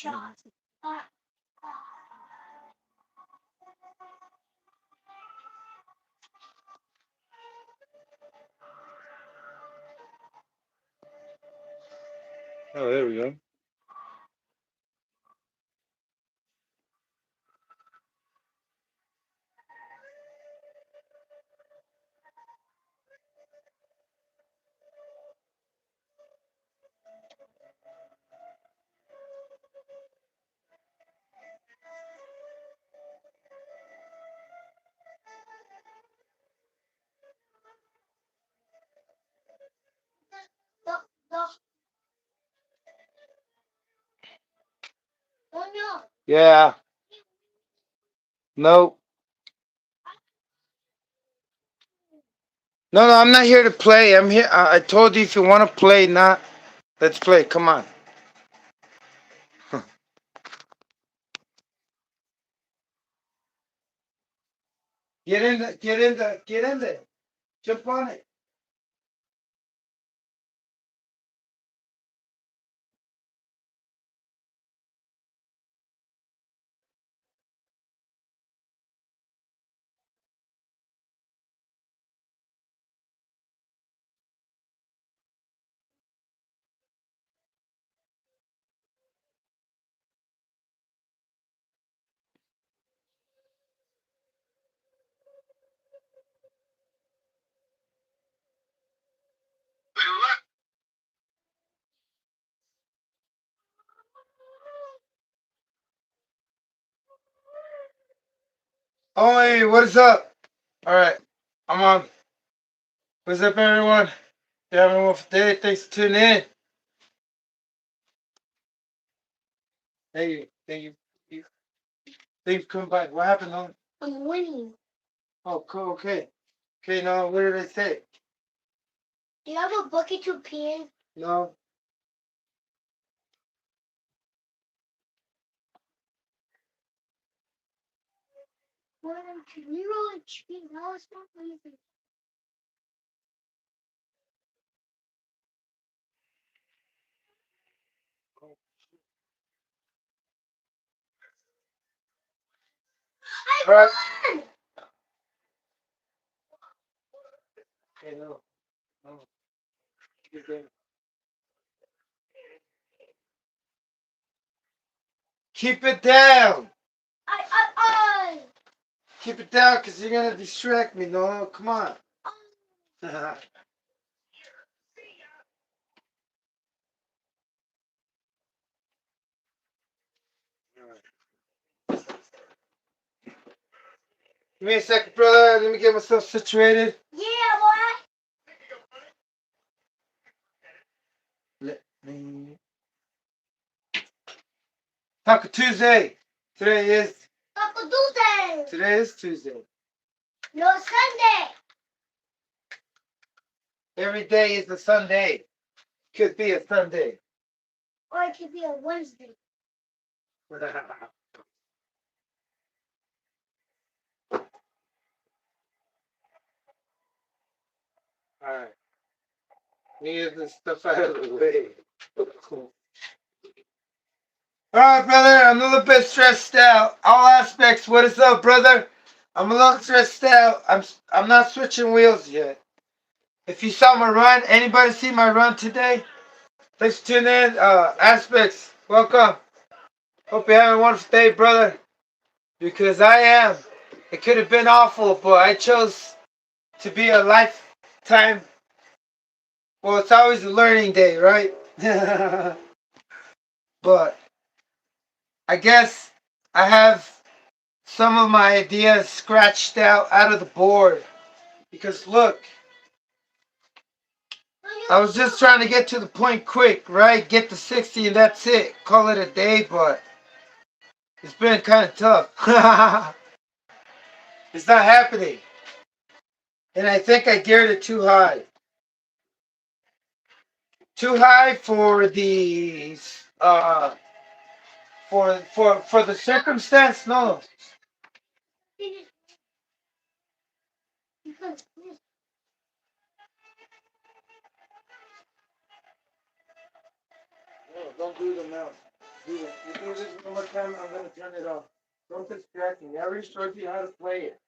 Oh, there we go. Yeah. No. No, no, I'm not here to play. I'm here. I told you if you want to play, not. Let's play. Come on. Get in the. Get in the. Get in there. Jump on it. Oh, hey, what is up? All right, I'm on. What's up, everyone? You having a wonderful day? Thanks for tuning in. Thank you. Thank you. Thank you for coming by. What happened, on? I'm winning. Oh, cool. Okay. Okay, now, what did I say? Do you have a bucket to pee in? No. Well, can we roll a tree? No, it's not easy. All right. Okay, no. No. You're good. Keep it down. I. Keep it down, because you're going to distract me. No, come on. Give me a second, brother. Let me get myself situated. Yeah, boy. Let me. Taco Tuesday. Today is. Taco Tuesday. Today is Tuesday. No, Sunday. Every day is a Sunday. Could be a Sunday. Or it could be a Wednesday. Alright. Me get this stuff out of the way. Alright, brother. I'm a little bit stressed out. All aspects. What is up, brother? I'm a little stressed out. I'm not switching wheels yet. If you saw my run, anybody see my run today? Thanks for tuning in. Aspects, welcome. Hope you're having a wonderful day, brother. Because I am. It could have been awful, but I chose to be a lifetime. Well, it's always a learning day, right? But I guess I have some of my ideas scratched out of the board. Because look, I was just trying to get to the point quick, right? Get to 60 and that's it. Call it a day, but it's been kind of tough. It's not happening. And I think I geared it too high. Too high for the for the circumstance. No. No, don't do them now. Do it. do this one more time, I'm gonna turn it off. Don't distract me. I already showed you how to play it.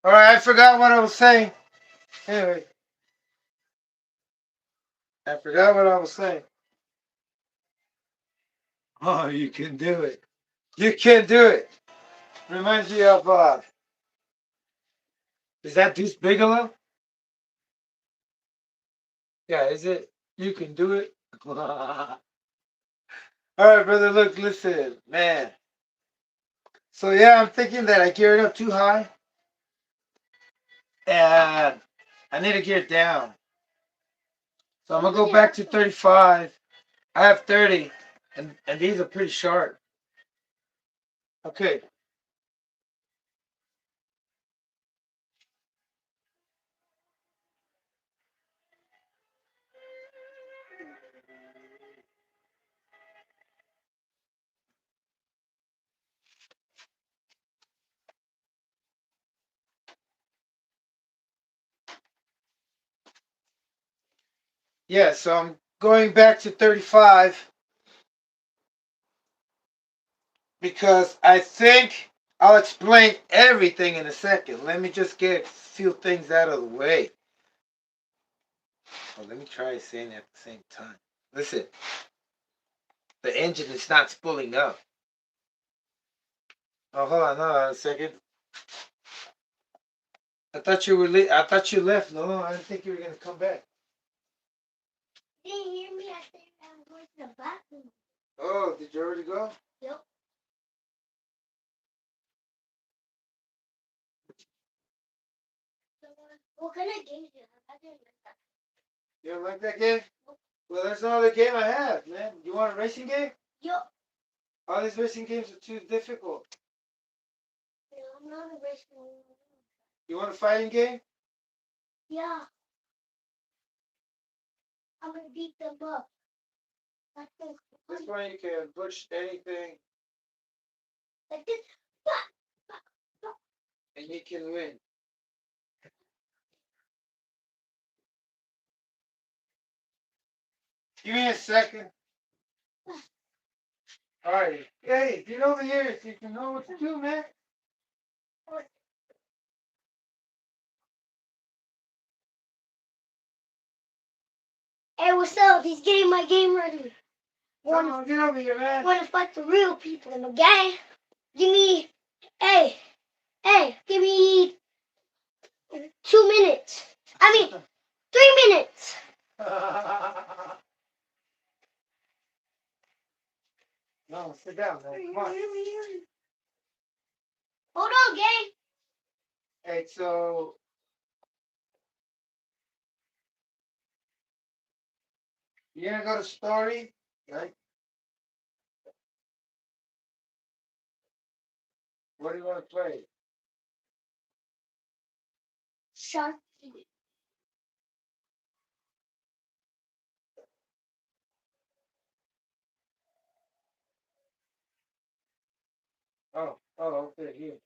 Alright, I forgot what I was saying. Anyway. I forgot what I was saying. Oh, you can do it. You can do it. Reminds me of is that Deuce Bigelow? Yeah, is it? You can do it. Alright, brother, look, listen, man. So yeah, I'm thinking that I geared up too high. And I need to gear it down. So I'm gonna go back to 35. I have 30, and these are pretty sharp. Okay. Yeah, so I'm going back to 35 because I think I'll explain everything in a second. Let me just get a few things out of the way. Well, let me try saying it at the same time. Listen, the engine is not spooling up. Oh, hold on a second. I thought you were I thought you left. No, I didn't think you were gonna come back. You didn't hear me? I said I'm going to the bathroom. Oh, did you already go? Yep. What kind of games do you have? I didn't like that. You don't like that game? Nope. Well, there's no other game I have, man. You want a racing game? Yep. All these racing games are too difficult. No, I'm not a racing game. You want a fighting game? Yeah. I'm gonna beat them up. This one you can push anything. Like this. And you can win. Give me a second. Alright. Hey, get over here so you can know what to do, man. Hey, what's up? He's getting my game ready. Come on, get over here, man. Want to fight the real people in the gang? Give me, hey, give me 2 minutes. I mean, 3 minutes. No, sit down, man. Come on. Hold on, gang. Hey, so you're gonna go to story, right? What do you want to play? Shark. Oh, okay, here.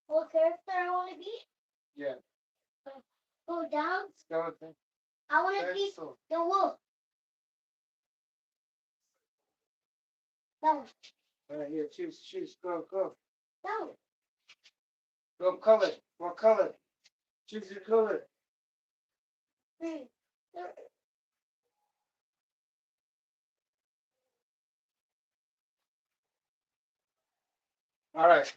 What character I want to be? Yeah. Go down. Skeleton. I want to be the wolf. Down. Right here, choose. Go. Down. Go color. What color? Choose your color. Green. All right.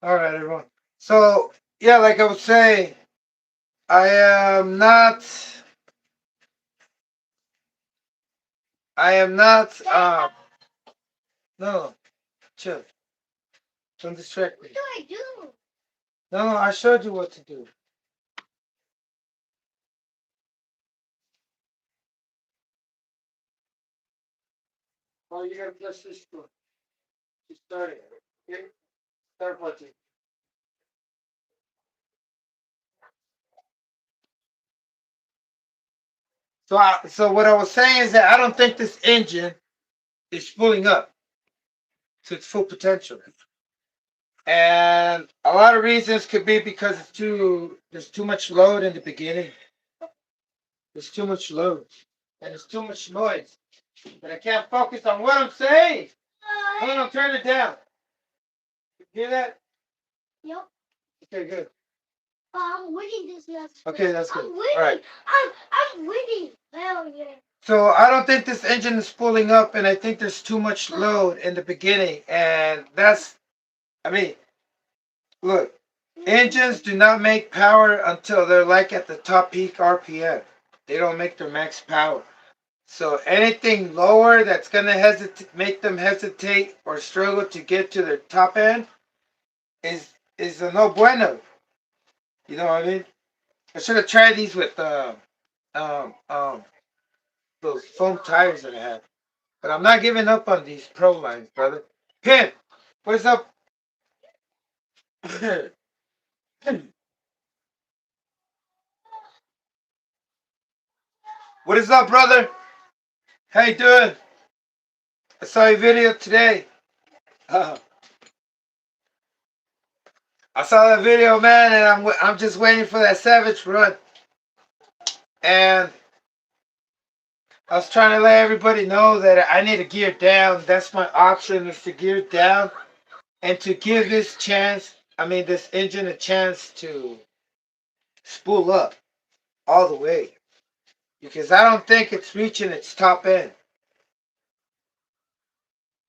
All right, everyone. So yeah, like I was saying, I am not. I am not. No, chill. Don't distract me. What do I do? No, I showed you what to do. Oh, you gotta press this one. You start it. Okay? Start button. So what I was saying is that I don't think this engine is spooling up to its full potential. And a lot of reasons could be because there's too much load in the beginning. There's too much load. And there's too much noise. And I can't focus on what I'm saying. Hold on, turn it down. You hear that? Yep. Okay, good. I'm winning this last. Okay, that's good. I'm winning. All right. I'm winning. Hell yeah. So I don't think this engine is pulling up, and I think there's too much load in the beginning, and that's, I mean, look, engines do not make power until they're like at the top peak RPM. They don't make their max power. So anything lower that's gonna make them hesitate or struggle to get to their top end is a no bueno. You know what I mean? I should have tried these with um um those foam tires that I have. But I'm not giving up on these pro lines, brother. Pimp, what's up? What is up, brother? How you doing? I saw your video today. I saw that video, man, and I'm just waiting for that Savage run. And I was trying to let everybody know that I need to gear down. That's my option, is to gear down and to give this engine a chance to spool up all the way. Because I don't think it's reaching its top end.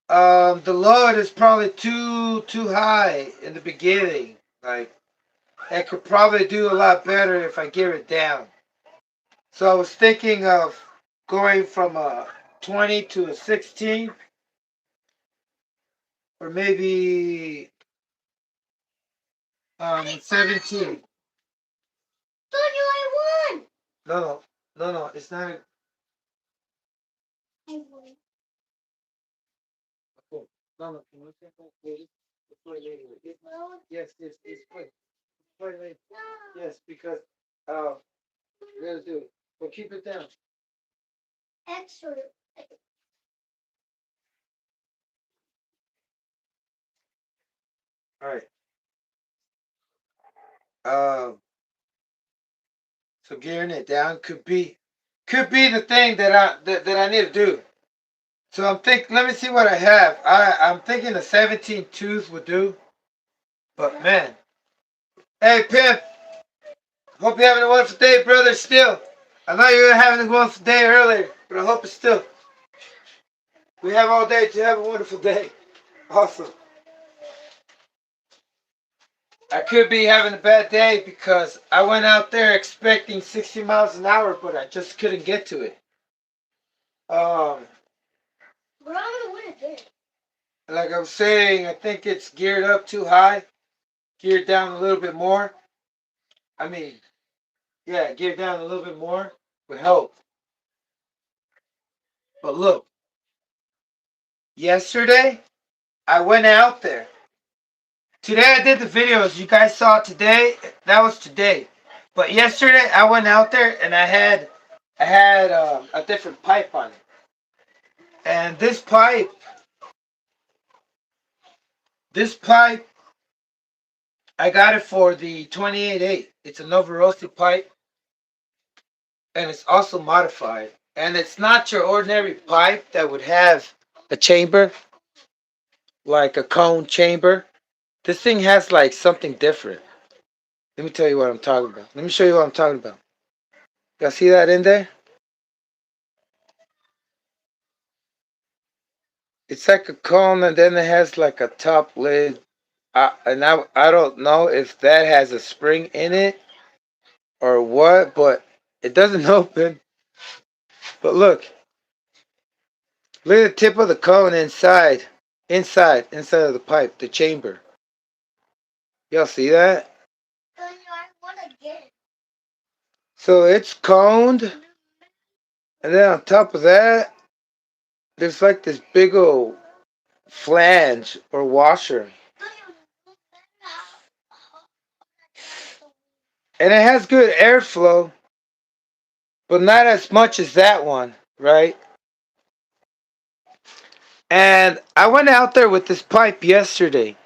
The load is probably too high in the beginning. Like, I could probably do a lot better if I gear it down. So I was thinking of going from a 20 to a 16, or maybe 17. Told you I won. No, it's not. I won. No, can you take that, please? No. Yes, wait. Wait. No. Yes, because we gotta do it. Well, keep it down. Extra. All right. Um. So gearing it down could be the thing that I need to do. So let me see what I have. I'm thinking a 17 tooth would do. But man. Hey Pimp, hope you're having a wonderful day, brother, still. I know you were having a wonderful day earlier, but I hope it's still. We have all day to have a wonderful day. Awesome. I could be having a bad day because I went out there expecting 60 miles an hour, but I just couldn't get to it. But I'm gonna win again. Like I was saying, I think it's geared up too high. Geared down a little bit more. Geared down a little bit more would help. But look, yesterday I went out there. Today I did the videos you guys saw today. That was today. But yesterday I went out there and I had a different pipe on it. And this pipe, I got it for the 28.8. It's a Novorossi pipe. And it's also modified. And it's not your ordinary pipe that would have a chamber, like a cone chamber. This thing has like something different. Let me tell you what I'm talking about. Let me show you what I'm talking about. Y'all see that in there? It's like a cone, and then it has like a top lid. I don't know if that has a spring in it or what, but it doesn't open. But look at the tip of the cone inside of the pipe, the chamber. Y'all see that? I won again. So it's coned, and then on top of that, there's like this big old flange or washer. And it has good airflow, but not as much as that one, right? And I went out there with this pipe yesterday,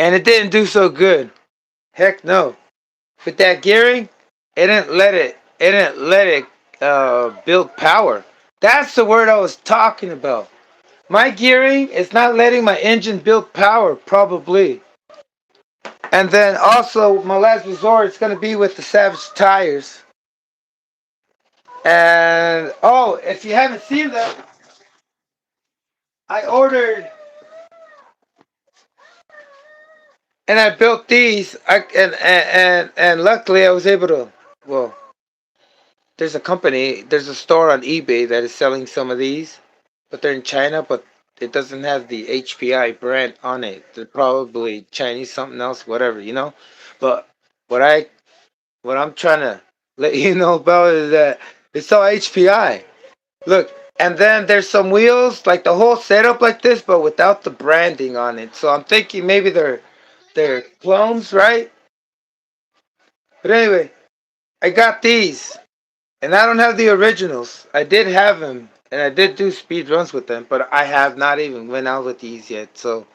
and it didn't do so good. Heck no. With that gearing, it didn't let it build power. That's the word I was talking about. My gearing is not letting my engine build power, probably. And then also, my last resort is going to be with the Savage tires. And oh, if you haven't seen them, I ordered and I built these. And luckily, I was able to. Well, there's a company, there's a store on eBay that is selling some of these, but they're in China, but it doesn't have the HPI brand on it. They're probably Chinese, something else, whatever. But what I what I'm trying to let you know about is that it's all HPI. Look, and then there's some wheels, like the whole setup like this, but without the branding on it. So I'm thinking maybe they're clones, right? But anyway, I got these. And I don't have the originals. I did have them, and I did do speed runs with them, but I have not even went out with these yet. So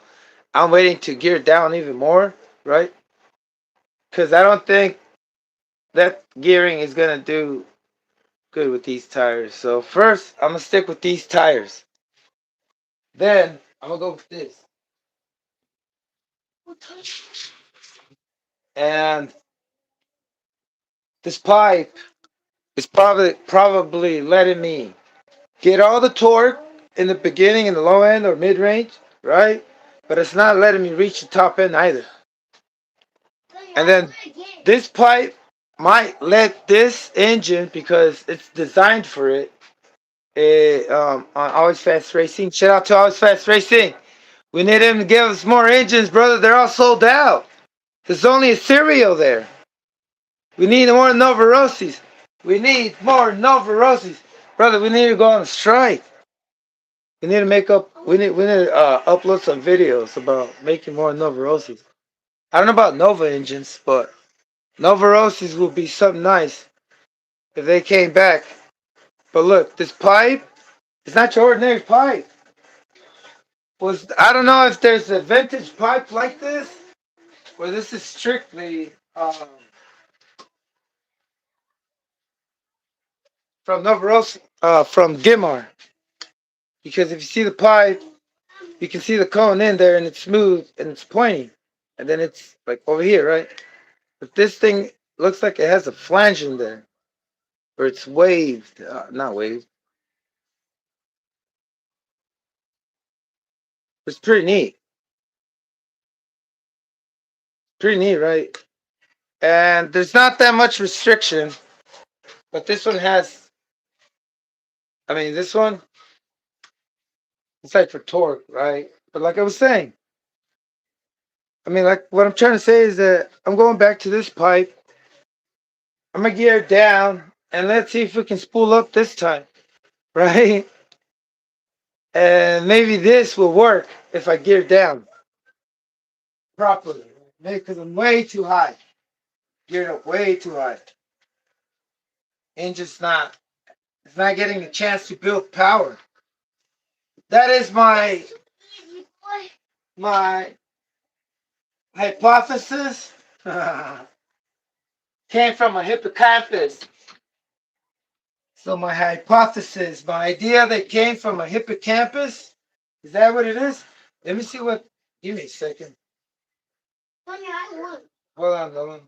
I'm waiting to gear down even more, right? Because I don't think that gearing is gonna do good with these tires. So first, I'm gonna stick with these tires. Then I'm gonna go with this, and this pipe is probably letting me get all the torque in the beginning, in the low end or mid range, right? But it's not letting me reach the top end either. And then this pipe might let this engine, because it's designed for it. On Always Fast Racing. Shout out to Always Fast Racing. We need them to give us more engines, brother. They're all sold out. There's only a Serial there. We need more Novarossis. We need more Novarossis, brother. We need to go on a strike. We need to make up. We need to upload some videos about making more Novarossis. I don't know about Nova engines, but Novarossis would be something nice if they came back. But look, this pipe is not your ordinary pipe. I don't know if there's a vintage pipe like this, or this is strictly from Novarossi, from Gimar. Because if you see the pipe, you can see the cone in there, and it's smooth and it's pointy, and then it's like over here, right? But this thing looks like it has a flange in there, or it's waved, not waved. It's pretty neat, right? And there's not that much restriction, but this one has. I mean, this one, it's like for torque, right? But like I was saying, I mean, like what I'm trying to say is that I'm going back to this pipe. I'm gonna gear it down, and let's see if we can spool up this time, right? And maybe this will work if I gear down properly. Maybe because I'm way too high, geared up way too high. Engine's not, it's not getting a chance to build power. That is my hypothesis. Came from a hippocampus. So my hypothesis, my idea that came from a hippocampus, is that what it is? Let me see what. Give me a second. Hold on, hold on.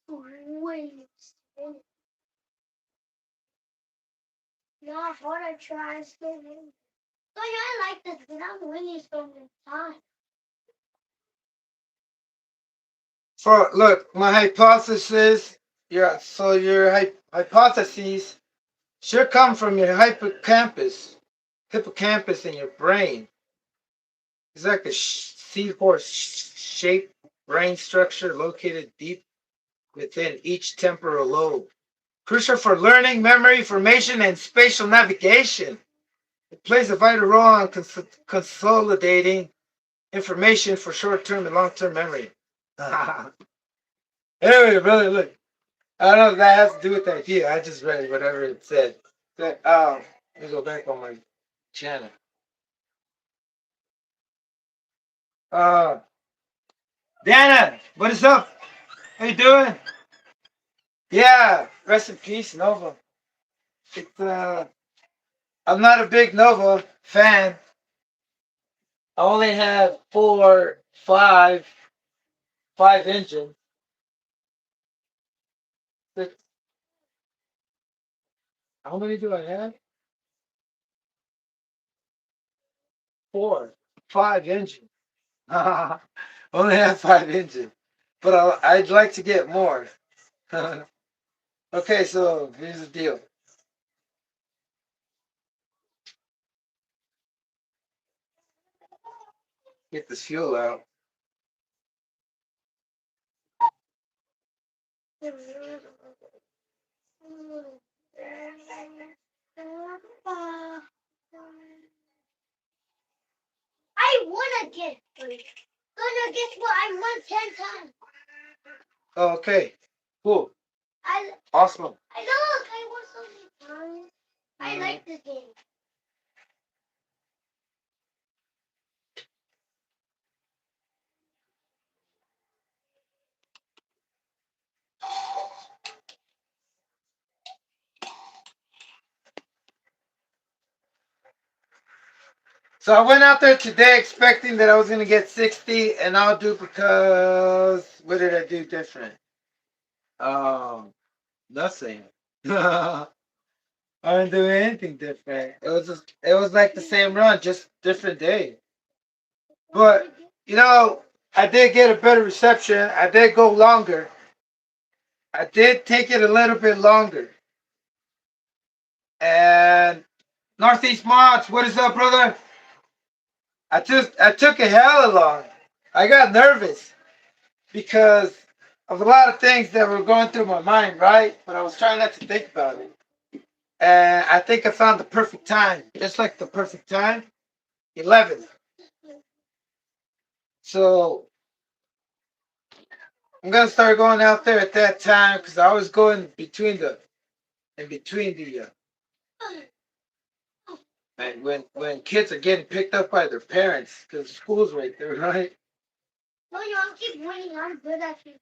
Wait. No, I thought I tried swimming. So yeah, I like this, but I'm winning from the time. For look, my hypothesis. Yeah. So your hypotheses should come from your hippocampus in your brain. It's like a seahorse shaped brain structure located deep within each temporal lobe. Crucial for learning, memory, formation, and spatial navigation. It plays a vital role in consolidating information for short-term and long-term memory. Anyway, brother, look. I don't know if that has to do with the idea. I just read whatever it said. Let me go back on my channel. Uh, Dana, what is up? How you doing? Yeah, rest in peace, Nova. It's I'm not a big Nova fan. I only have five engines. Six, how many do I have? Four, five engines. Only have five engines, but I'd like to get more. Okay, so here's the deal. Get this fuel out. I wanna get three. Gonna guess what? I won 10 times. Okay, cool, I awesome. I look. I won so many times. I like this game. So I went out there today expecting that I was gonna get 60, and I'll do because what did I do different? Nothing. I didn't do anything different. It was like the same run, just different day. But I did get a better reception. I did go longer. I did take it a little bit longer. And Northeast Mods, what is up, brother? I took it hella long. I got nervous because of a lot of things that were going through my mind, right? But I was trying not to think about it. And I think I found the perfect time, just like the perfect time, 11. So I'm gonna start going out there at that time because I was going in between the and when kids are getting picked up by their parents because school's right there, right? No, you don't keep winning. I'm good at it.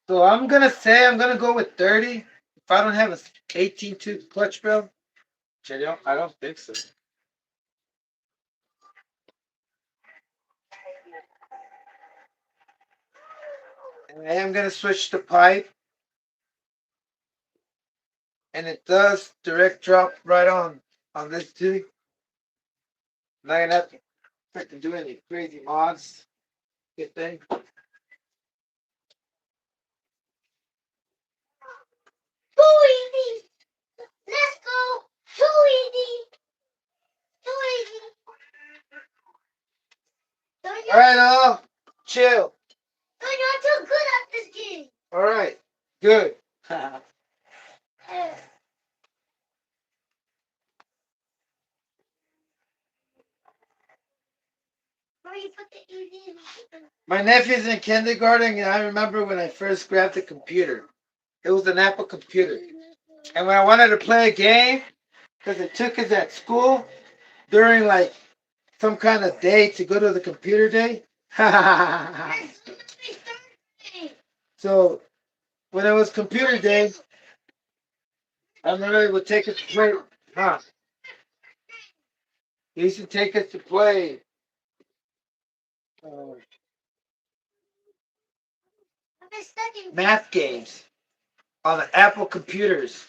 So I'm gonna say I'm gonna go with 30 if I don't have a 18 tooth clutch belt. Which I don't think so. And I am gonna switch the pipe, and it does direct drop right on this too. I'm not gonna have to do any crazy mods. Good thing. Too easy. Let's go. Too easy. Too easy. Don't you? All right, all chill. Don't you're too good at this game. All right, good. Uh, where you put the easy? My nephew's in kindergarten, and I remember when I first grabbed the computer. It was an Apple computer, and when I wanted to play a game, because it took us at school during like some kind of day to go to the computer day. So when it was computer day, I remember it would take us to play. Huh? He used to take us to play uh, math games on the Apple computers,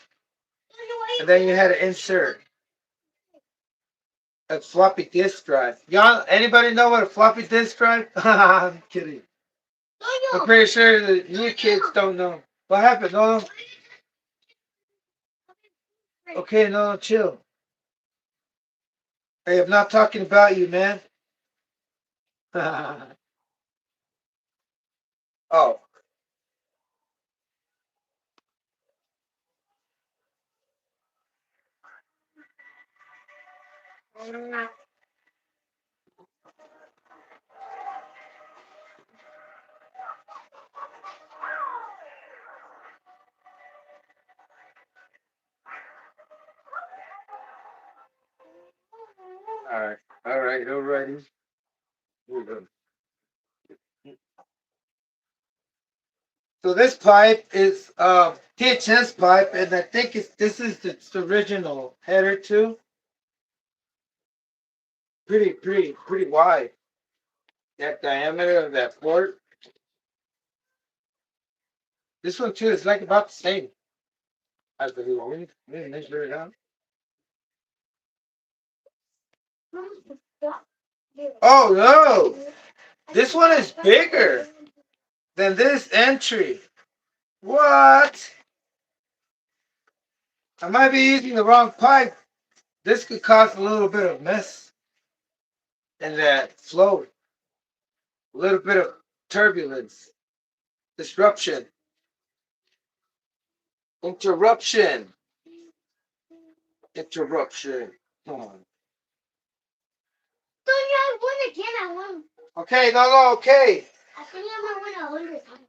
and then you had to insert a floppy disk drive. Y'all, anybody know what a floppy disk drive? I'm kidding. I'm pretty sure the new kids don't know. What happened? No, no. Okay, no, chill. Hey, I'm not talking about you, man. Oh, Alright, alrighty. Here we go. So this pipe is THS pipe, and I think this is its original header too. Pretty wide. That diameter of that port. This one too is like about the same. I believe. Let me measure it out. Oh no! This one is bigger than this entry. What? I might be using the wrong pipe. This could cause a little bit of mess in that flow. A little bit of turbulence. Disruption. Interruption. Interruption. Come on. So I won again. I won. Okay, no, okay. I think I'm gonna win 100 times.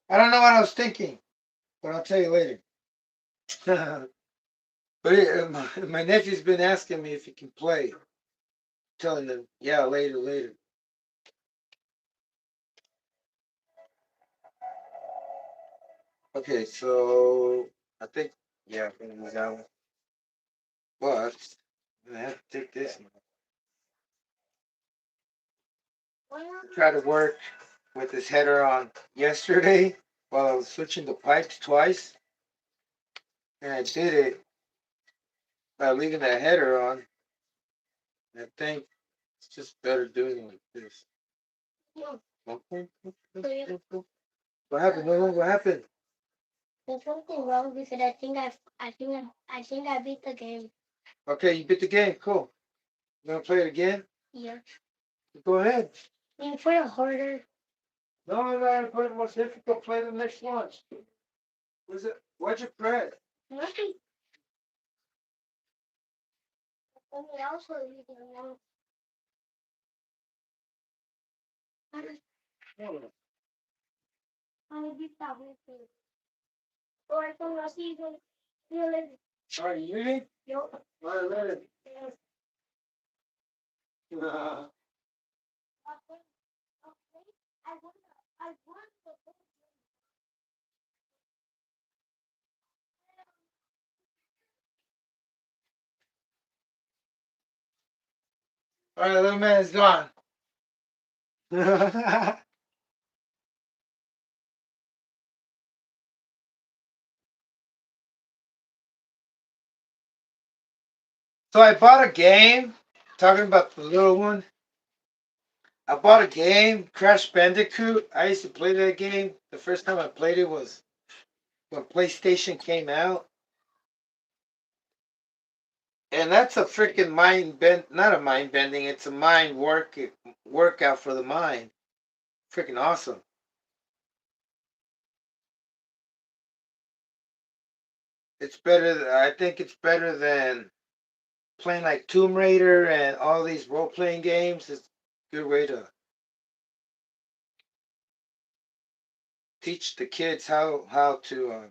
I don't know what I was thinking, but I'll tell you later. But my nephew's been asking me if he can play. Telling him, yeah, later. Okay, so I think, yeah, I'm gonna use that one. But I'm gonna have to take this one. Try to work with this header on yesterday while I was switching the pipes twice. And I did it by leaving that header on. I think it's just better doing it like this. Okay. What happened? No, what happened? There's something wrong because I think I beat the game. Okay, you beat the game. Cool. You gonna play it again? Yeah. Go ahead. You put it harder. No, I'm not gonna put it more difficult. Play the next one. Was it? What'd you press? Nothing. Something else was using now. I beat that whole thing. So I can see you. Are you ready? Yo. All right. Yes. All right, little man is gone. So I bought a game. Talking about the little one. I bought a game, Crash Bandicoot. I used to play that game. The first time I played it was when PlayStation came out. And that's a freaking mind bend, not a mind bending, it's a mind workout for the mind. Freaking awesome. It's better, I think it's better than playing like Tomb Raider and all these role playing games. It's a good way to teach the kids how to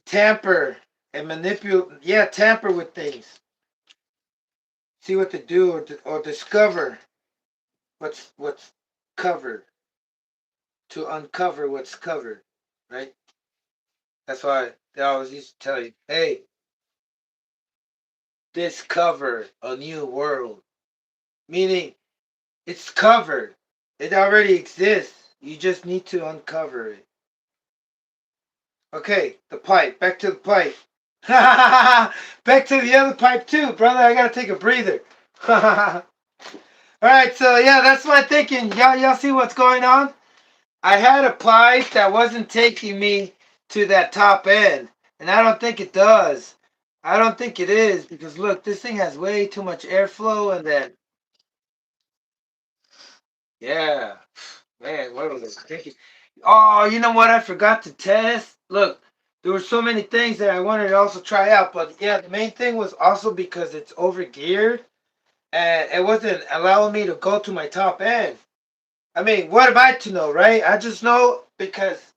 tamper and manipulate. Yeah, tamper with things. See what to do, or discover what's covered. To uncover what's covered, right? That's why they always used to tell you, "Hey, discover a new world." Meaning, it's covered. It already exists. You just need to uncover it. Okay, the pipe. Back to the pipe. Back to the other pipe too, brother. I gotta take a breather. All right, so yeah, that's my thinking. Y'all see what's going on? I had a pipe that wasn't taking me to that top end, and I don't think it does. I don't think it is because look, this thing has way too much airflow, and then yeah, man, what was I thinking? Oh, you know what? I forgot to test. Look, there were so many things that I wanted to also try out, but yeah, the main thing was also because it's over geared and it wasn't allowing me to go to my top end. I mean, what am I to know, right? I just know because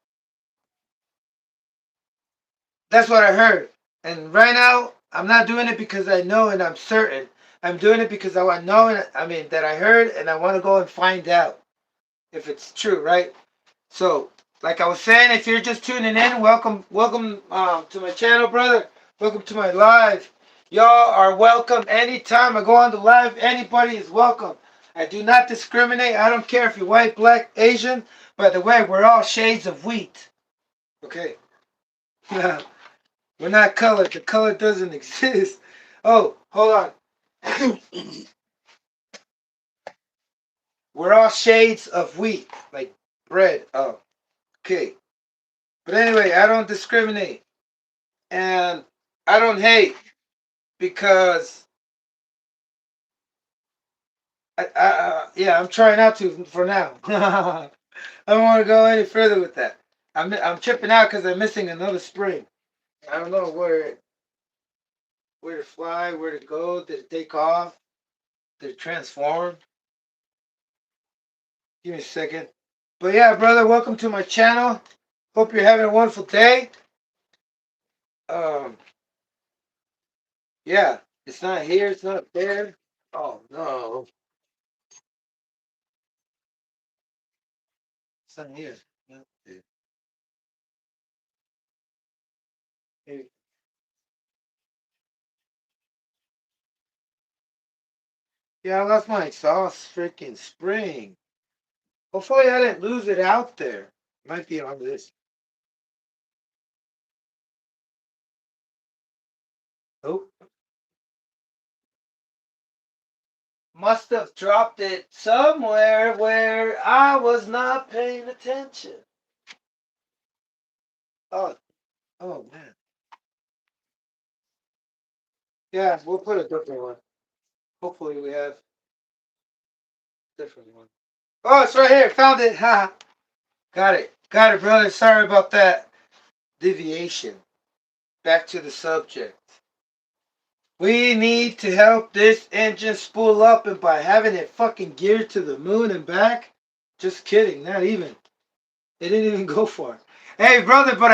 That's what I heard. And right now, I'm not doing it because I know and I'm certain. I'm doing it because I know and I mean that I heard and I want to go and find out if it's true, right? So, like I was saying, if you're just tuning in, welcome to my channel, brother. Welcome to my live. Y'all are welcome anytime I go on the live. Anybody is welcome. I do not discriminate. I don't care if you're white, black, Asian. By the way, we're all shades of wheat. Okay. We're not colored. The color doesn't exist. Oh, hold on. We're all shades of wheat, like bread. Oh, okay. But anyway, I don't discriminate. And I don't hate because yeah, I'm trying not to for now. I don't want to go any further with that. I'm tripping out because I'm missing another spring. I don't know where to fly, where to go, did it take off, did it transform? Give me a second. But yeah, brother, welcome to my channel. Hope you're having a wonderful day. Um, yeah, it's not here, it's not there. Oh no, it's not here. Not there. Hey, yeah, I lost my exhaust freaking spring. Hopefully I didn't lose it out there. Might be on this. Oh, must have dropped it somewhere where I was not paying attention. Oh, oh man. Yeah, we'll put a different one. Hopefully we have a different one. Oh, it's right here. Found it. Ha. Got it. Got it, brother. Sorry about that deviation. Back to the subject. We need to help this engine spool up, and by having it fucking geared to the moon and back, just kidding, not even. It didn't even go far. Hey, brother, but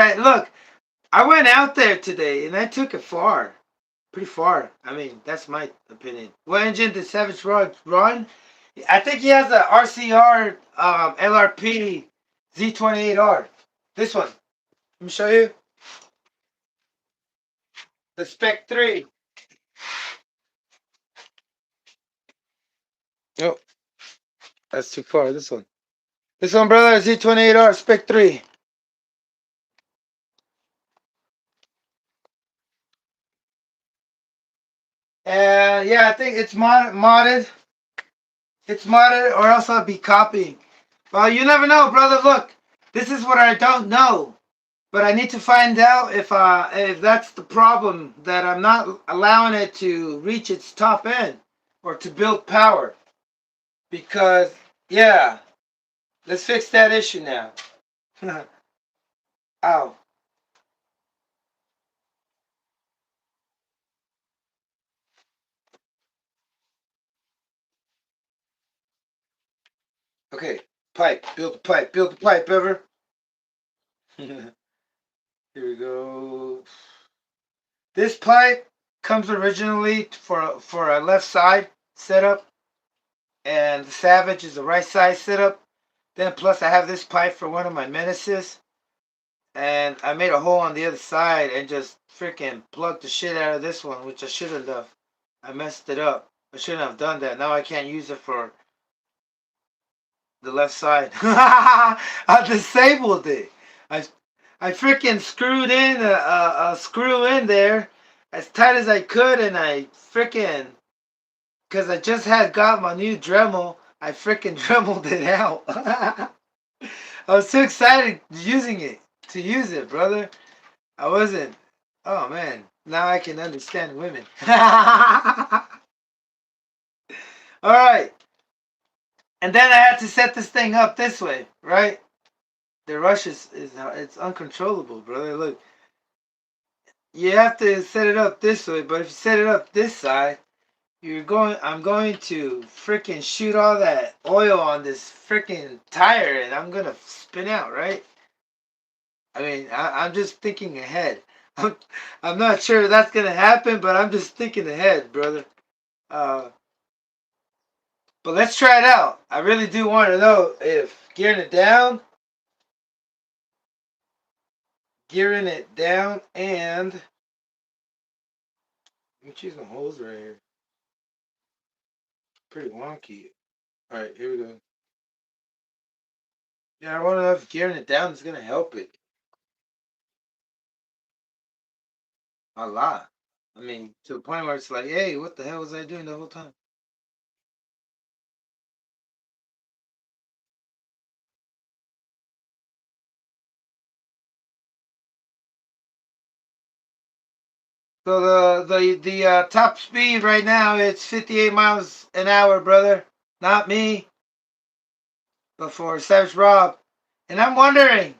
I went out there today and I took it far. Pretty far. I mean, that's my opinion. What engine did Savage run? I think he has a RCR LRP Z28R. This one. Let me show you. The Spec 3. Oh, that's too far. This one. This one, brother, Z28R Spec 3. And yeah, I think it's modded. It's modded, or else I'll be copying. Well, you never know, brother. Look, this is what I don't know. But I need to find out if that's the problem, that I'm not allowing it to reach its top end or to build power. Because yeah, let's fix that issue now. Ow. Okay, pipe. Build the pipe. Build the pipe, ever. Here we go. This pipe comes originally for a left side setup, and the Savage is a right side setup. Then plus I have this pipe for one of my Menaces, and I made a hole on the other side and just freaking plugged the shit out of this one, which I shouldn't have. I messed it up. I shouldn't have done that. Now I can't use it for the left side. I disabled it. I I freaking screwed in a screw in there as tight as I could, and I freaking, because I just had got my new Dremel, I freaking Dremeled it out. I was so excited to use it, brother. I wasn't. Oh man, now I can understand women. All right, and then I had to set this thing up this way, right? The rush is it's uncontrollable, brother. Look, you have to set it up this way, but if you set it up this side, I'm going to freaking shoot all that oil on this freaking tire, and I'm gonna spin out, right? I mean, I'm just thinking ahead. I'm not sure that's gonna happen, but I'm just thinking ahead, brother. Uh, but let's try it out. I really do want to know if gearing it down, and let me choose some holes right here. Pretty wonky. All right, here we go. Yeah, I want to know if gearing it down is gonna help it a lot. I mean, to the point where it's like, hey, what the hell was I doing the whole time? So the top speed right now it's 58 miles an hour, brother. Not me, but for Savage Rob. And I'm wondering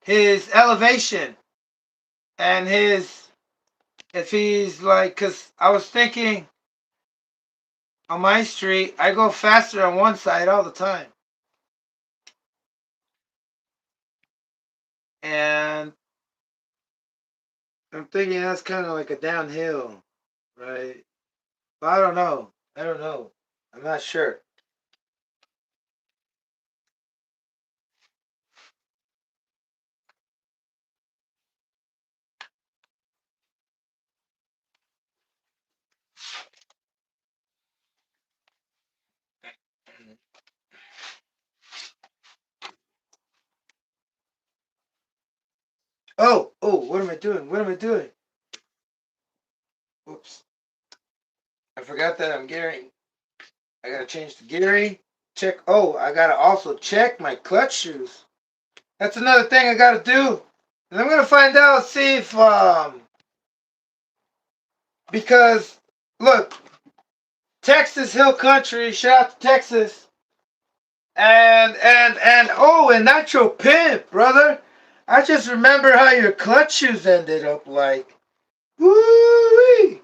his elevation and his if he's like, cause I was thinking on my street I go faster on one side all the time, and I'm thinking that's kind of like a downhill, right? But I don't know. I don't know. I'm not sure. Oh, what am I doing? What am I doing? Oops. I forgot that I'm gearing. I gotta change the gearing. Check. Oh, I gotta also check my clutch shoes. That's another thing I gotta do. And I'm gonna find out, see if because look, Texas Hill Country, shout out to Texas. And oh, and Nitro Pimp, brother. I just remember how your clutch shoes ended up like. Woo!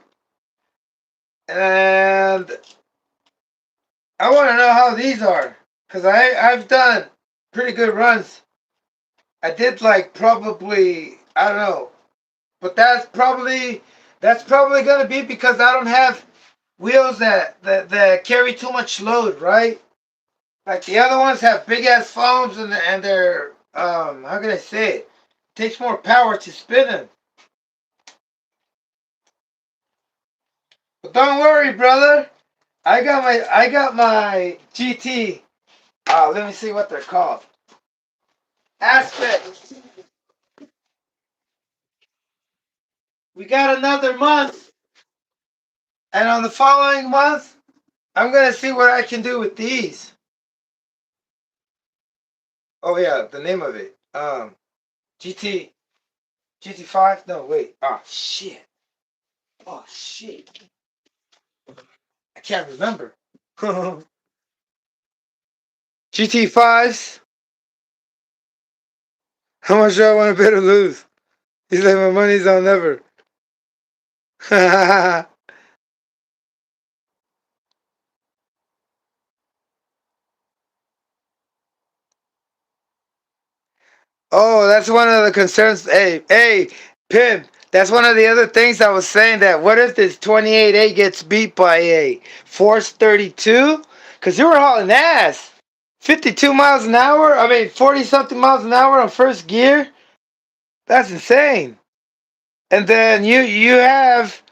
And I want to know how these are, cause I've done pretty good runs. I did like probably I don't know, but that's probably gonna be because I don't have wheels that carry too much load, right? Like the other ones have big ass foams and they're how can I say it? Takes more power to spin them. But don't worry, brother. I got my GT. Let me see what they're called. Aspect. We got another month, and on the following month, I'm gonna see what I can do with these. Oh yeah, the name of it. GT GT5. No wait. Oh shit. Oh shit. I can't remember. GT5s. How much do I want to bet or lose? He's like, my money's on never. Oh, that's one of the concerns. Hey, Pim, that's one of the other things I was saying, that what if this 28A gets beat by a Force 32? Because you were hauling ass. 52 miles an hour? I mean, 40 something miles an hour on first gear? That's insane. And then you have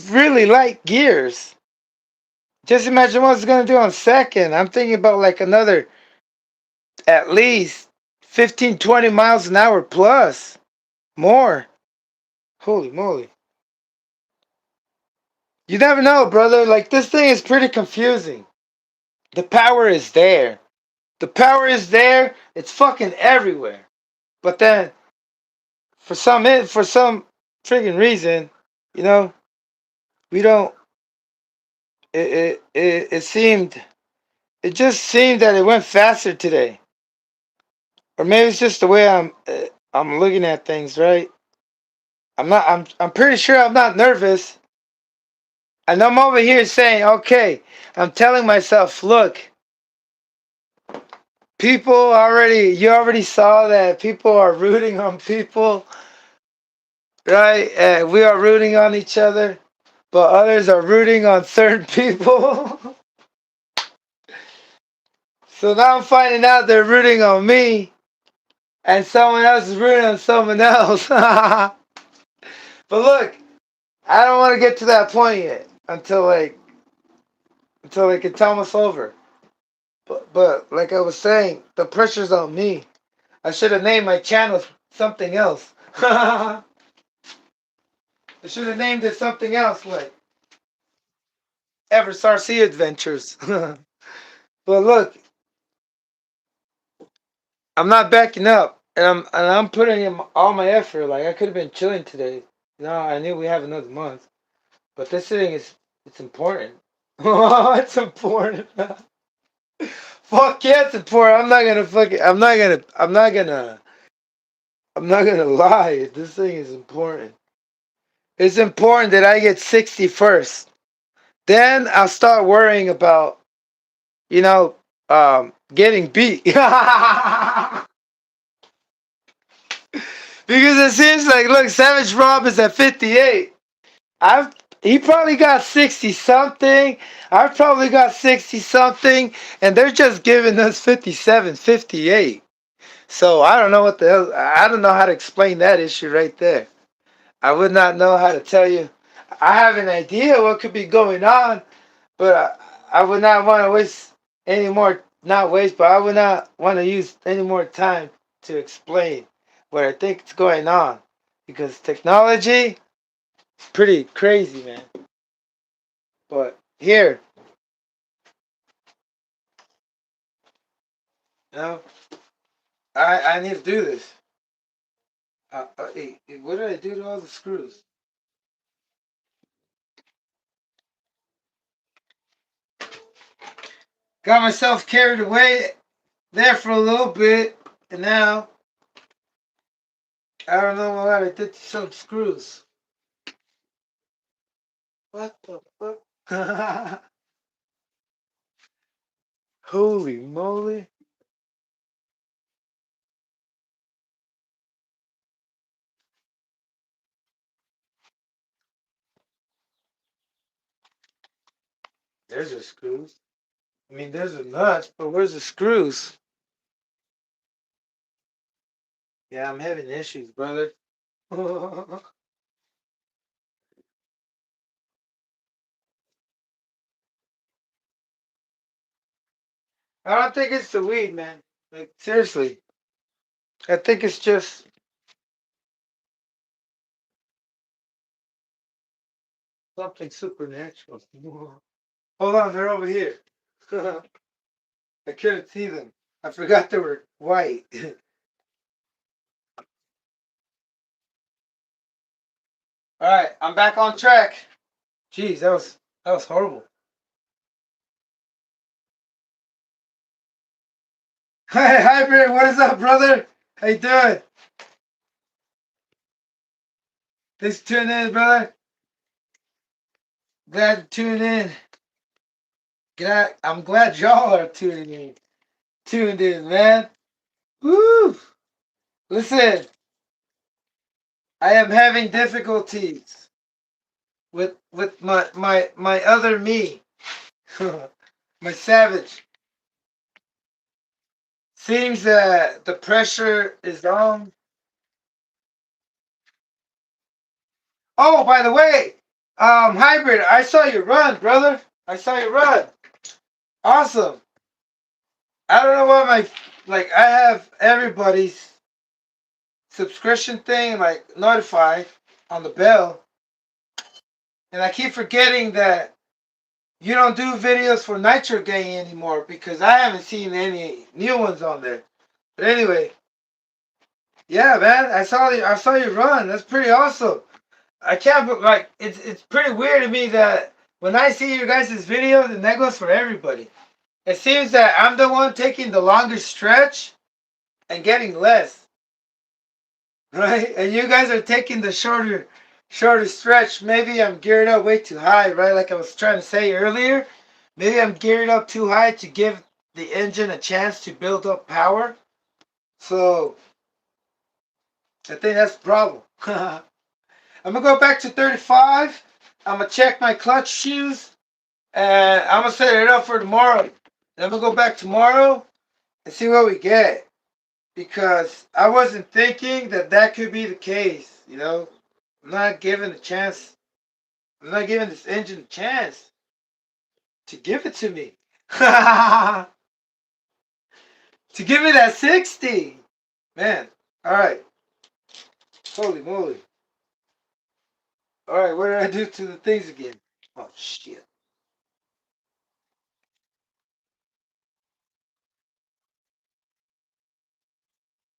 really light gears. Just imagine what it's going to do on second. I'm thinking about like another at least 15, 20 miles an hour plus. More. Holy moly. You never know, brother. Like, this thing is pretty confusing. The power is there. The power is there. It's fucking everywhere. But then, for some friggin' reason, you know, we don't. It seemed. It just seemed that it went faster today. Or maybe it's just the way I'm looking at things, right? I'm pretty sure I'm not nervous. And I'm over here saying, okay, I'm telling myself, look, you already saw that people are rooting on people. right? And we are rooting on each other, but others are rooting on certain people. So now I'm finding out they're rooting on me, and someone else is rooting on someone else. But look, I don't want to get to that point yet until it's almost over. But like I was saying, the pressure's on me. I should have named my channel something else. I should have named it something else, like Everest RC Adventures. But look, I'm not backing up, and I'm putting in all my effort. Like I could have been chilling today. No, I knew we have another month, but this thing is it's important. It's important. Fuck yeah, it's important. I'm not gonna lie. This thing is important. It's important that I get 60 first. Then I'll start worrying about, you know, getting beat. Because it seems like, look, Savage Rob is at 58. He probably got 60 something. I've probably got 60 something. And they're just giving us 57, 58. So I don't know what the hell. I don't know how to explain that issue right there. I would not know how to tell you. I have an idea what could be going on, but I would not want to waste any more, not waste, but I would not want to use any more time to explain what I think is going on. Because technology is pretty crazy, man. But here, you know, I need to do this. Hey, what did I do to all the screws? Got myself carried away there for a little bit, and now I don't know what I did to some screws. What the fuck? Holy moly. There's the screws. I mean, there's the nuts, but where's the screws? Yeah, I'm having issues, brother. I don't think it's the weed, man. Like, seriously. I think it's just something supernatural. Hold on, they're over here. I couldn't see them. I forgot they were white. Alright, I'm back on track. Jeez, that was horrible. Hey, Hybrid, what is up, brother? How you doing? Thanks for tuning in, brother. Glad to tune in. I'm glad y'all are tuning in. Tuned in, man. Woo! Listen, I am having difficulties with my other me, my savage. Seems that the pressure is on. Oh, by the way, Hybrid, I saw you run, brother. I saw you run. Awesome. I don't know why I have everybody's subscription thing like notified on the bell, and I keep forgetting that you don't do videos for Nitro Gang anymore because I haven't seen any new ones on there. But anyway, yeah, man, I saw you run. That's pretty awesome. I can't it's pretty weird to me that when I see your guys' videos, and that goes for everybody. It seems that I'm the one taking the longest stretch and getting less. Right? And you guys are taking the shorter stretch. Maybe I'm geared up way too high, right? Like I was trying to say earlier. Maybe I'm geared up too high to give the engine a chance to build up power. So I think that's the problem. I'm gonna go back to 35. I'm gonna check my clutch shoes, and I'm gonna set it up for tomorrow. Then I'm gonna go back tomorrow and see what we get, because I wasn't thinking that that could be the case. You know, I'm not giving a chance. I'm not giving this engine a chance to give it to me. To give me that 60. Man. All right. Holy moly. All right. What did I do to the things again? Oh, shit.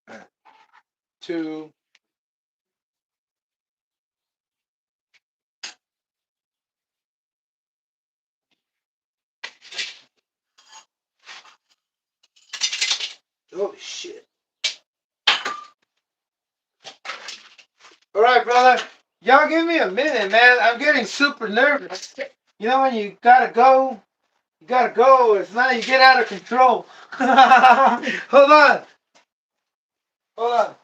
All right. 2. Holy shit. All right, brother. Y'all give me a minute, man. I'm getting super nervous. You know when you gotta go? You gotta go. It's not you get out of control. Hold on. Hold on.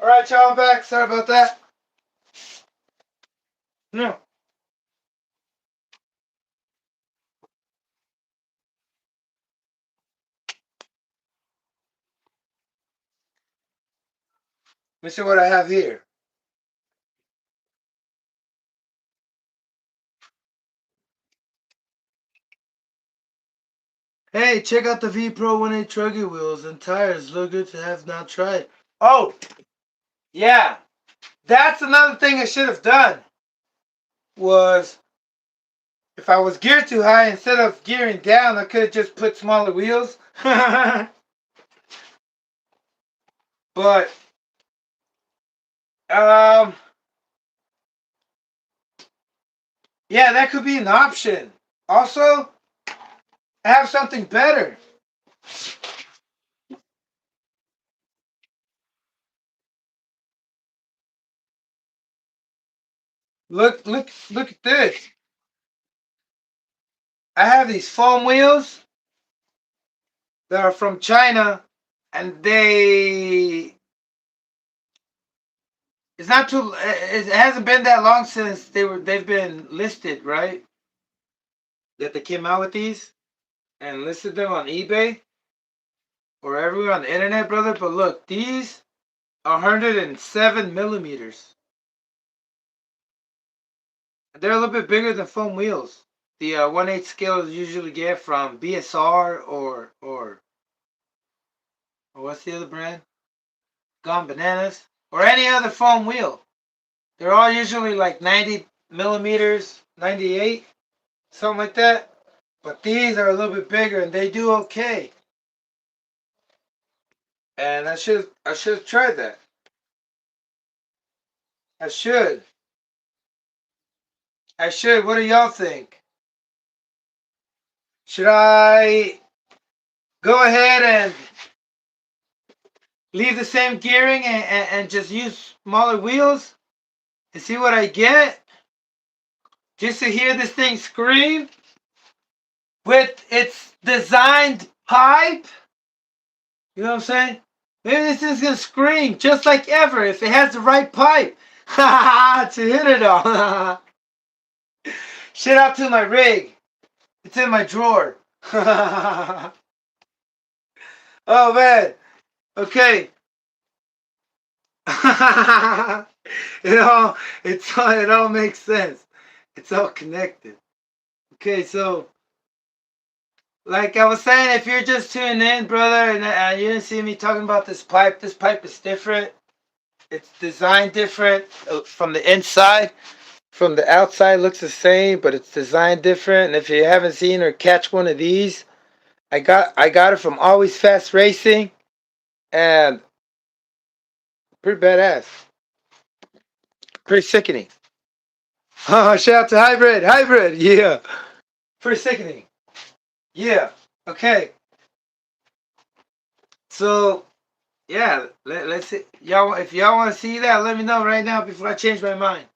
All right, y'all. I'm back. Sorry about that. No. Let me see what I have here. Hey, check out the V Pro 1.8 truggy wheels and tires. Look good to have not tried. Oh, yeah. That's another thing I should have done. Was if I was geared too high, instead of gearing down, I could have just put smaller wheels. But um, yeah, that could be an option. Also, I have something better. Look at this. I have these foam wheels that are from China, and it's not too it hasn't been that long since they've been listed, right? That they came out with these and listed them on eBay or everywhere on the internet, brother. But look, these are 107 millimeters. They're a little bit bigger than foam wheels. The 1/8 scale you usually get from BSR or what's the other brand? Gone Bananas or any other foam wheel. They're all usually like 90 millimeters, 98. something like that. But these are a little bit bigger and they do okay. And I should have tried that. I should. I should. What do y'all think? Should I go ahead and leave the same gearing and just use smaller wheels and see what I get? Just to hear this thing scream with its designed pipe? You know what I'm saying? Maybe this thing's gonna scream just like ever if it has the right pipe. To hit it on. Shout out to my rig. It's in my drawer. Oh man. Okay. It all makes sense. It's all connected. Okay, so like I was saying, if you're just tuning in, brother, and you didn't see me talking about this pipe is different. It's designed different from the inside. From the outside, looks the same, but it's designed different. And if you haven't seen or catch one of these, I got it from Always Fast Racing, and pretty badass, pretty sickening. Oh, shout out to Hybrid, yeah, pretty sickening, yeah. Okay, so yeah, let's see. Y'all, if y'all want to see that, let me know right now before I change my mind.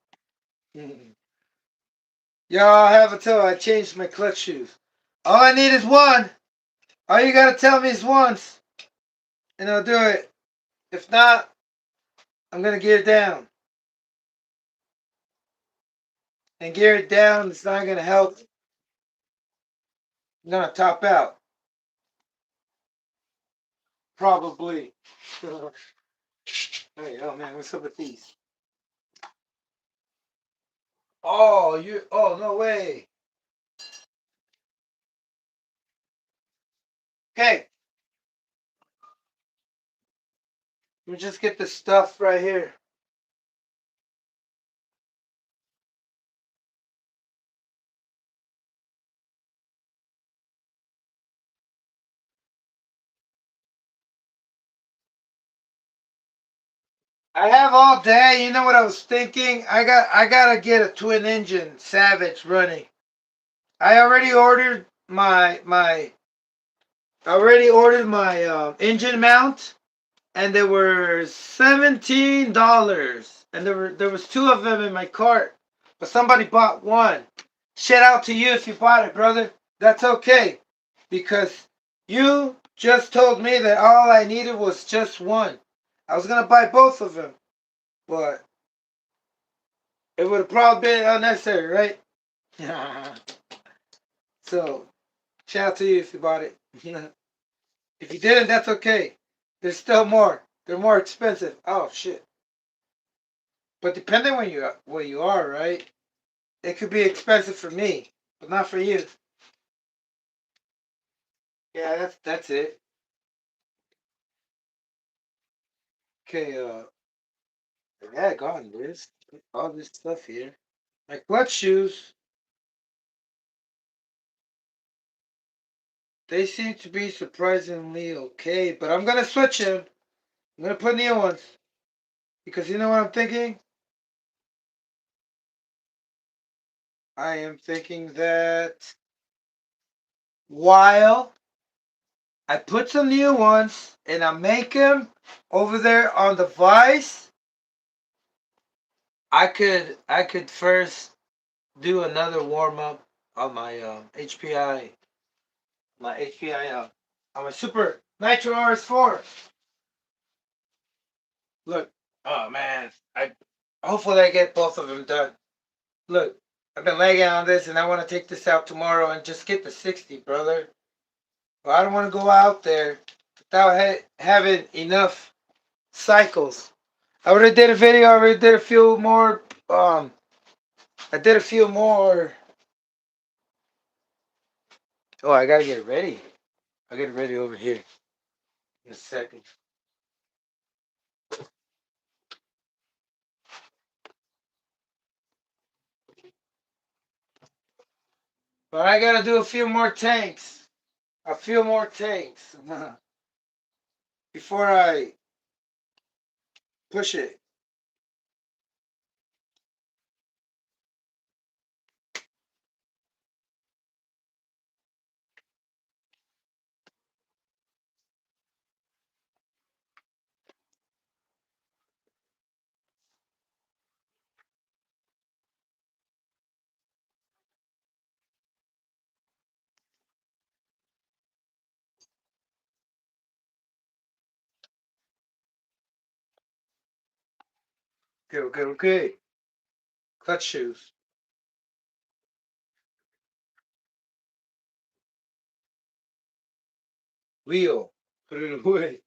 Y'all have until I change my clutch shoes. All I need is one. All you gotta tell me is once, and I'll do it. If not, I'm gonna gear it down. And gear it down, it's not gonna help. I'm gonna top out. Probably. Hey, oh man, what's up with these? Oh, no way. Okay. Let me just get the stuff right here. I have all day. You know what I was thinking? I gotta get a twin engine Savage running. I already ordered my engine mount, and they were $17, and there was two of them in my cart, but somebody bought one. Shout out to you if you bought it, brother. That's okay, because you just told me that all I needed was just one. I was gonna buy both of them, but it would have probably been unnecessary, right? So shout out to you if you bought it. If you didn't, that's okay. There's still more. They're more expensive. Oh shit. But depending on where you are, right? It could be expensive for me, but not for you. Yeah, that's it. Okay, yeah, gone this. All this stuff here. My clutch shoes, they seem to be surprisingly okay, but I'm gonna switch them. I'm gonna put new ones. Because you know what I'm thinking? I am thinking that while I put some new ones and I make them over there on the Vice, I could first do another warm up on my HPI on my Super Nitro RS4. Look, oh man, I hopefully I get both of them done. Look, I've been lagging on this, and I want to take this out tomorrow and just get the 60, brother. But I don't want to go out there without having enough cycles. I already did a video. I already did a few more. I did a few more. Oh, I gotta get it ready. I'll get it ready over here in a second. But I gotta do a few more tanks. A few more tanks. Before I push it. Okay. Clutch shoes. Wheel. Put it away.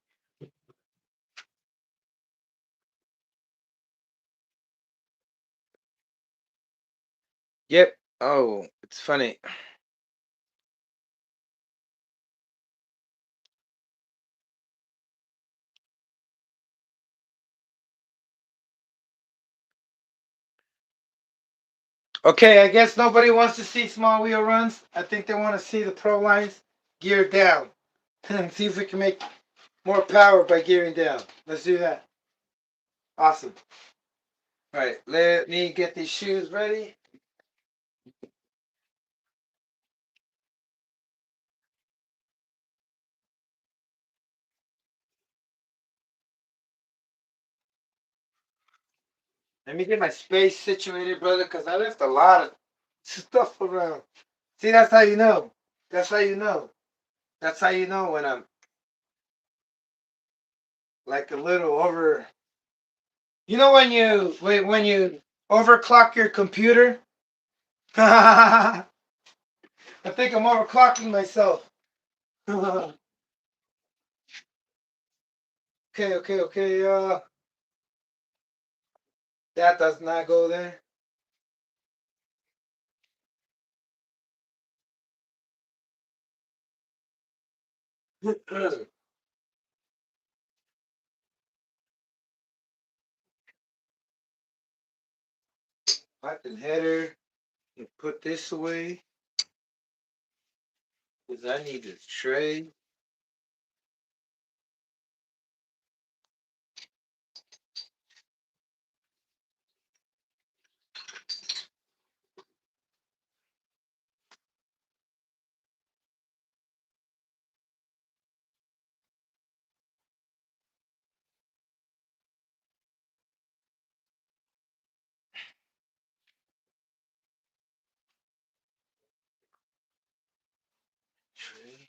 Yep. Oh, it's funny. Okay, I guess nobody wants to see small wheel runs. I think they want to see the pro lines geared down. See if we can make more power by gearing down. Let's do that. Awesome. All right, let me get these shoes ready. Let me get my space situated, brother, because I left a lot of stuff around. See, that's how you know. That's how you know. That's how you know when I'm like a little over. You know when you overclock your computer? I think I'm overclocking myself. Okay. That does not go there. Button header. Put this away because I need a tray. Tray.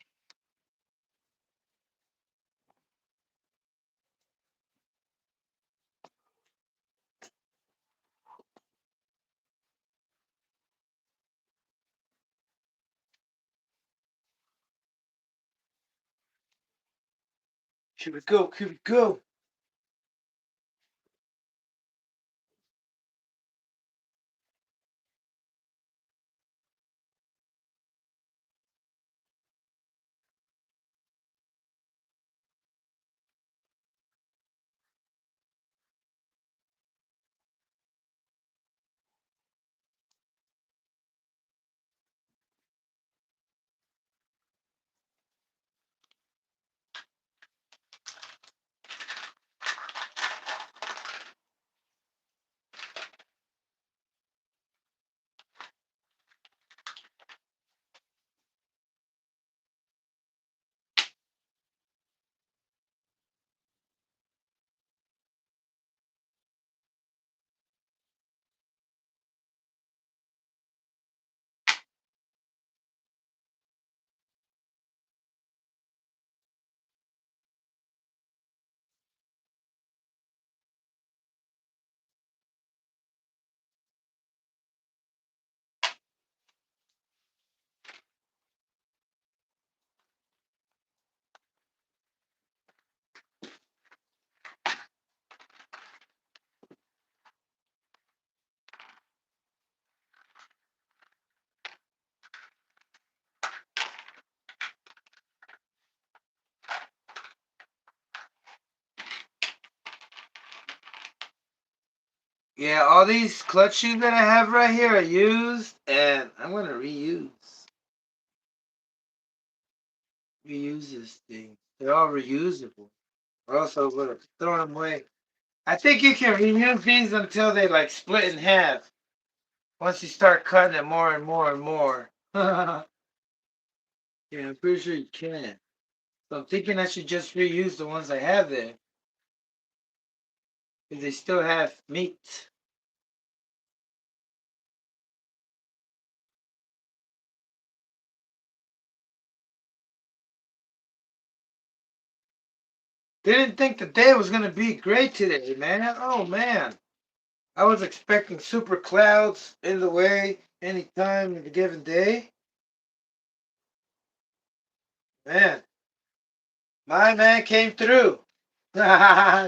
Here we go. Here we go. Yeah, all these clutch shoes that I have right here are used, and I'm gonna reuse. reuse this thing. They're all reusable. Or else I would have thrown them away. I think you can reuse these until they like split in half. Once you start cutting it more and more and more. Yeah, I'm pretty sure you can. So I'm thinking I should just reuse the ones I have there. Because they still have meat. Didn't think the day was gonna be great today, man. Oh man. I was expecting super clouds in the way anytime in a given day. Man, my man came through. Yeah.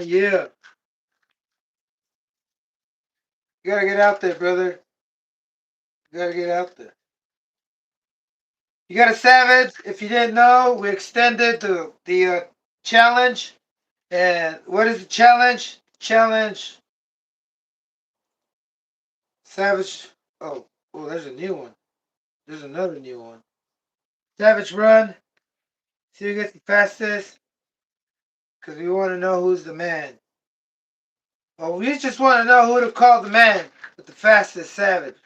You gotta get out there, brother. You gotta get out there. You got a Savage. If you didn't know, we extended the challenge. And what is the challenge? Challenge Savage. Oh, there's a new one. There's another new one. Savage Run. See who gets the fastest. Because we want to know who's the man. Well, we just want to know who to call the man with the fastest Savage.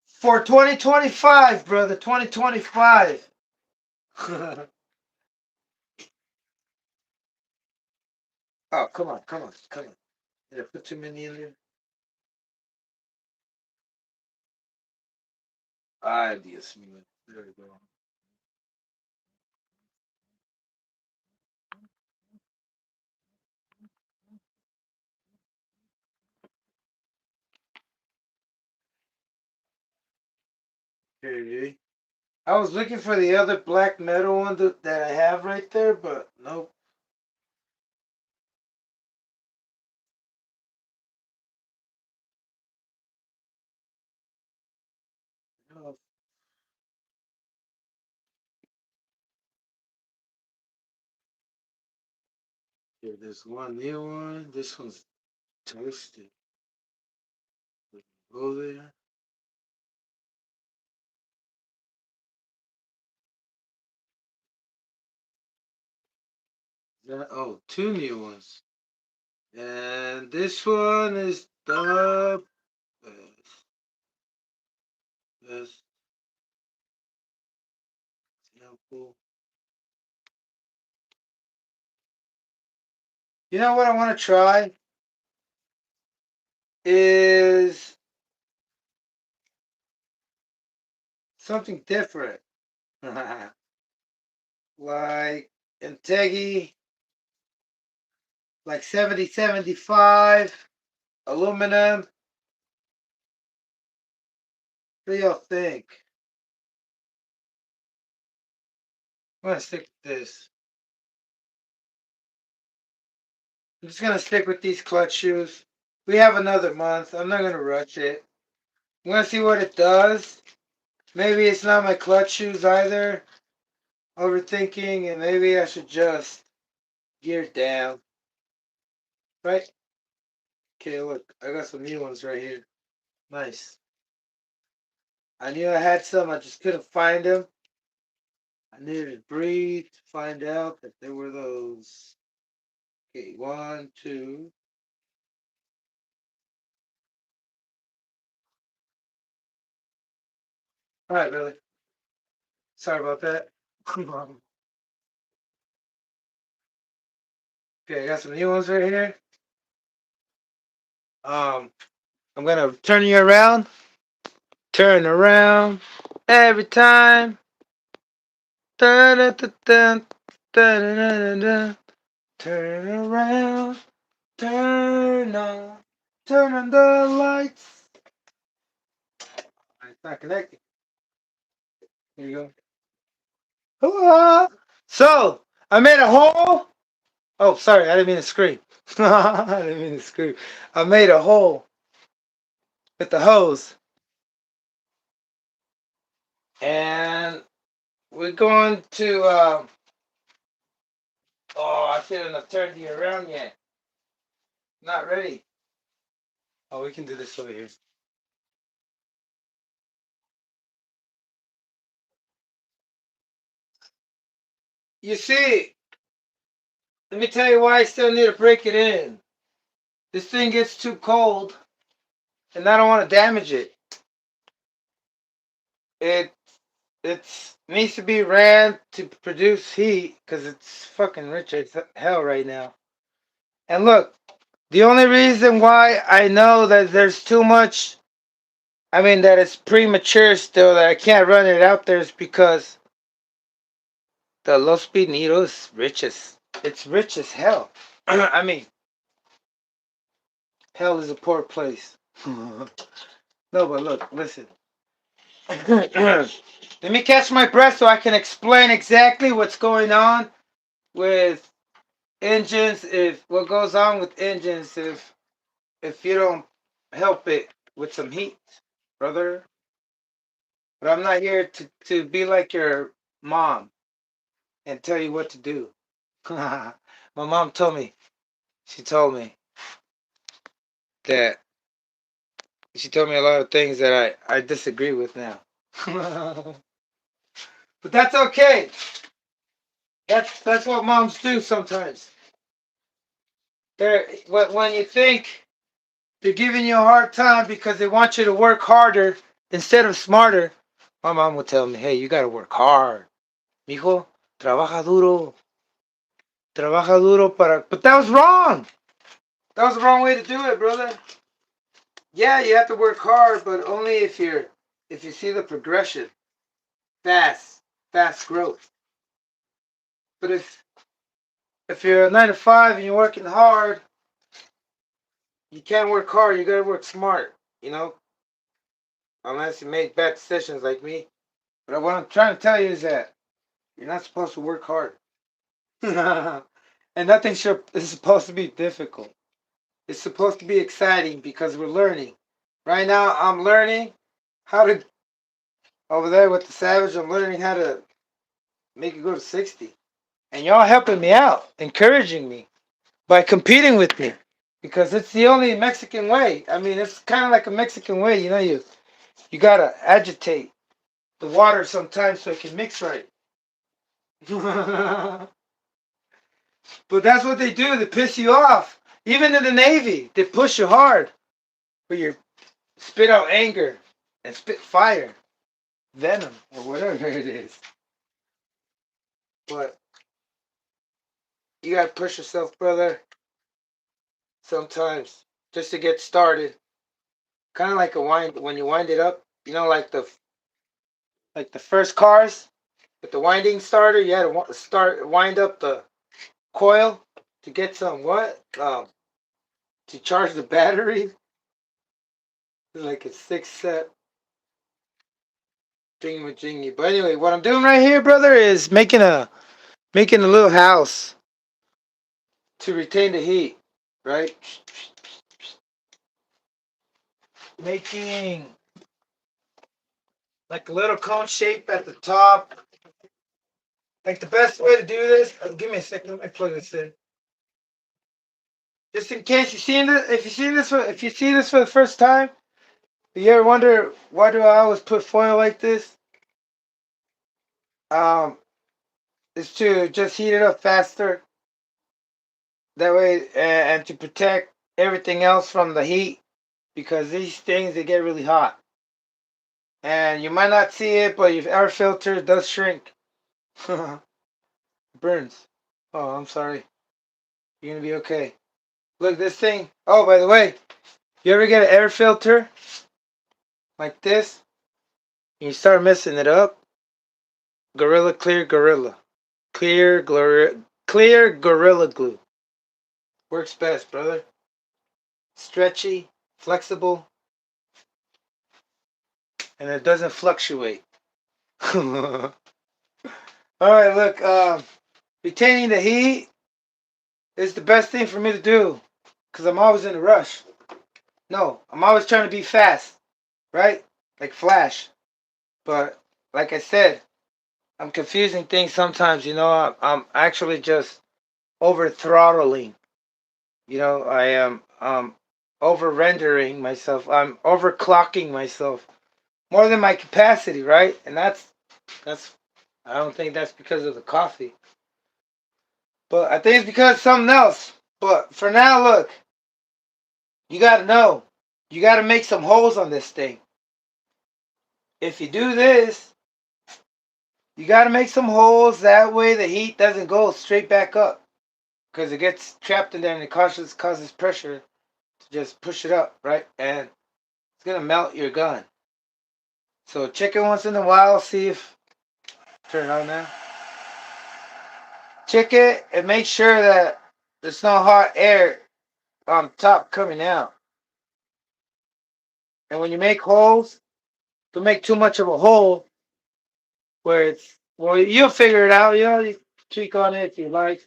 For 2025, brother. 2025. Oh, come on, come on, come on. Did I put too many in there? Ay, Dios mío. There we go. Okay. I was looking for the other black metal one that I have right there, but nope. No. Here, there's one new one. This one's toasted. Go there. Two new ones. And this one is the best example. You know what I want to try is something different. Like Integi, like 7075, aluminum. What do y'all think? I'm gonna stick with this. I'm just gonna stick with these clutch shoes. We have another month. I'm not gonna rush it. I'm gonna see what it does. Maybe it's not my clutch shoes either. Overthinking, and maybe I should just gear down. Right? Okay, look, I got some new ones right here. Nice. I knew I had some, I just couldn't find them. I needed to breathe to find out that there were those. Okay, one, two. All right, Billy. Sorry about that. Okay, I got some new ones right here. I'm gonna turn you around. Turn around every time. Dun, dun, dun, dun, dun, dun, dun. Turn around. Turn on the lights. It's not connecting. Here you go. Ah. So I made a hole. Oh, sorry, I didn't mean to scream. I didn't mean to scream. I made a hole with the hose, and we're going to. Oh, I shouldn't have turned you around yet. Not ready. Oh, we can do this over here. You see, let me tell you why I still need to break it in. This thing gets too cold, and I don't want to damage it. It it's needs to be ran to produce heat because it's fucking rich as hell right now. And look, the only reason why I know that there's too much, I mean that it's premature still, that I can't run it out there, is because the Los Pineros is rich as, it's rich as hell. I mean, hell is a poor place. No, but look, listen. Let me catch my breath so I can explain exactly what's going on with engines, if what goes on with engines if you don't help it with some heat, brother. But I'm not here to be like your mom and tell you what to do. My mom told me, she told me that she told me a lot of things that I disagree with now. But that's okay. That's what moms do sometimes. They're when you think they're giving you a hard time because they want you to work harder instead of smarter. My mom would tell me, "Hey, you gotta work hard, mijo. Trabaja duro, trabaja duro para." But that was wrong. That was the wrong way to do it, brother. Yeah, you have to work hard, but only if you see the progression, fast, fast growth. But if you're a 9 to 5 and you're working hard, you can't work hard. You gotta work smart. You know, unless you make bad decisions like me. But what I'm trying to tell you is that you're not supposed to work hard. And nothing is supposed to be difficult. It's supposed to be exciting because we're learning. Right now, I'm learning how to, over there with the Savage, I'm learning how to make it go to 60. And y'all helping me out, encouraging me by competing with me. Because it's the only Mexican way. I mean, it's kind of like a Mexican way. You know, you got to agitate the water sometimes so it can mix right. But that's what they do. They piss you off. Even in the Navy, they push you hard. Where you spit out anger and spit fire, venom, or whatever it is. But you gotta push yourself, brother. Sometimes just to get started. Kind of like a wind when you wind it up. You know, like the first cars with the winding starter. You had to wind up the coil to get some what? To charge the battery. It's like a 6 set thingy. But anyway, what I'm doing right here, brother, is making a little house to retain the heat, right? Making like a little cone shape at the top. Like the best way to do this, give me a second, let me plug this in. Just in case if you see this for the first time, you ever wonder why do I always put foil like this? Um, is to just heat it up faster. That way, and to protect everything else from the heat, because these things they get really hot. And you might not see it, but your air filter does shrink. Burns. Oh, I'm sorry. You're gonna be okay. Look, this thing. Oh, by the way, you ever get an air filter like this, and you start messing it up? Gorilla Clear Gorilla. Clear Gorilla Glue. Works best, brother. Stretchy, flexible, and it doesn't fluctuate. Alright, look, retaining the heat is the best thing for me to do. Because I'm always in a rush. No, I'm always trying to be fast. Right? Like Flash. But, like I said, I'm confusing things sometimes. You know, I'm actually just over throttling. You know, I am over rendering myself. I'm overclocking myself more than my capacity, right? And that's I don't think that's because of the coffee. But I think it's because of something else. But for now, look, you gotta know. You gotta make some holes on this thing. If you do this, you gotta make some holes. That way the heat doesn't go straight back up. Because it gets trapped in there and it causes pressure to just push it up, right? And it's gonna melt your gun. So check it once in a while, see if turn it on now. Check it and make sure that there's no hot air on top coming out. And when you make holes, don't make too much of a hole where it's well you'll figure it out, you know, you tweak on it if you like.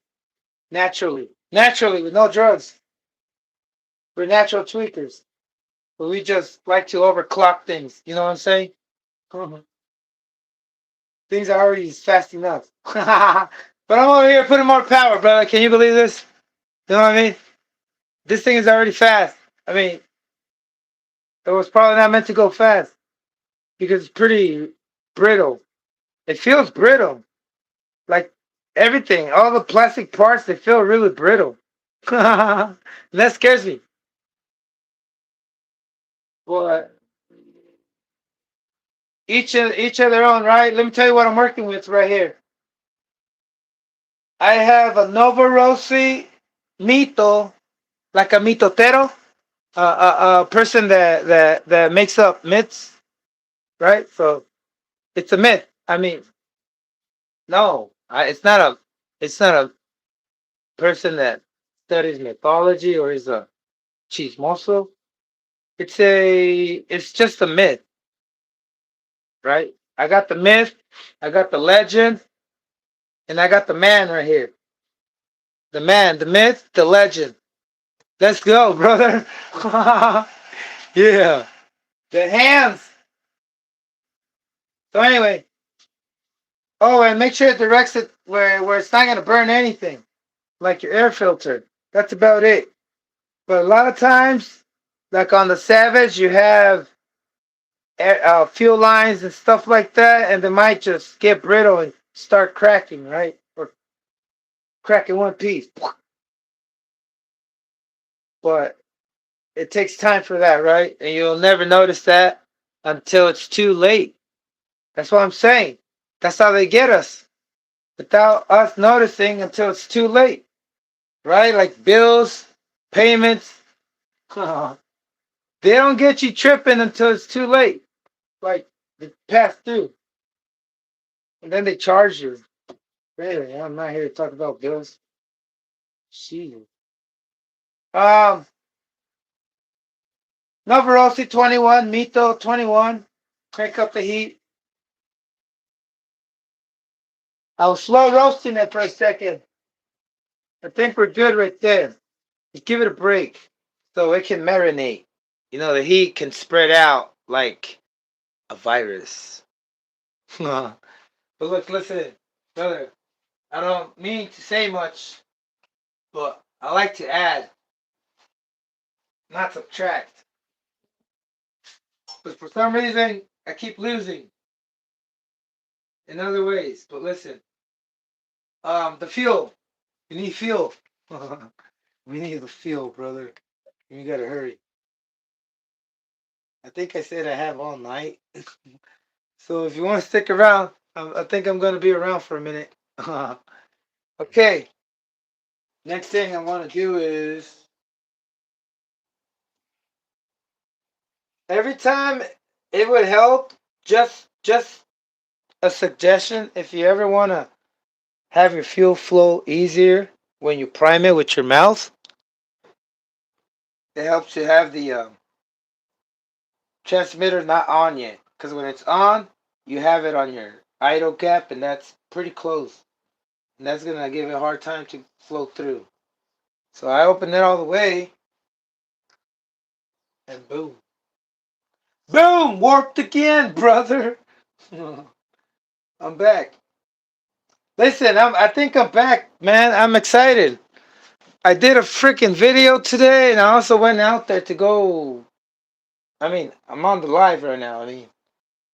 Naturally. Naturally with no drugs. We're natural tweakers. But we just like to overclock things, you know what I'm saying? Things are already fast enough. But I'm over here putting more power, brother. Can you believe this? You know what I mean? This thing is already fast. I mean, it was probably not meant to go fast because it's pretty brittle. It feels brittle. Like everything, all the plastic parts, they feel really brittle. That scares me. But each of their own, right? Let me tell you what I'm working with right here. I have a Nova Rossi mito, like a mitotero, a person that makes up myths, right? So it's a myth. I mean, no, it's not a person that studies mythology or is a chismoso. It's just a myth, right? I got the myth, I got the legend, and I got the man right here. The man, the myth, the legend. Let's go, brother. Yeah. The hands. So anyway. Oh, and make sure it directs it where it's not gonna burn anything. Like your air filter. That's about it. But a lot of times, like on the Savage, you have fuel lines and stuff like that, and they might just get brittle and start cracking, right? Or cracking one piece. But it takes time for that, right? And you'll never notice that until it's too late. That's what I'm saying. That's how they get us. Without us noticing until it's too late. Right? Like bills, payments. They don't get you tripping until it's too late. Like they pass through. And then they charge you. Really, I'm not here to talk about bills. Shit. Um Novarosi 21, Mito 21. Crank up the heat. I was slow roasting it for a second. I think we're good right there. Just give it a break so it can marinate. You know, the heat can spread out like a virus. But look, listen, brother, I don't mean to say much, but I like to add, not subtract. But for some reason, I keep losing in other ways. But listen, the fuel. We need fuel. We need the fuel, brother. You gotta hurry. I think I said I have all night. So if you want to stick around, I think I'm gonna be around for a minute. Okay. Next thing I want to do is every time it would help. Just a suggestion. If you ever want to have your fuel flow easier when you prime it with your mouth, it helps to have the transmitter not on yet. Because when it's on, you have it on your idle gap, and that's pretty close. And that's gonna give it a hard time to flow through. So I open it all the way, and boom. Boom! Warped again, brother! I'm back. Listen, I think I'm back, man. I'm excited. I did a freaking video today, and I also went out there to go. I mean, I'm on the live right now. I mean,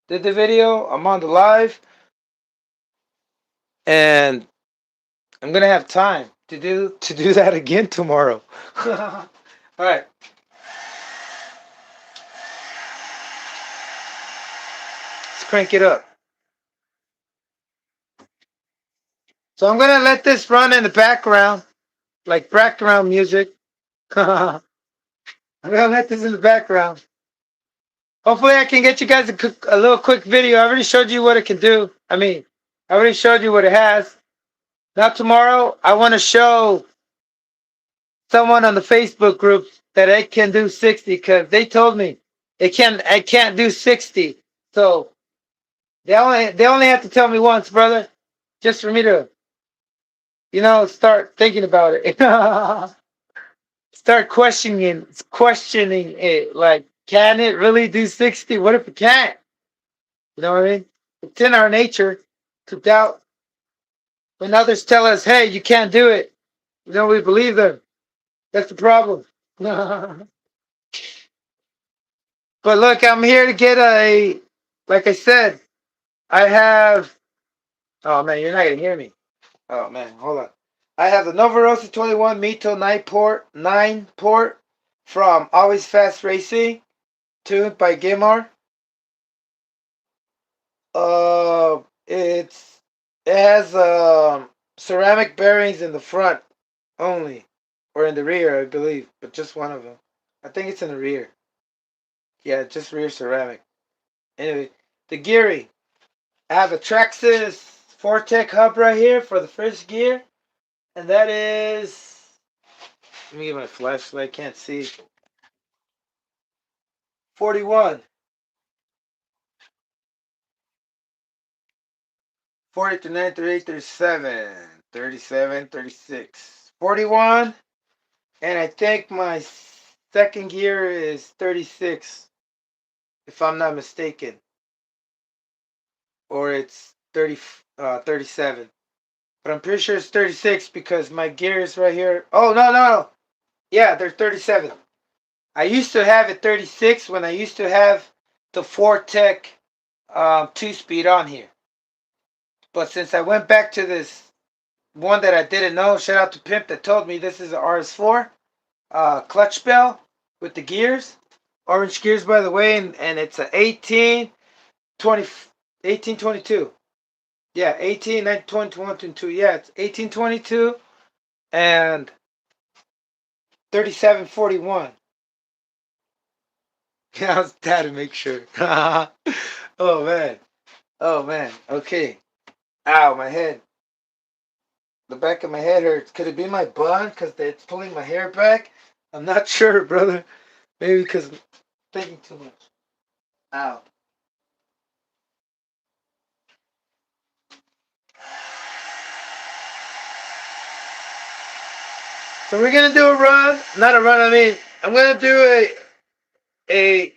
did the video, I'm on the live, and I'm gonna have time to do that again tomorrow. All right. Let's crank it up. So I'm gonna let this run in the background, like background music. I'm gonna let this in the background. Hopefully, I can get you guys a little quick video. I already showed you what it can do. I mean, I already showed you what it has. Now tomorrow, I want to show someone on the Facebook group that it can do 60 because they told me I can't do 60. So they only have to tell me once, brother, just for me to start thinking about it. Start questioning it. Like, can it really do 60? What if it can't? You know what I mean? It's in our nature to doubt. When others tell us, hey, you can't do it, we believe them. That's the problem. But look, I'm here to get like I said, I have, oh man, you're not going to hear me. Oh man, hold on. I have the Nova Rosa 21 Mito 9 port from Always Fast Racing, tuned by Gimar. It has ceramic bearings in the front only, or in the rear, I believe, but just one of them. I think it's in the rear. Yeah, just rear ceramic. Anyway, the gearing. I have a Traxxas Fortec hub right here for the first gear, and that is. Let me get my flashlight. Can't see. 41. 40, 39, 38, 37, 37, 36, 41. And I think my second gear is 36, if I'm not mistaken. Or it's 37. But I'm pretty sure it's 36 because my gear is right here. Oh, no. Yeah, they're 37. I used to have it 36 when I used to have the Fortec 2-speed on here. But since I went back to this one that I didn't know, shout out to Pimp that told me this is an RS4 clutch bell with the gears. Orange gears, by the way, and it's an 1822. Yeah, 18, 19, 20, 21, 22. Yeah, it's 1822 and 3741. Yeah, I was trying to make sure. Oh, man. Oh, man. Okay. Ow, my head. The back of my head hurts. Could it be my bun because it's pulling my hair back? I'm not sure, brother. Maybe because I'm thinking too much. Ow. So we're gonna do a run. Not a run. I mean, I'm gonna do a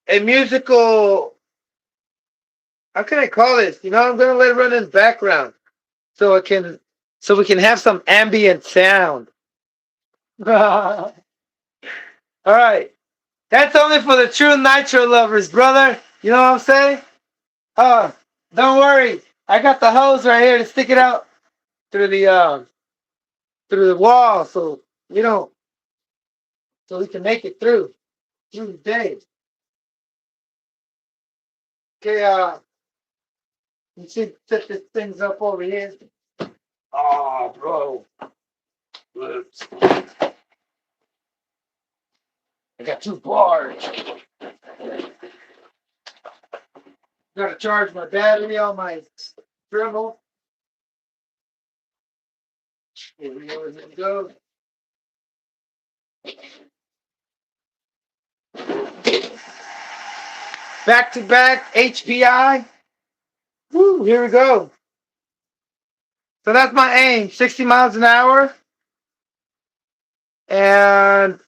a musical. How can I call this? I'm gonna let it run in the background so we can have some ambient sound. All right. That's only for the true nitro lovers, brother. You know what I'm saying? Uh, don't worry. I got the hose right here to stick it out through the wall, so so we can make it through the day. Okay. You see, set this things up over here. Oh, bro. Oops. I got 2 bars. Gotta charge my battery on my Dremel. Here we go. As it goes. Back to back HPI. Woo, here we go. So that's my aim, 60 miles an hour. And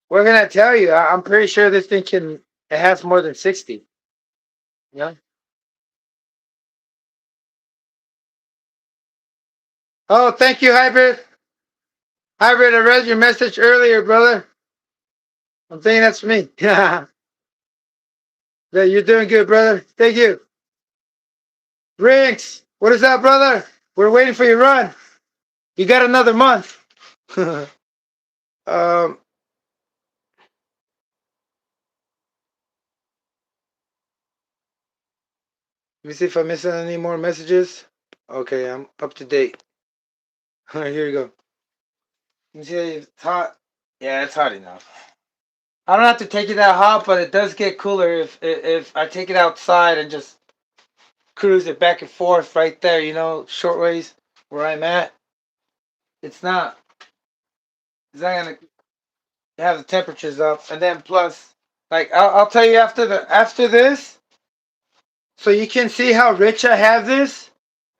we're gonna tell you, I'm pretty sure this thing it has more than 60. Yeah. Oh, thank you, Hybrid. Hybrid, I read your message earlier, brother. I'm thinking that's for me. Yeah. You're doing good, brother. Thank you. Rinks, what is that, brother? We're waiting for your run. You got another month. Let me see if I'm missing any more messages. Okay, I'm up to date. Here you go. Let me see if it's hot. Yeah, it's hot enough. I don't have to take it that hot, but it does get cooler if I take it outside and just cruise it back and forth right there, short ways where I'm at. It's not gonna have the temperatures up, and then plus, like I'll tell you after this, so you can see how rich I have this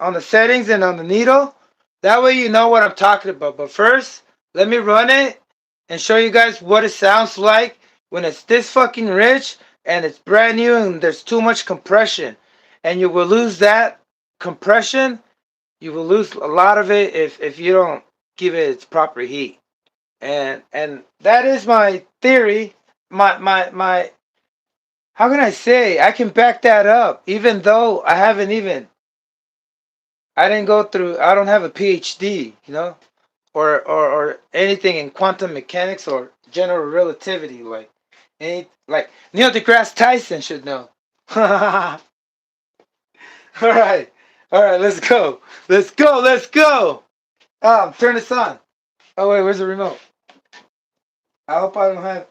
on the settings and on the needle. That way you know what I'm talking about. But first, let me run it and show you guys what it sounds like when it's this fucking rich and it's brand new and there's too much compression. And you will lose that compression. You will lose a lot of it if you don't give it its proper heat. And that is my theory. My how can I say? I can back that up, even though I didn't go through. I don't have a PhD, or anything in quantum mechanics or general relativity, like Neil deGrasse Tyson should know. All right, let's go, let's go. Turn this on. Oh wait, where's the remote? I hope I don't have.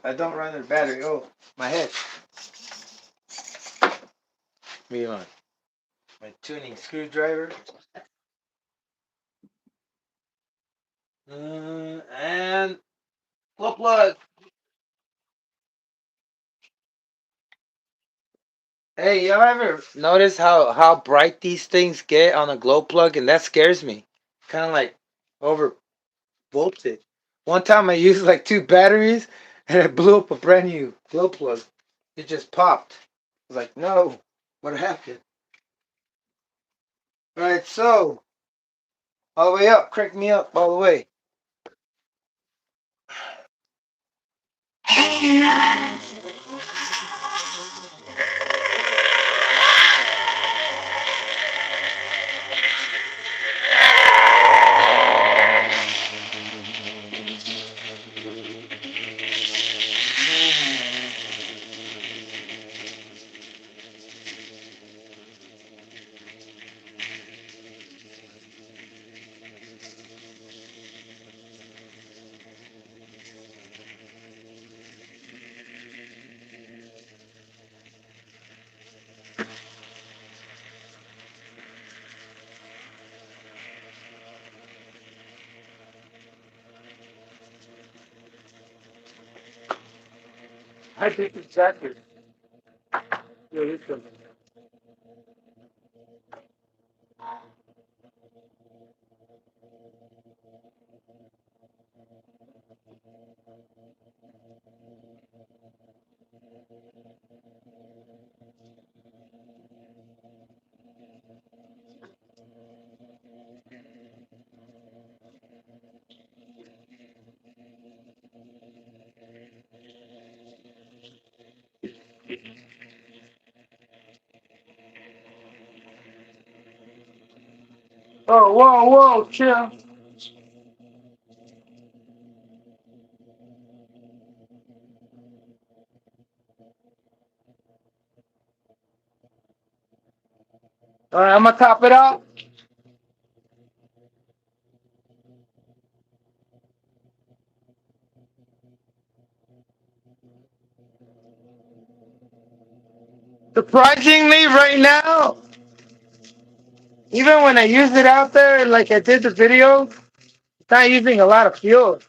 I don't run out of battery. Oh, my head. Me on my tuning screwdriver. And glow plug. Hey, y'all ever notice how bright these things get on a glow plug, and that scares me. Kind of like over voltage. One time I used like 2 batteries, and it blew up a brand new glow plug. It just popped. I was like, no, what happened? All right, so all the way up, crank me up all the way. I think exactly. Yeah, listen. Oh, whoa, chill. All right, I'm gonna top it off. Surprisingly, right now, even when I use it out there, like I did the video, it's not using a lot of fuel.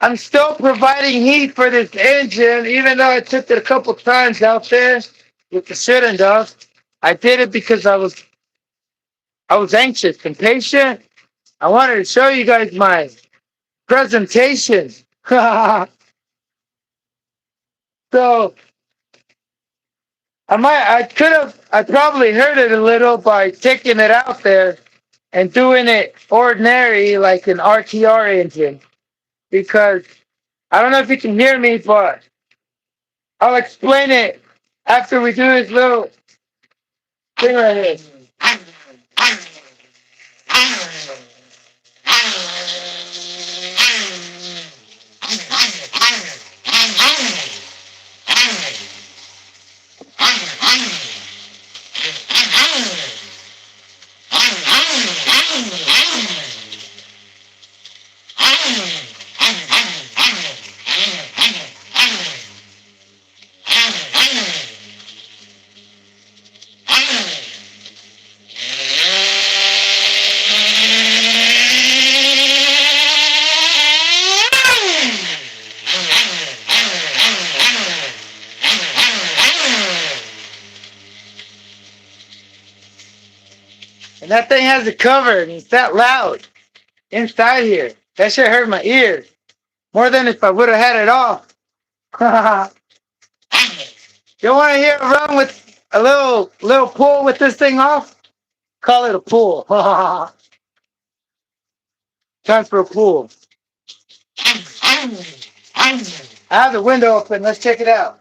I'm still providing heat for this engine, even though I took it a couple times out there with the shit and stuff. I did it because I was anxious and patient. I wanted to show you guys my presentation. So I probably hurt it a little by taking it out there and doing it ordinary like an RTR engine because I don't know if you can hear me, but I'll explain it after we do this little thing right here. And that thing has a cover and it's that loud inside here. That shit hurt my ears more than if I would have had it off. You want to hear a run with a little pull with this thing off? Call it a pull. Time for a pull. I have the window open. Let's check it out.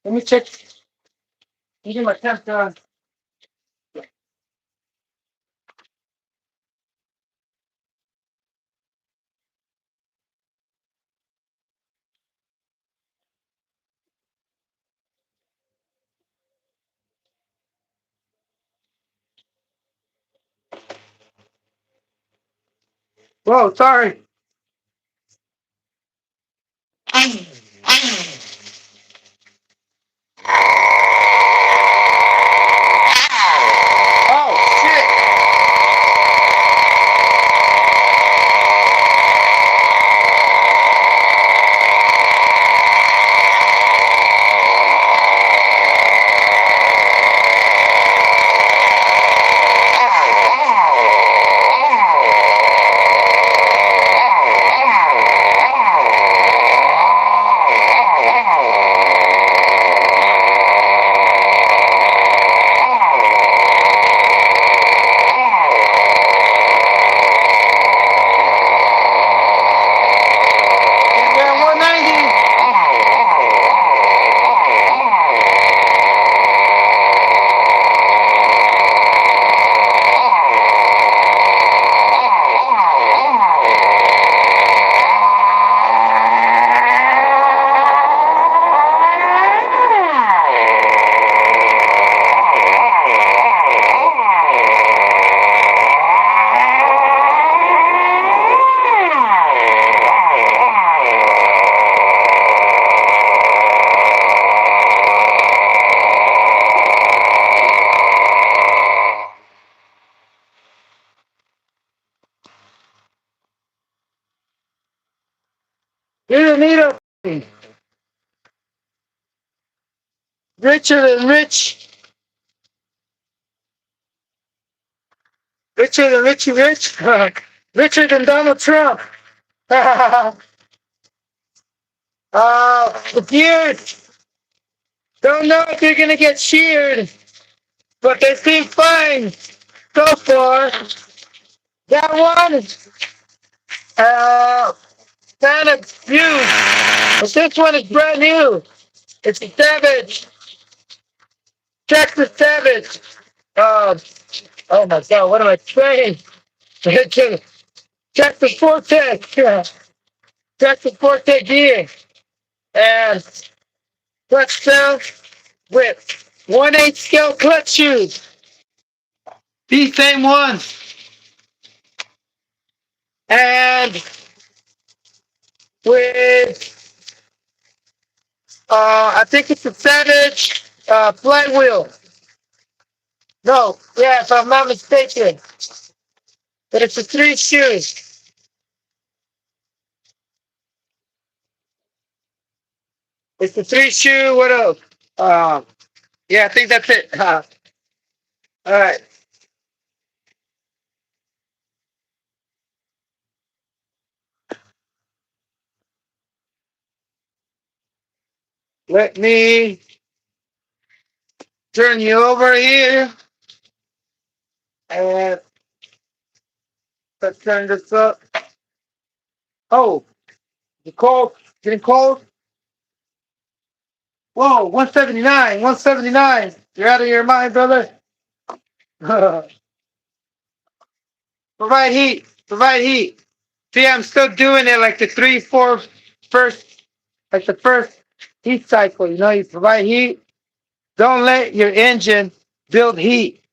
Let me check. Let me get my temp on. Whoa, sorry. Oh, shit. Yeah, 190. You don't need a richer than rich. Richer than Richie Rich. Richer than Donald Trump. The beard. Don't know if you're gonna get sheared, but they seem fine so far. That one, kind of used, but this one is brand new. It's a Savage, Texas Savage. Uh, oh my God, what am I saying? Texas Forte, yeah, Texas Forte gear, and clutch cell with 1/8 scale clutch shoes. These same ones. And with, I think it's a Savage flywheel. No, yeah, if I'm not mistaken. But it's a 3 shoe. It's a 3 shoe. What else? Yeah, I think that's it. All right. Let me turn you over here. And let's turn this up. Oh, the cold. Getting cold? Whoa, 179, 179. You're out of your mind, brother. Provide heat. Provide heat. See, I'm still doing it like the 3, 4 first, like the first heat cycle. You know, you provide heat. Don't let your engine build heat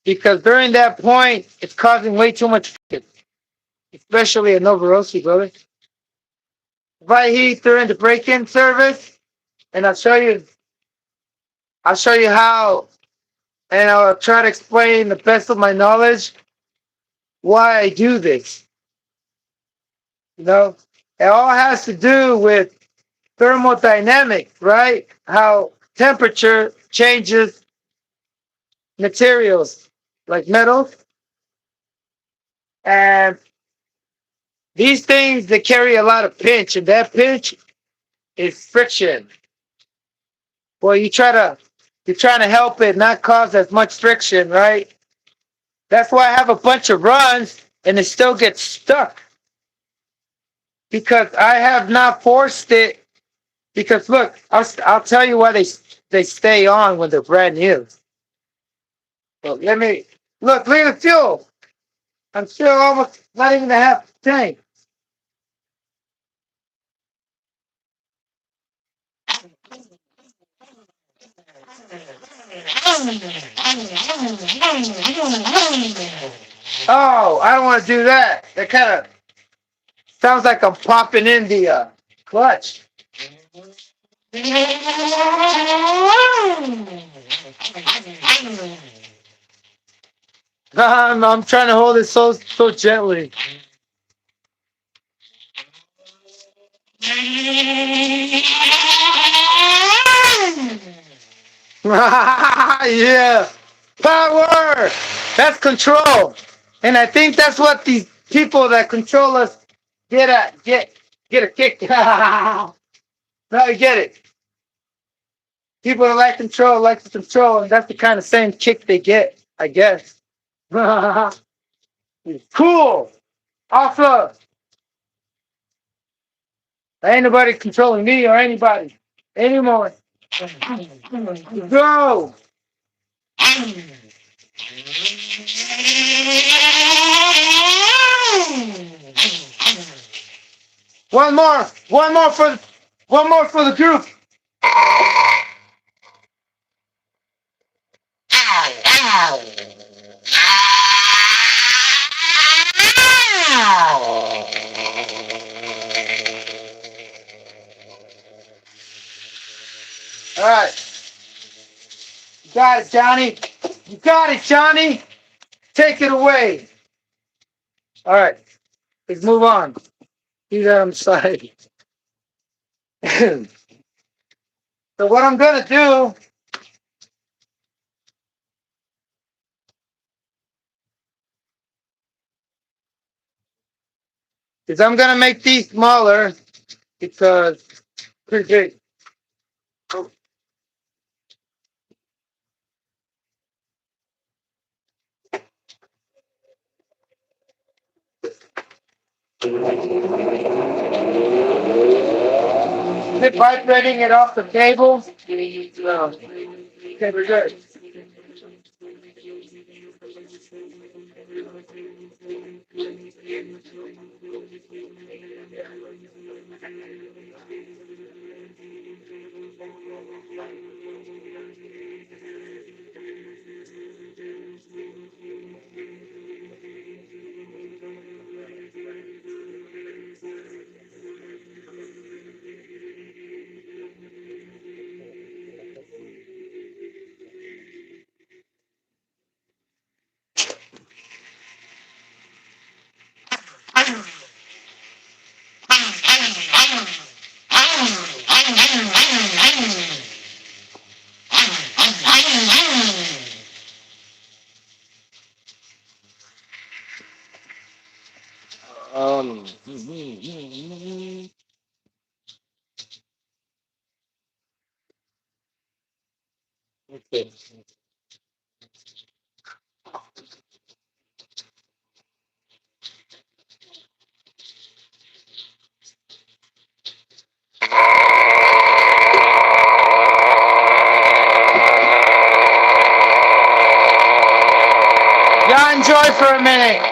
because during that point, it's causing way too much friction, especially a Novorossi, brother. Provide heat during the break-in service, and I'll show you how, and I'll try to explain the best of my knowledge why I do this. You know, it all has to do with thermodynamics, right? How temperature changes materials like metals, and these things they carry a lot of pinch, and that pinch is friction. Well, you're trying to help it not cause as much friction, right? That's why I have a bunch of runs and it still gets stuck because I have not forced it. Because look, I'll tell you why they stay on when they're brand new. Well, let me look at the fuel. I'm still almost not even a half tank. Oh, I don't want to do that. That kind of sounds like I'm popping in the clutch. I'm trying to hold it so gently. Yeah, power. That's control, and I think that's what these people that control us get a kick. Now you get it. People that like to control, and that's the kind of same kick they get, I guess. Cool. Awesome. Ain't nobody controlling me or anybody anymore. Go. One more. One more for the group. All right. You got it, Johnny. You got it, Johnny. Take it away. All right. Let's move on. Leave that on the side. So what I'm gonna do is I'm gonna make these smaller because pretty big. Is it vibrating it off the cable? No. Okay, we're good. Um, Okay. Y'all enjoy for a minute.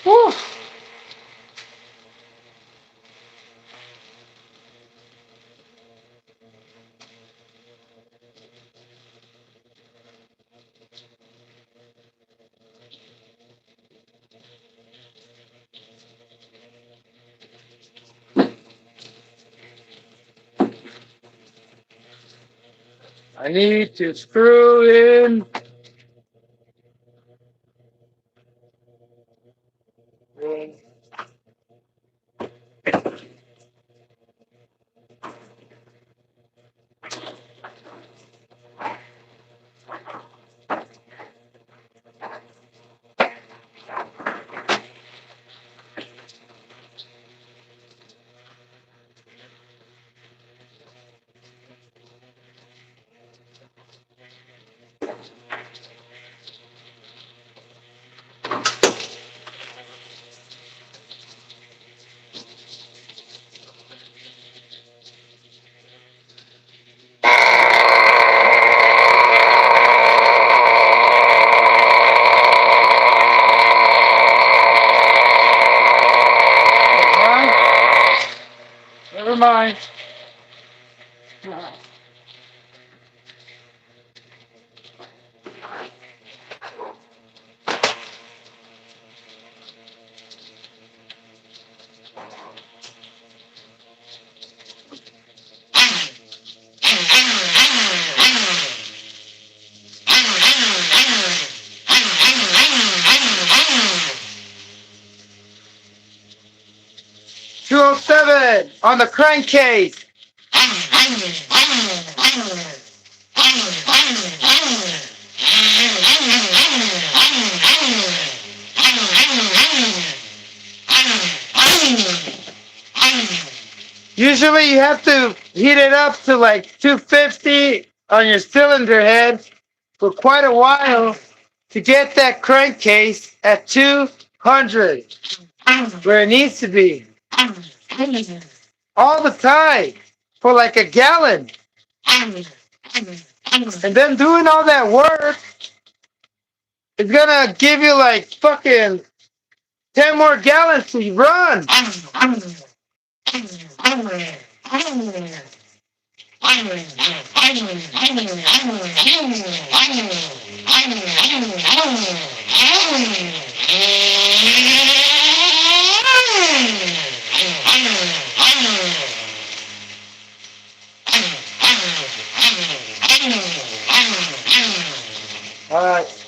Whew. I need to screw in. 207 on the crankcase. Usually you have to heat it up to like 250 on your cylinder head for quite a while to get that crankcase at 200 where it needs to be. All the time for like a gallon. And then doing all that work is gonna give you like fucking 10 more gallons to run. All right.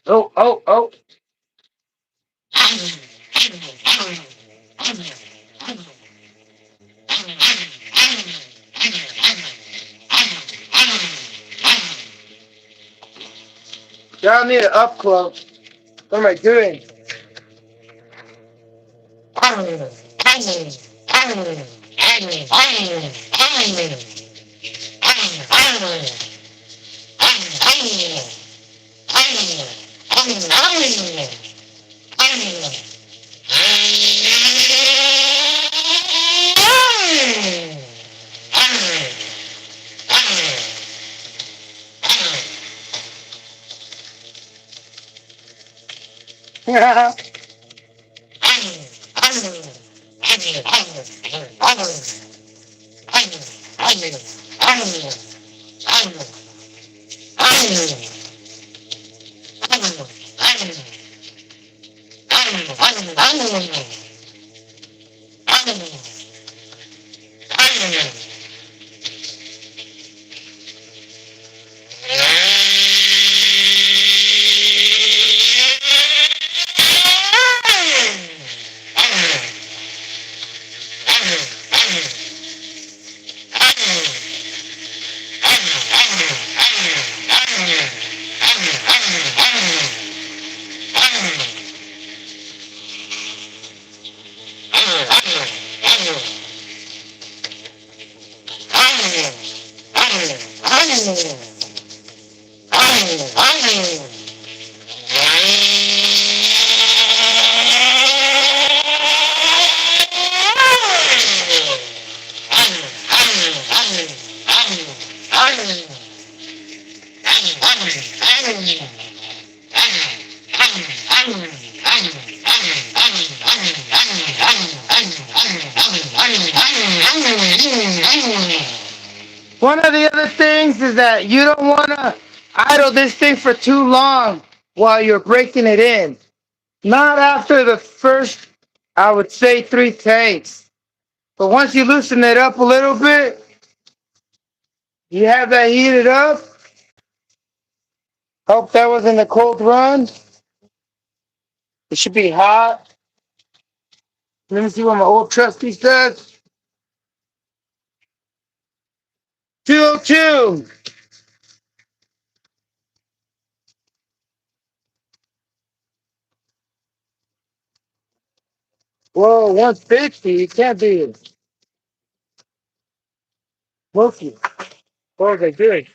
Oh, oh, oh. Y'all need an up close. What am I doing? One of the other things is that you don't want to idle this thing for too long while you're breaking it in. Not after the first, I would say, 3 takes. But once you loosen it up a little bit, you have that heated up. Hope that wasn't a cold run. It should be hot. Let me see what my old trusty says. 202. Whoa, 150. It can't be. Loki. Oh, they good.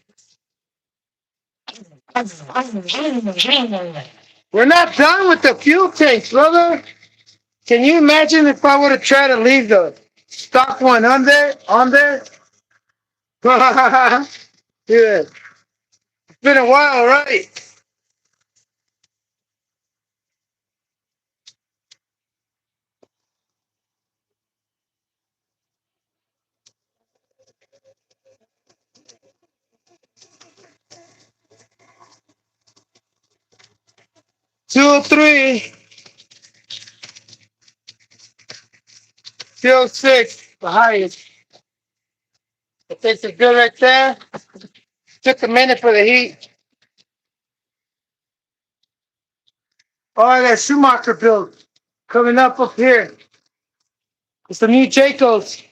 We're not done with the fuel tanks, brother. Can you imagine if I would have tried to leave the stock one on there? Yeah. It's been a while, right? Two or three. 206, the highest. It tastes good right there. Took a minute for the heat. Oh, I got Schumacher build coming up here. It's the new Jacobs.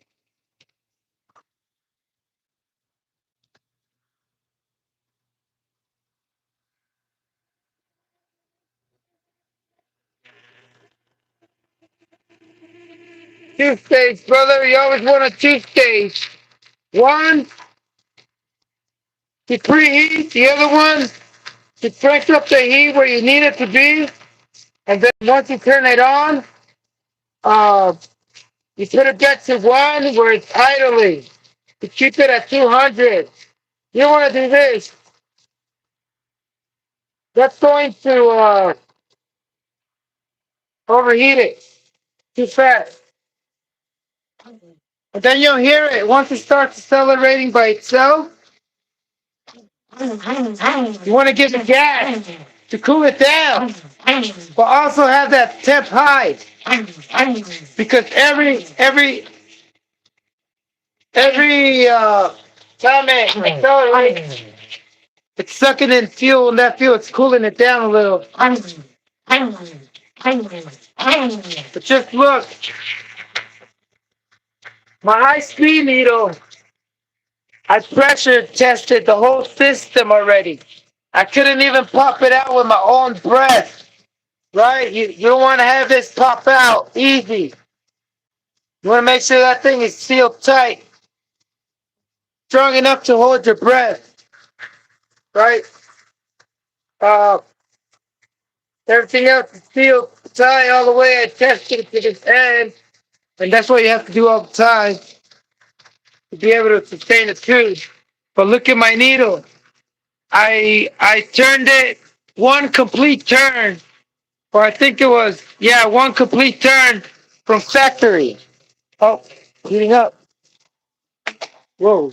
Two-stage, brother. You always want a two-stage. One to preheat, the other one to crank up the heat where you need it to be. And then once you turn it on, uh, you put it back to one where it's idling. You keep it at 200. You don't want to do this. That's going to overheat it too fast. And then you'll hear it once it starts accelerating by itself. You want to give it gas to cool it down, but also have that temp high, because every time it accelerates, it's sucking in fuel, and that fuel it's cooling it down a little. But just look, my high speed needle, I pressure tested the whole system already. I couldn't even pop it out with my own breath. Right? You don't want to have this pop out easy. You want to make sure that thing is sealed tight. Strong enough to hold your breath. Right? Everything else is sealed tight all the way. I tested it to this end. And that's what you have to do all the time to be able to sustain the tube. But look at my needle. I turned it one complete turn. Or I think it was, one complete turn from factory. Oh, heating up. Whoa.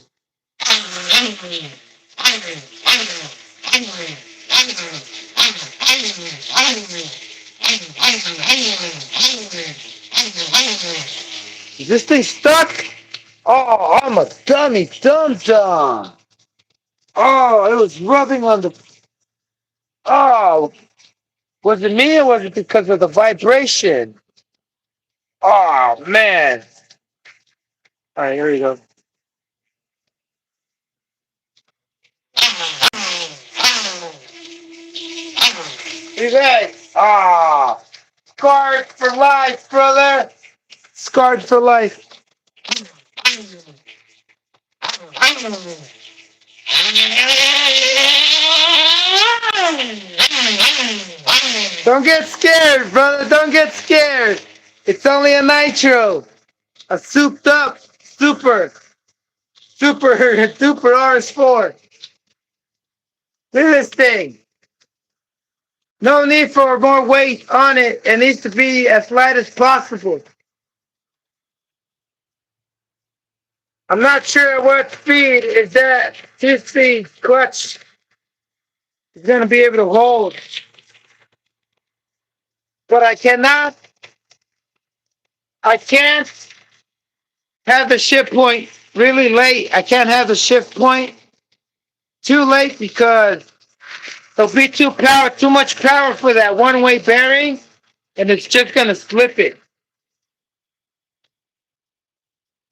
Is this thing stuck? Oh, I'm a dummy dum-dum. Oh, it was rubbing on the... Oh, was it me or was it because of the vibration? Oh, man. All right, here we go. You guys, scars for life, brother. Scarred for life. Don't get scared, brother. Don't get scared. It's only a nitro. A souped up super RS4. Look at this thing. No need for more weight on it. It needs to be as light as possible. I'm not sure what speed is that 2-speed clutch is going to be able to hold. But I can't have the shift point really late. I can't have the shift point too late because there'll be too much power for that one-way bearing, and it's just going to slip it.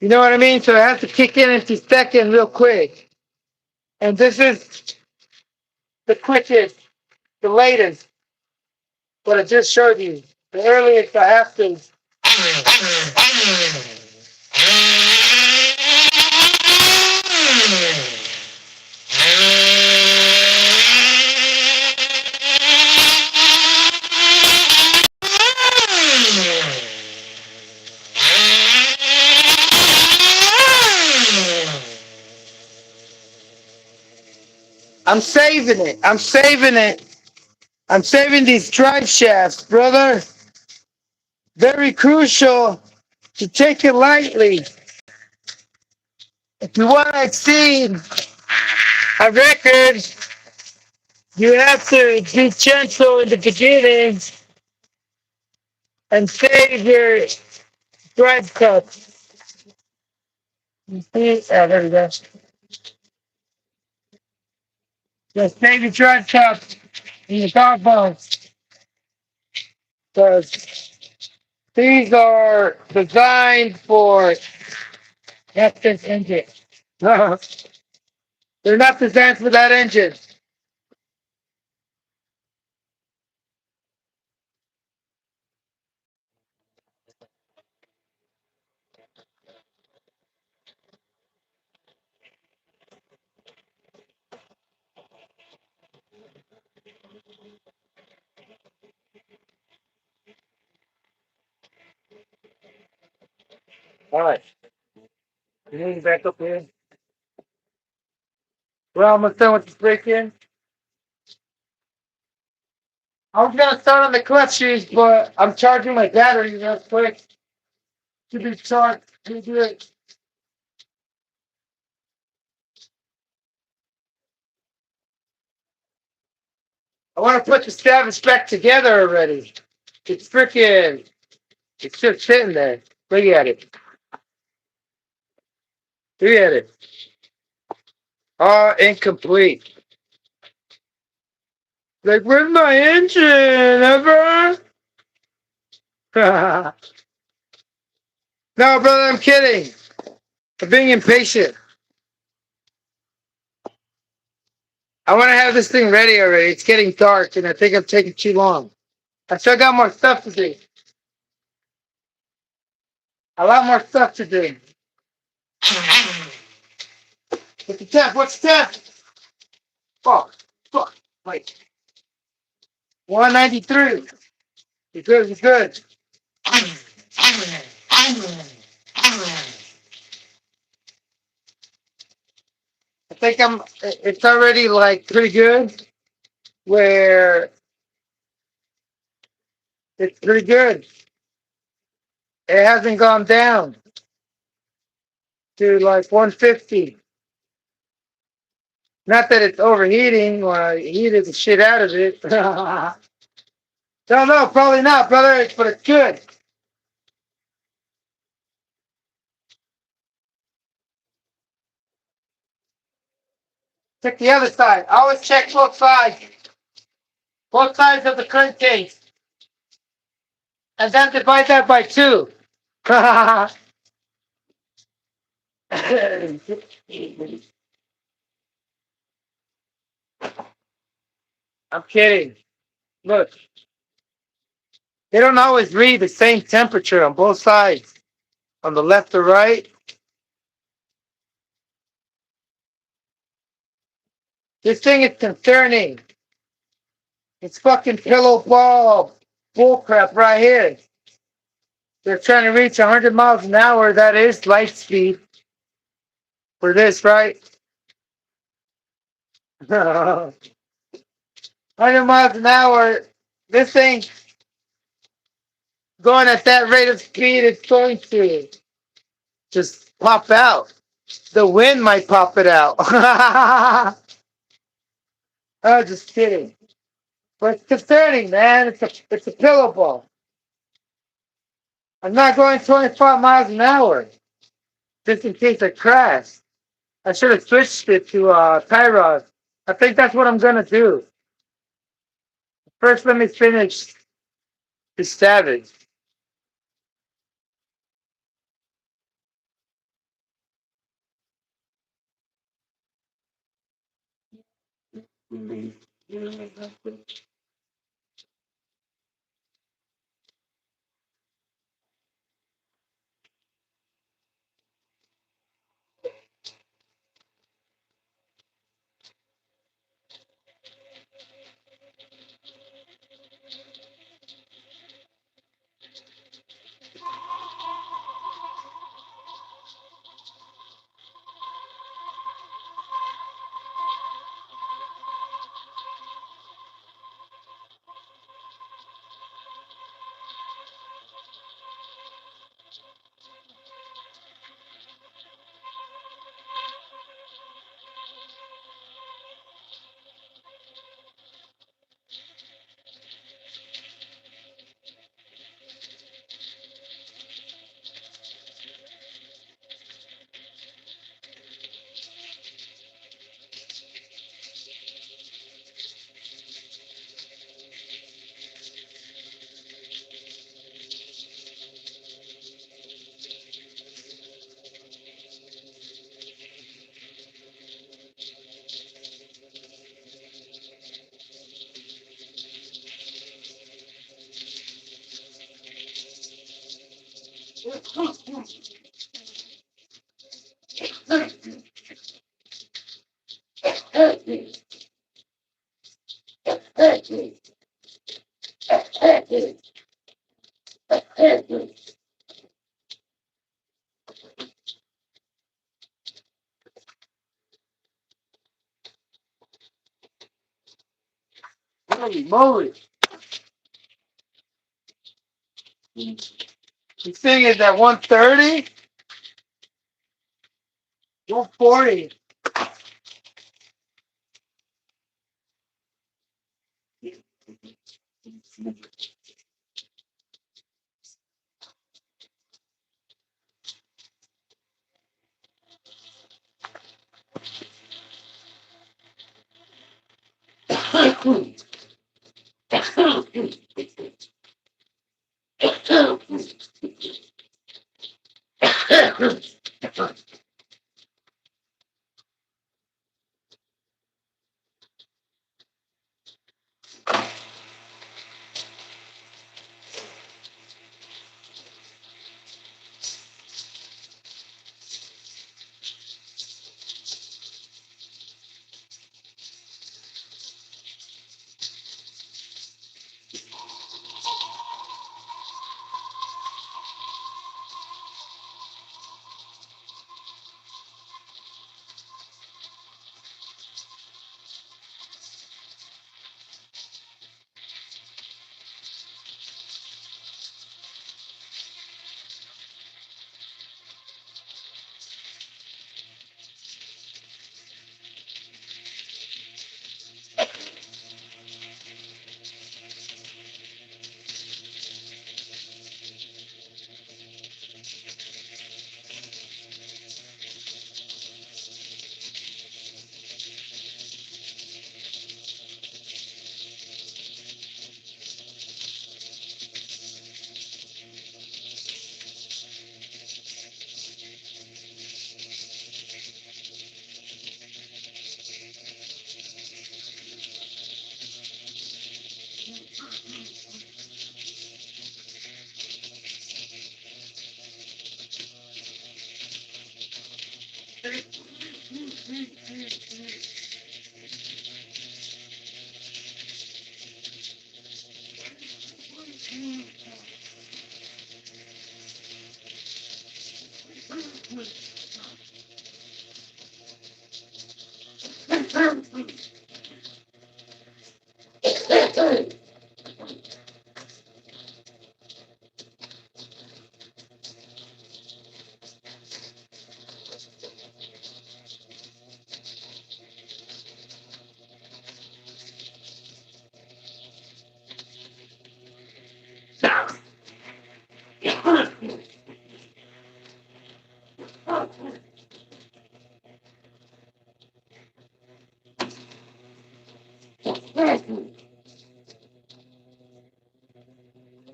You know what I mean? So it has to kick in into second real quick. And this is the quickest, the latest, what I just showed you. The earliest I have to. I'm saving it. I'm saving it. I'm saving these drive shafts, brother. Very crucial to take it lightly. If you want to exceed a record, you have to be gentle in the beginning and save your drive cuts. You see? There we go. Just save your drive cuts in your dog bones. Because these are designed for this engine. They're not designed for that engine. All right. You back up here. We're almost done with the break in. I was gonna start on the clutch shoes, but I'm charging my battery real quick to be charged to do it. I want to put the Savage back together already. It's freaking. It's just sitting there. Look at it. Look at it. Incomplete. Like, where's my engine, ever? No, brother, I'm kidding. I'm being impatient. I want to have this thing ready already. It's getting dark, and I think I'm taking too long. I still got more stuff to do. A lot more stuff to do. What's the temp? What's the temp? Fuck. Wait. 193. You're good. You're good. I think it's already like pretty good. Where it's pretty good. It hasn't gone down to like 150. Not that it's overheating or I heated the shit out of it. Don't know, probably not, brother, but it's good. Check the other side. I always check both sides. Both sides of the crankcase. And then divide that by 2. I'm kidding. Look. They don't always read the same temperature on both sides. On the left or right. This thing is concerning. It's fucking pillow ball bullcrap right here. They're trying to reach 100 miles an hour. That is light speed for this, right? 100 miles an hour. This thing going at that rate of speed is going to just pop out. The wind might pop it out. Oh, just kidding. But it's concerning, man. It's a pillow ball. I'm not going 25 miles an hour just in case I crash. I should have switched it to Kairos. I think that's what I'm gonna do. First, let me finish the Savage. Holy moly! This thing is at 130, 140.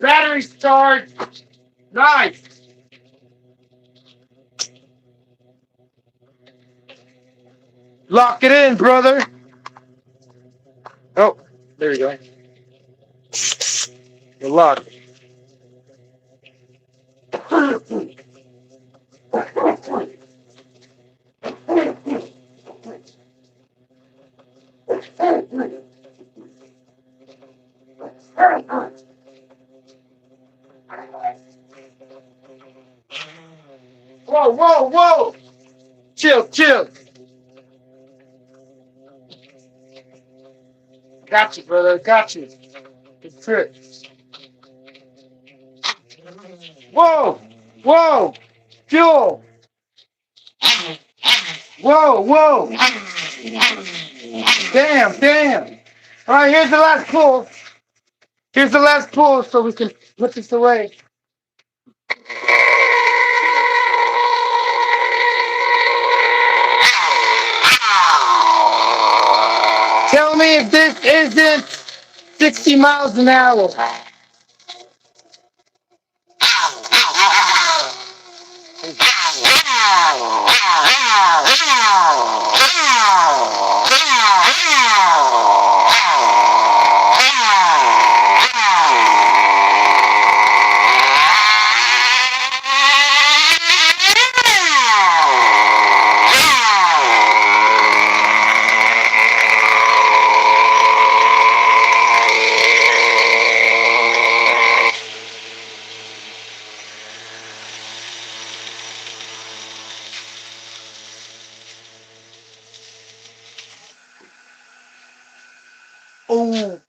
Battery charge. Nice. Lock it in, brother. Oh, there you go. You're locked. Whoa, whoa, whoa! Chill, chill. Got you, brother. Got you. Good trip. Whoa, whoa, fuel. Whoa, whoa. Damn, damn. All right, here's the last pull. Here's the last pull so we can put this away. Tell me if this isn't 60 miles an hour. Oh,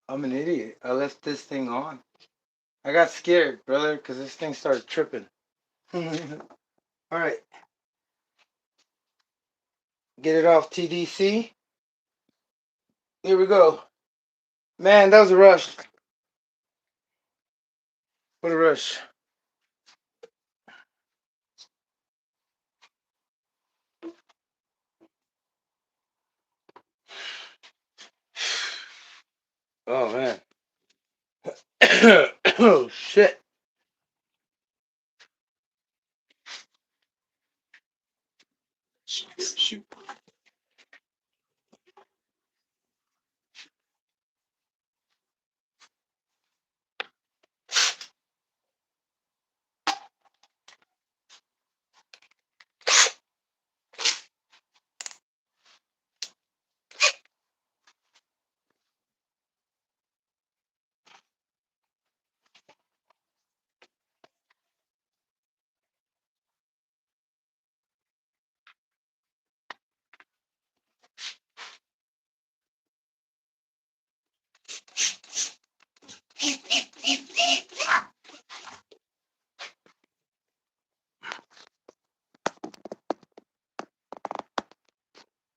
I'm an idiot. I left this thing on. I got scared, brother, because this thing started tripping. All right. Get it off TDC. Here we go. Man, that was a rush. What a rush. Oh, man. Oh, shit. Shoot.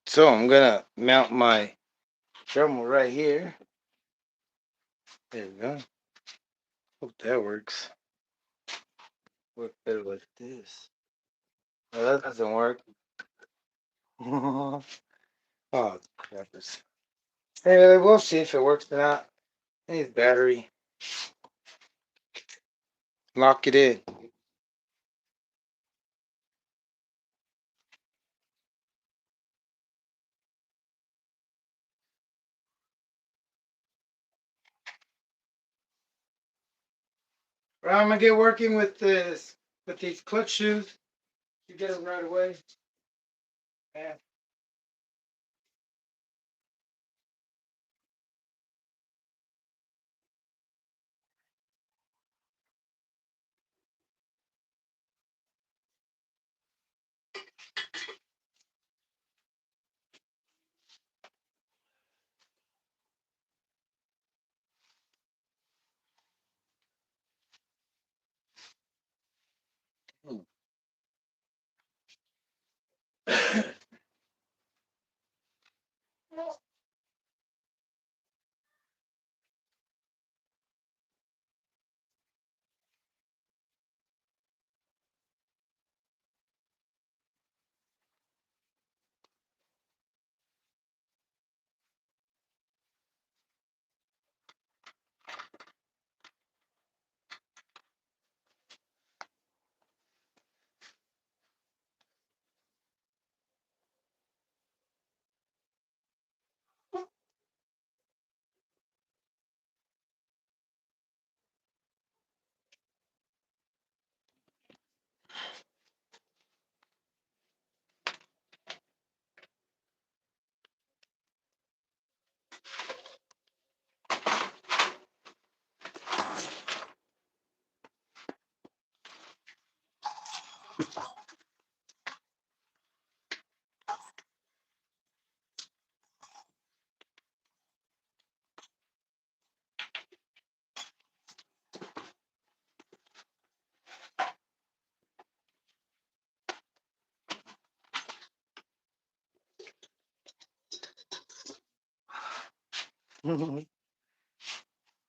So I'm gonna mount my Dremel right here. There we go. Hope that works. Work better like this. No, that doesn't work. Oh, crappers. Anyway, we'll see if it works or not. I need battery. Lock it in. Well, I'm gonna get working with this, with these clutch shoes. You get them right away. Yeah.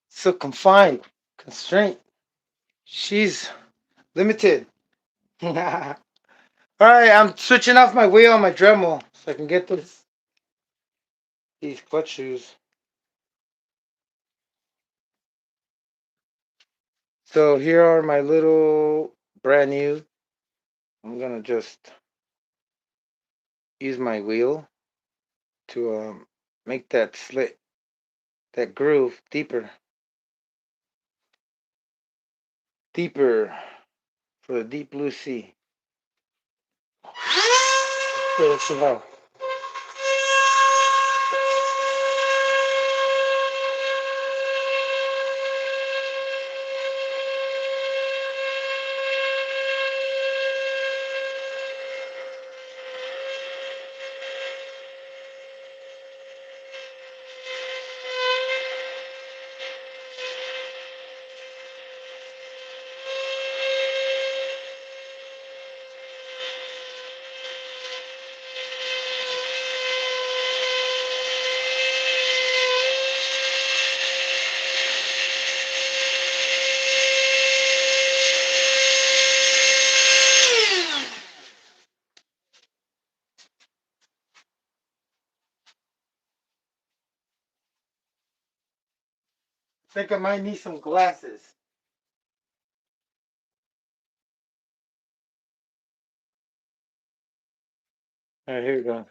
So confined, constraint. She's limited. All right, I'm switching off my wheel on my Dremel so I can get these clutch shoes. So here are my little brand new. I'm gonna just use my wheel to make that slit, that groove deeper for the deep blue sea. So let's see how. I think I might need some glasses. All right, here we go.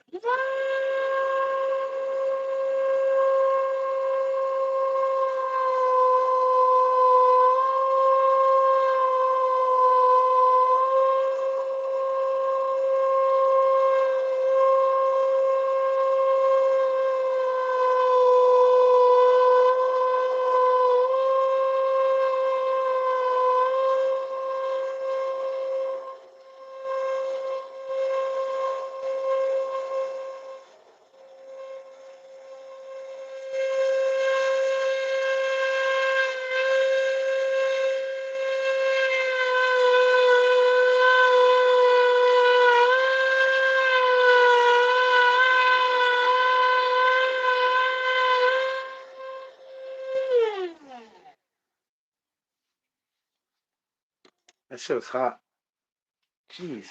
That shit was hot. Jeez.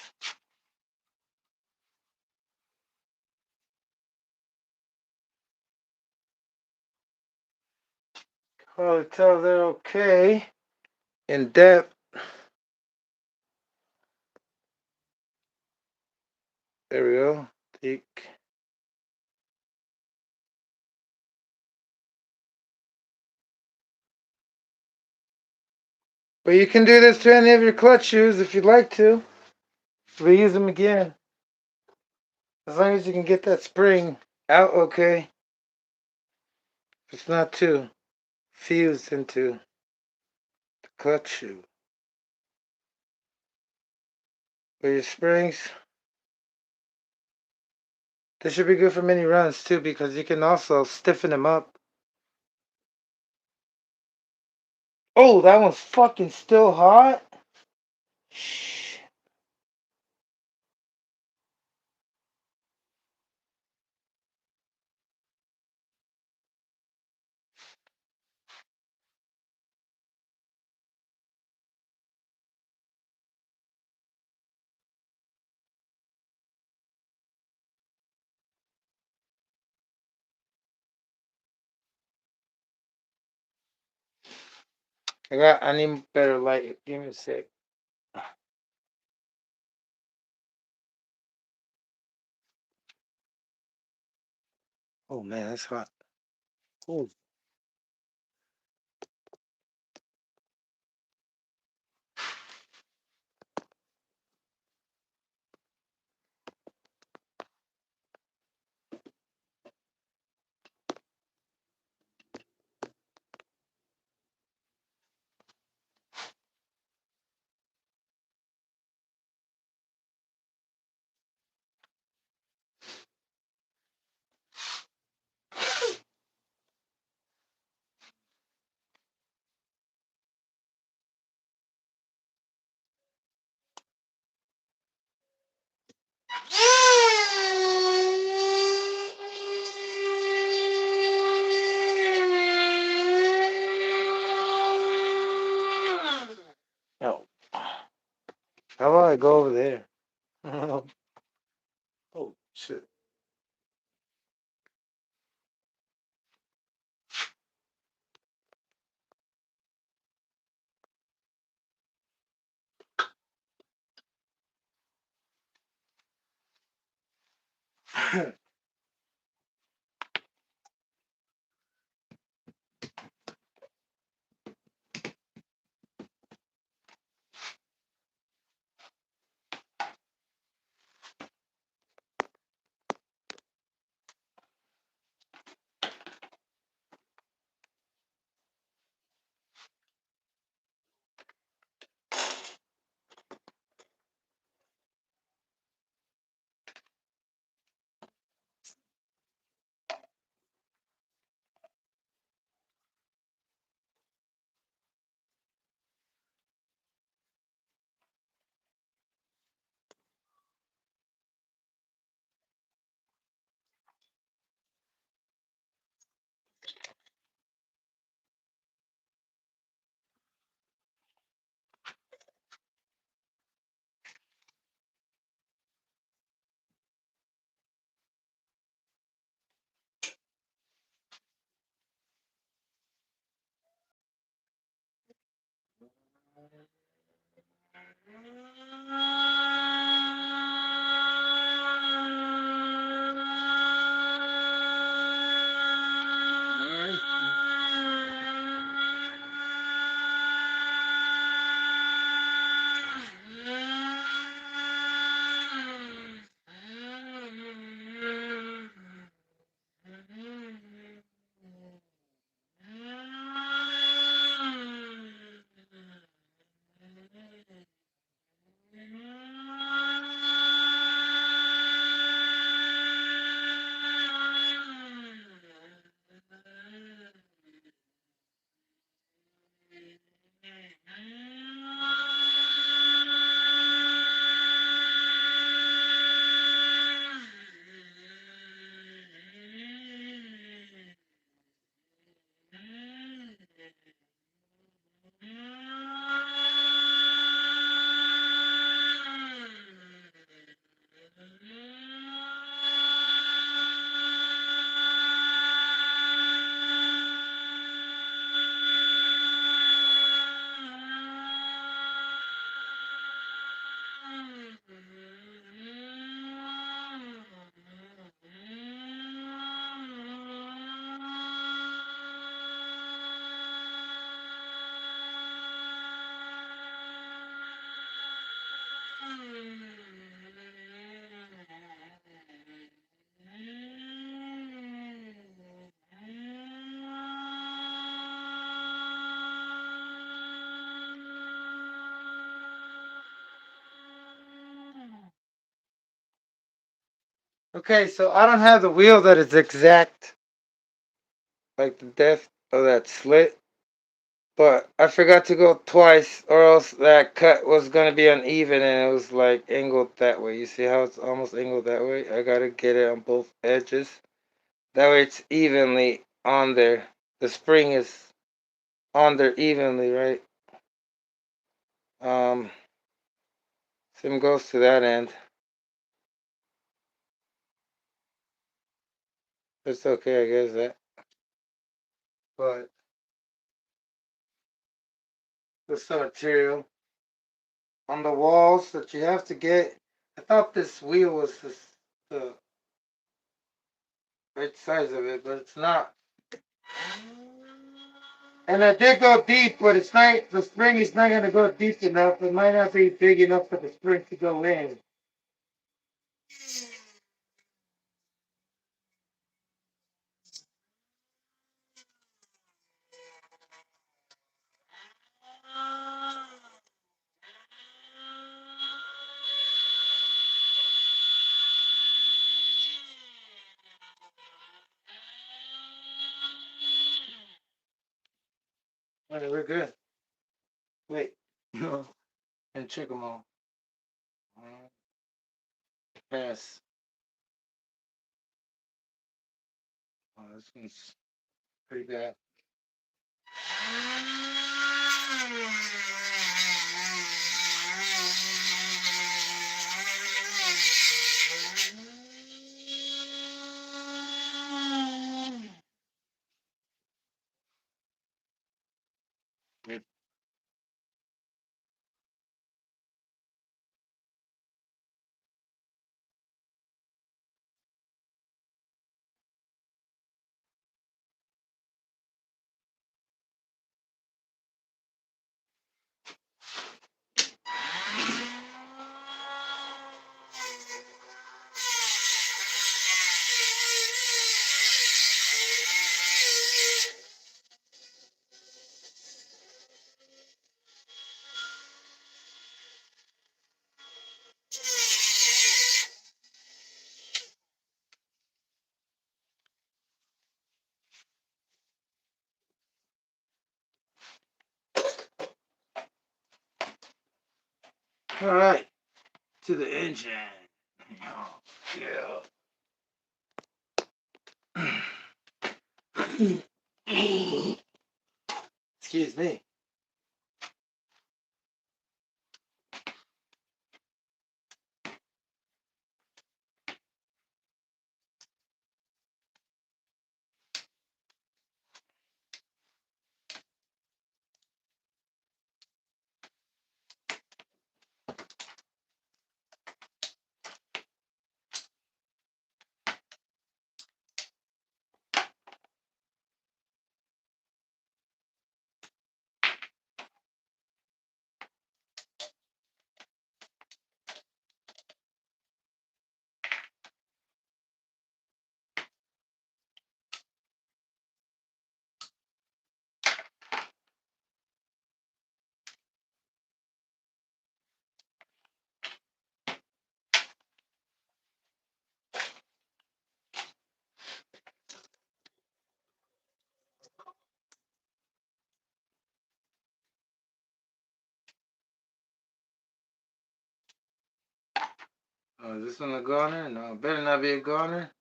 Probably tell they're okay. In depth. There we go. Thick. But you can do this to any of your clutch shoes if you'd like to. Reuse them again. As long as you can get that spring out okay. It's not too fused into the clutch shoe. But your springs, they should be good for many runs too because you can also stiffen them up. Oh, that one's fucking still hot? Shh. I need better light. Give me a sec. Oh man, that's hot. Ooh. How about I go over there? Oh shit. Okay, so I don't have the wheel that is exact, like the depth of that slit, but I forgot to go twice, or else that cut was gonna be uneven and it was like angled that way. You see how it's almost angled that way? I gotta get it on both edges. That way it's evenly on there. The spring is on there evenly, right? Same goes to that end. It's okay, I guess that. But there's some material on the walls that you have to get. I thought this wheel was the right size of it, but it's not. And I did go deep, but it's not. The spring is not gonna go deep enough. It might not be big enough for the spring to go in. Alright, we're good. Wait, no, and check them all. Pass. Oh, this one's pretty bad. All right, to the engine. Oh, yeah. Excuse me. Oh, is this one a goner? No, better not be a goner.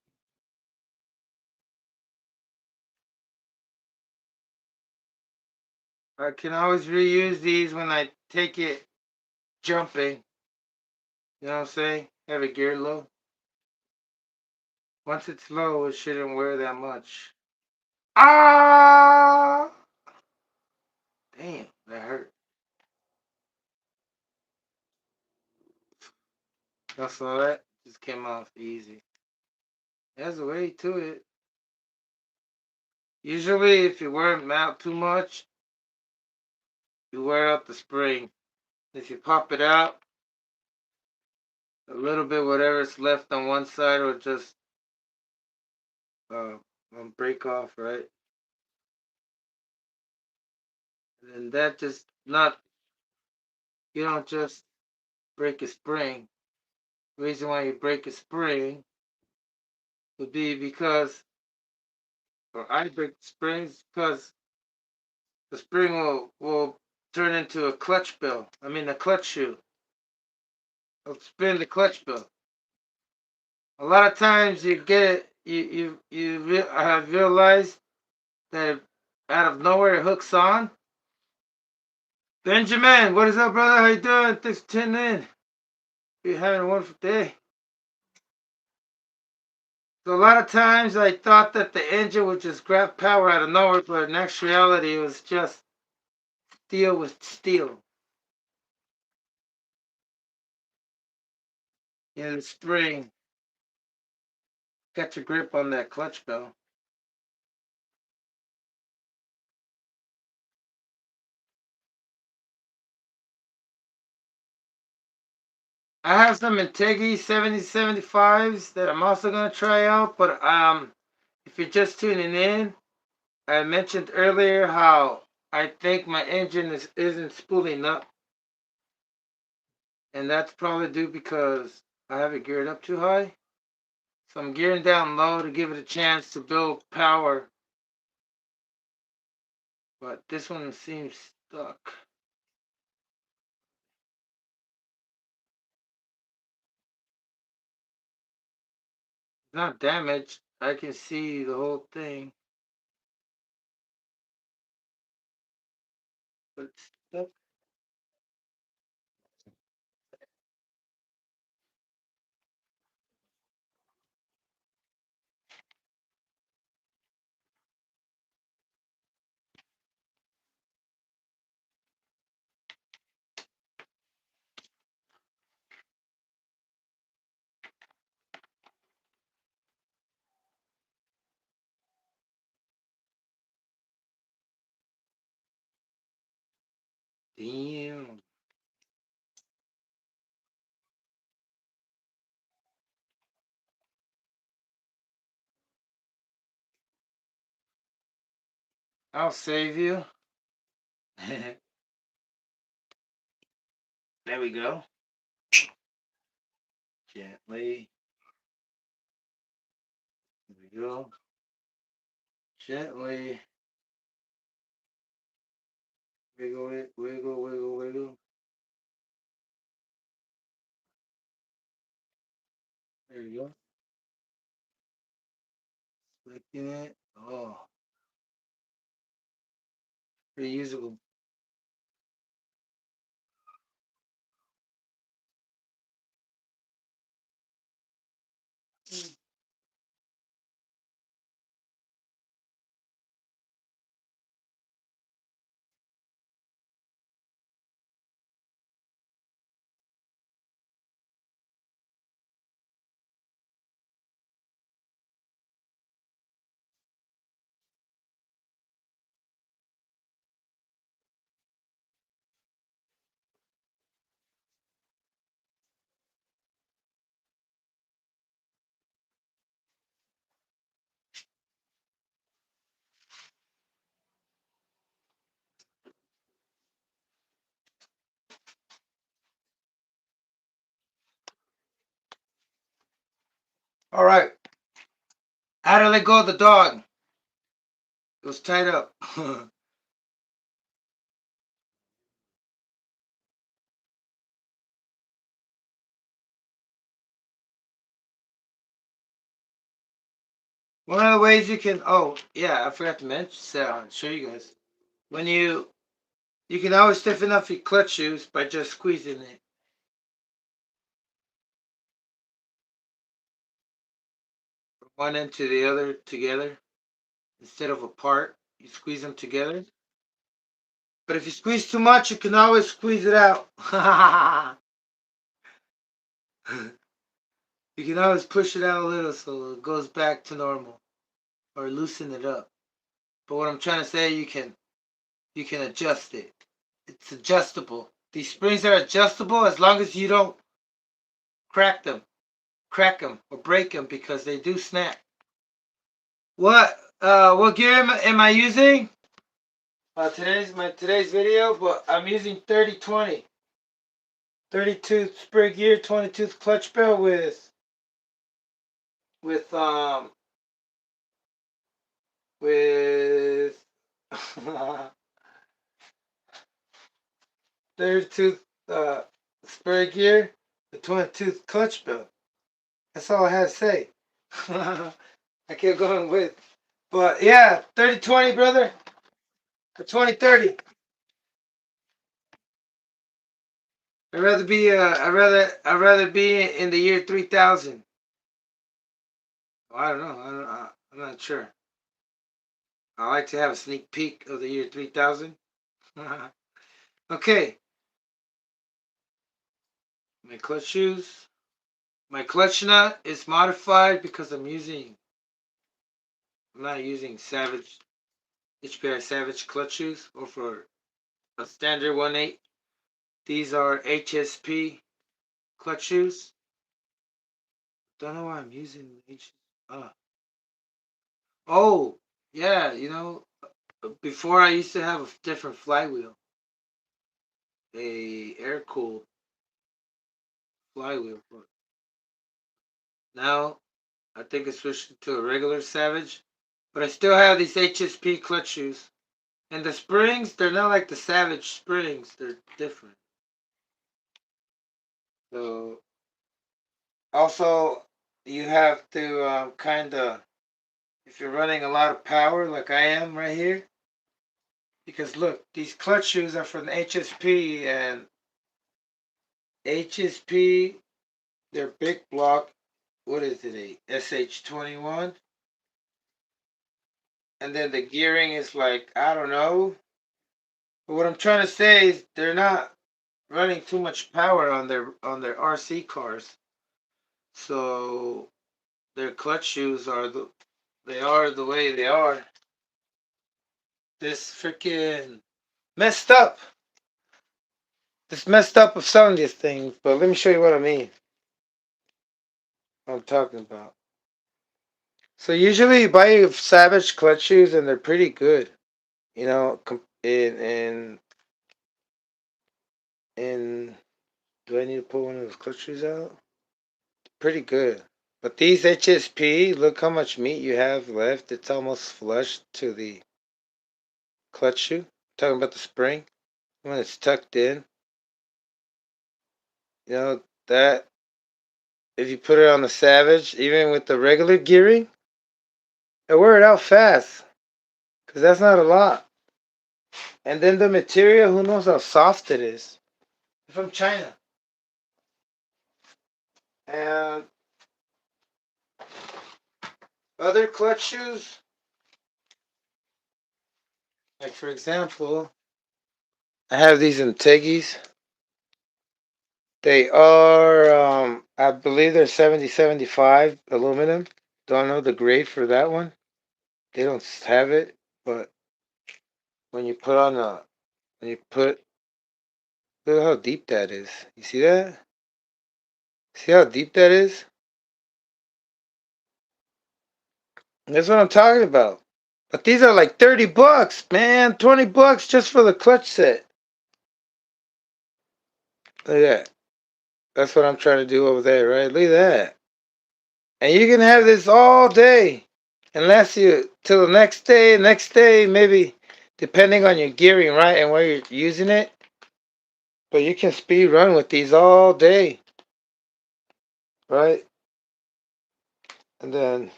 I can always reuse these when I take it jumping. You know what I'm saying? Have it geared low. Once it's low, it shouldn't wear that much. Ah! Damn, that hurt. That's all that just came off easy. There's a way to it. Usually, if you wear them out too much, you wear out the spring. If you pop it out, a little bit, whatever's left on one side will just break off, right? And that just not, you don't just break a spring. The reason why you break a spring would be because, or I break springs because the spring will turn into a clutch bill. I mean, a clutch shoe. It'll spin the clutch bill. A lot of times you get it, I have realized that out of nowhere it hooks on. Benjamin, what is up, brother? How you doing? Thanks for tuning in. You're having a wonderful day. So a lot of times I thought that the engine would just grab power out of nowhere, but in actuality it was just steel with steel. In the spring, got your grip on that clutch bell. I have some Integi 7075s that I'm also gonna try out, but if you're just tuning in, I mentioned earlier how I think my engine isn't spooling up, and that's probably due because I have it geared up too high. So I'm gearing down low to give it a chance to build power. But this one seems stuck. It's not damaged. I can see the whole thing. But it's stuck. Damn. I'll save you. There we go. Gently. There we go. Gently. Wiggle it. Wiggle, wiggle, wiggle. There you go. Selecting it. Oh, reusable. All right. How to let go of the dog? It was tied up. One of the ways you can, oh yeah, I forgot to mention, show you guys. When you can always stiffen up your clutch shoes by just squeezing it. From one end to the other together. Instead of apart, you squeeze them together. But if you squeeze too much, you can always squeeze it out. You can always push it out a little so it goes back to normal. Or loosen it up. But what I'm trying to say, you can adjust it. It's adjustable. These springs are adjustable as long as you don't crack them, or break them because they do snap. What gear am I using? Today's video, but I'm using 30-20. 30-tooth spray gear, 20-tooth clutch bell with 30-tooth spray gear, the 20-tooth clutch bell. That's all I had to say. I kept going with, but yeah, 30-20, brother, or 20-30. I'd rather be in the year 3000. I don't know. I'm not sure. I like to have a sneak peek of the year 3000. Okay. My clutch shoes. My clutch nut is modified because I'm not using Savage, HPI Savage clutch shoes, or for a standard 1.8. These are HSP clutch shoes. Don't know why I'm using Oh, yeah, before I used to have a different flywheel, a air cooled flywheel, but now I think I switched to a regular Savage. But I still have these HSP clutch shoes, and the springs, they're not like the Savage springs, they're different. So also you have to kind of, if you're running a lot of power like I am right here, because look, these clutch shoes are from HSP, and HSP, their big block, what is it, a SH21? And then the gearing is like, I don't know. But what I'm trying to say is they're not running too much power on their RC cars. So their clutch shoes are the way they are. This freaking messed up. This messed up of selling these things, but let me show you what I mean. What I'm talking about. So usually you buy Savage clutch shoes and they're pretty good. You know, in do I need to pull one of those clutch shoes out? Pretty good. But these HSP, look how much meat you have left. It's almost flush to the clutch shoe. Talking about the spring. When it's tucked in. You know, that if you put it on the Savage, even with the regular gearing, it wear it out fast. Because that's not a lot. And then the material, who knows how soft it is. From China. And other clutch shoes, like for example, I have these Integis. They are, I believe they're 7075 aluminum. Don't know the grade for that one. They don't have it, but when you put on a, when you put, look how deep that is. You see that? See how deep that is? That's what I'm talking about. But these are like $30, man. $20 just for the clutch set. Look at that. That's what I'm trying to do over there, right? Look at that. And you can have this all day and last you till the next day, maybe depending on your gearing, right? And where you're using it. But you can speed run with these all day, right? And then,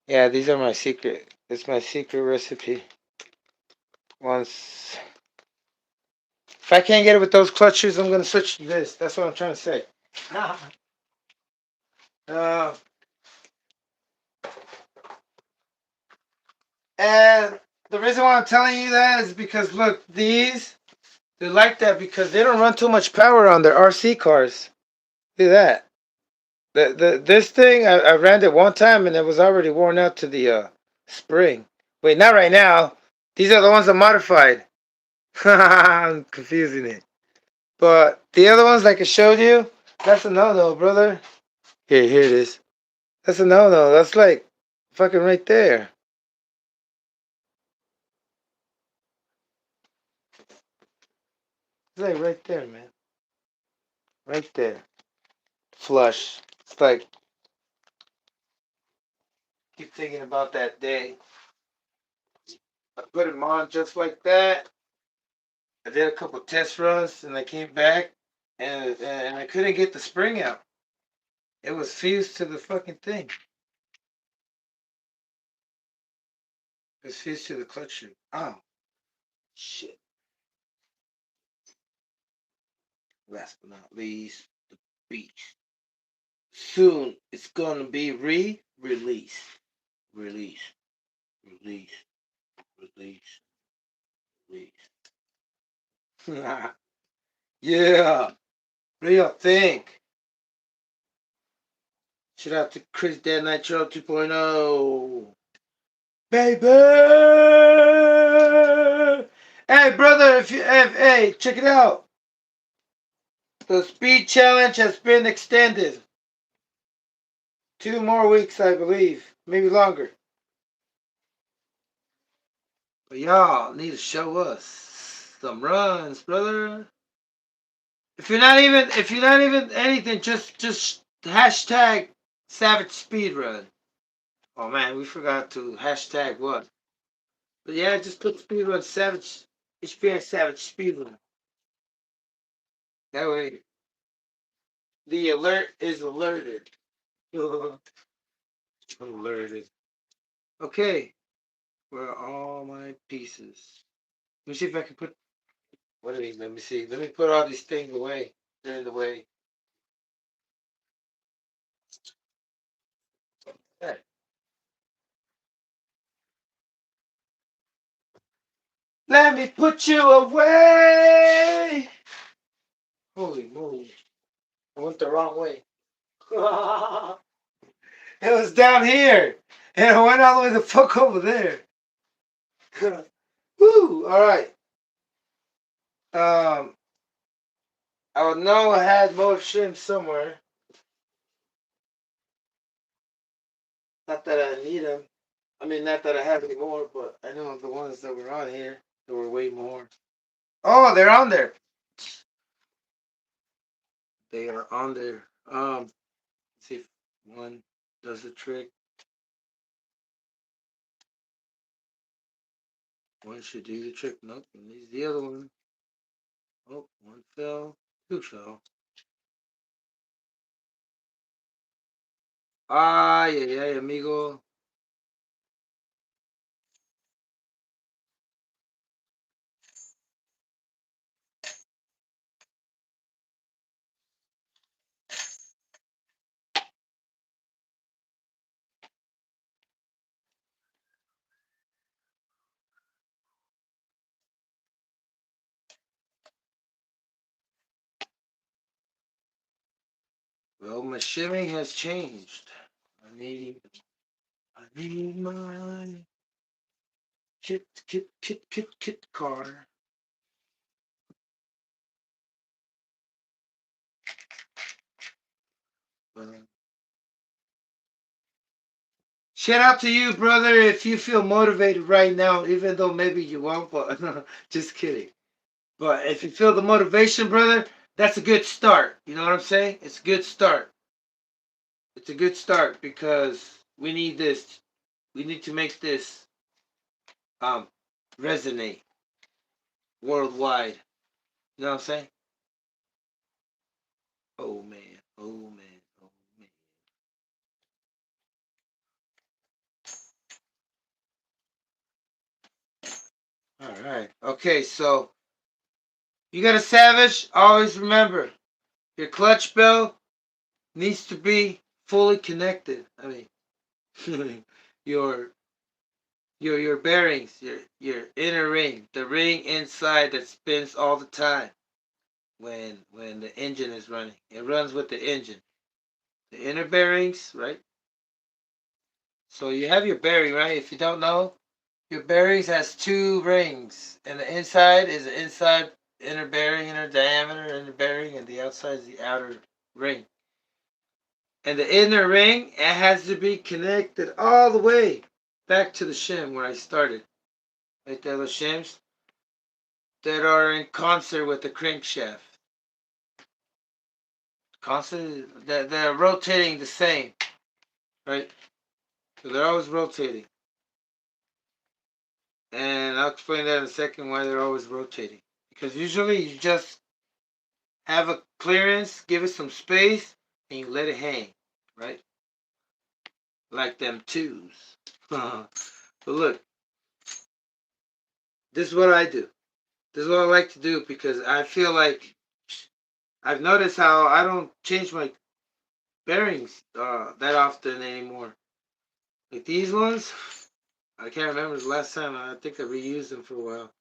yeah, these are my secret. It's my secret recipe. Once, if I can't get it with those clutch shoes, I'm going to switch to this. That's what I'm trying to say. uh, and the reason why I'm telling you that is because, look, these, they're like that because they don't run too much power on their RC cars. Look at that. This thing, I ran it one time and it was already worn out to the spring. Wait, not right now. These are the ones that modified. I'm confusing it. But the other ones, like I showed you, that's a no-no, brother. Here it is. That's a no-no. That's like fucking right there. It's like right there, man. Right there. Flush. It's like, keep thinking about that day. I put them on just like that. I did a couple test runs and I came back and I couldn't get the spring out. It was fused to the fucking thing. It was fused to the clutch shoe. Oh, shit. Last but not least, the beach. Soon it's gonna be released. Release. Release. Release. Release. Yeah. What do y'all think? Shout out to Chris Dad Nitro 2.0. Baby! Hey, brother, hey, check it out. The speed challenge has been extended. 2 more weeks, I believe. Maybe longer. But y'all need to show us some runs, brother. If you're not even anything, just hashtag Savage Speedrun. Oh man, we forgot to hashtag what? But yeah, just put Speedrun Savage HPX Savage Speedrun. That way the alert is alerted. Alerted. Okay. Where are all my pieces? Let me see if I can put what are these? Let me see. Let me put all these things away. They're in the way. Hey. Let me put you away. Holy moly. I went the wrong way. It was down here. And I went all the way the fuck over there. Woo! Alright. I would know I had more shrimp somewhere. Not that I need them. I mean, not that I have any more, but I know the ones that were on here, there were way more. Oh, they're on there. They are on there. Let's see if one does the trick. One should do the trick. Nope, and needs the other one. Oh, one fell. Two fell. Ay, ay, ay, amigo. Well, my shimming has changed. I need my kit car. Shout out to you, brother, if you feel motivated right now, even though maybe you won't, but just kidding. But if you feel the motivation, brother, that's a good start. You know what I'm saying? It's a good start. It's a good start because we need this. We need to make this um resonate worldwide. You know what I'm saying? Oh man, oh man, oh man. All right. Okay, so you got a Savage. Always remember your clutch bell needs to be fully connected. I mean, your your bearings, your inner ring, the ring inside that spins all the time when the engine is running. It runs with the engine. The inner bearings, right? So you have your bearing, right? If you don't know, your bearings has two rings, and the inside is the inside inner bearing, inner diameter, inner bearing, and the outside is the outer ring. And the inner ring, it has to be connected all the way back to the shim where I started. Right there, the shims that are in concert with the crankshaft. Constantly, they're rotating the same, right? So they're always rotating. And I'll explain that in a second why they're always rotating. Because usually you just have a clearance, give it some space, and you let it hang, right? Like them twos. But look, this is what I do. This is what I like to do because I feel like I've noticed how I don't change my bearings that often anymore. Like these ones, I can't remember the last time. I think I reused them for a while.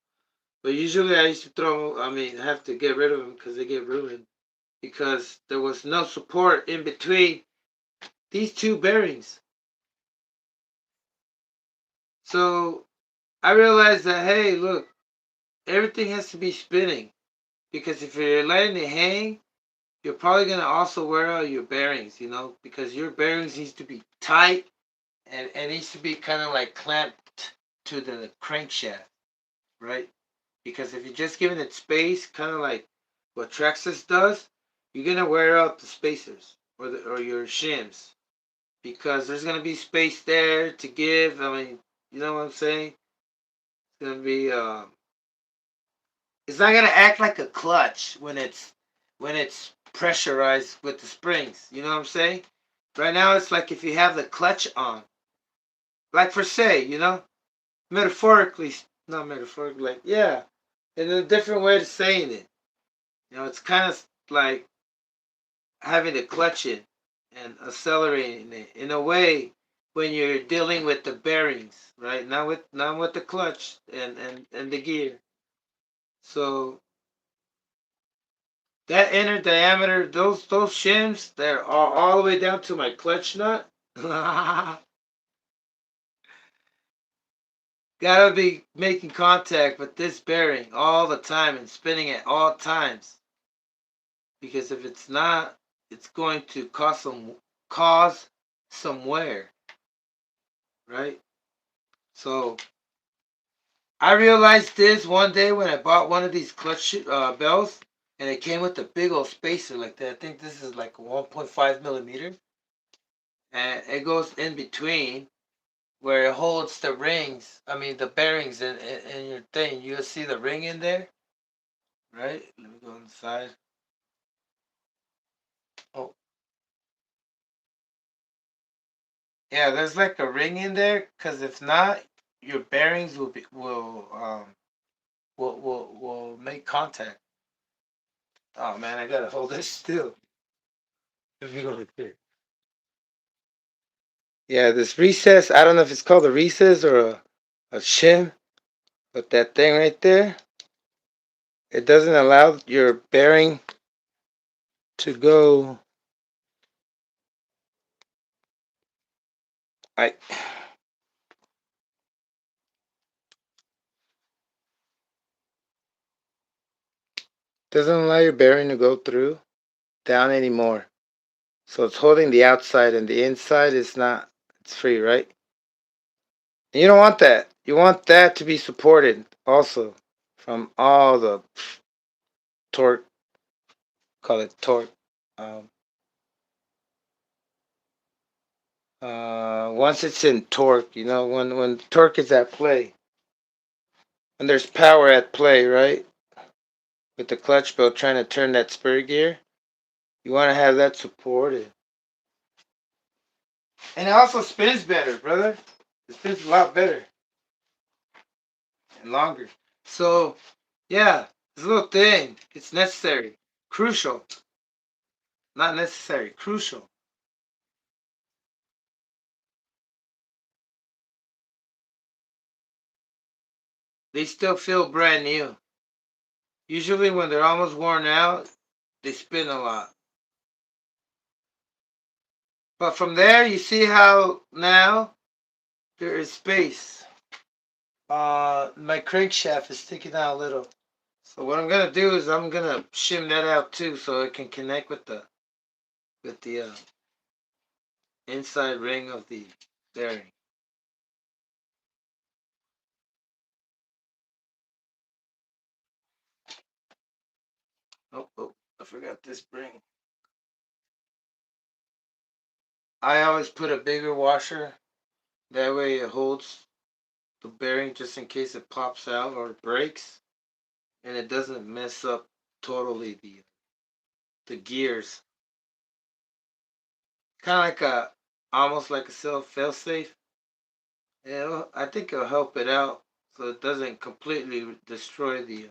But usually I used to throw, I mean, I have to get rid of them because they get ruined. Because there was no support in between these two bearings. So I realized that, hey, look, everything has to be spinning. Because if you're letting it hang, you're probably going to also wear out your bearings, you know, because your bearings needs to be tight and it needs to be kind of like clamped to the crankshaft, right? Because if you're just giving it space, kind of like what Traxxas does, you're gonna wear out the spacers or your shims because there's gonna be space there to give. I mean, you know what I'm saying? It's gonna be it's not gonna act like a clutch when it's pressurized with the springs. You know what I'm saying? Right now, it's like if you have the clutch on, like for say, you know, metaphorically, not metaphorically, like yeah, in a different way of saying it. You know, it's kind of like having the clutch in and accelerating it in a way when you're dealing with the bearings, right? Not with the clutch and the gear. So that inner diameter, those shims, they're all the way down to my clutch nut. Gotta be making contact with this bearing all the time and spinning at all times. Because if it's not, it's going to cause some wear, right? So I realized this one day when I bought one of these clutch bells, and it came with a big old spacer like that. I think this is like 1.5 millimeter, and it goes in between where it holds the rings. I mean the bearings in your thing. You'll see the ring in there, right? Let me go inside. Oh, Yeah, there's like a ring in there, cause if not, your bearings will make contact. Oh man, I gotta hold this still. Let me go right there. Yeah, this recess. I don't know if it's called a recess or a shim, but that thing right there, it doesn't allow your bearing to go. I doesn't allow your bearing to go through down anymore. So it's holding the outside and the inside is not. It's free, right? And you don't want that. You want that to be supported also from all the torque. Call it torque. Um, Once it's in torque, when torque is at play, when there's power at play, right? With the clutch belt trying to turn that spur gear, you want to have that supported. And it also spins better, brother. It spins a lot better and longer. So, yeah, this little thing, it's necessary, crucial, not necessary, crucial. They still feel brand new. Usually, when they're almost worn out, they spin a lot. But from there, you see how now there is space. My crankshaft is sticking out a little. So what I'm gonna do is I'm gonna shim that out too, so it can connect with the inside ring of the bearing. Oh, I forgot this spring. I always put a bigger washer. That way it holds the bearing just in case it pops out or breaks, and it doesn't mess up totally the gears. Kind of like almost like a self fail safe. Yeah, I think it'll help it out so it doesn't completely destroy the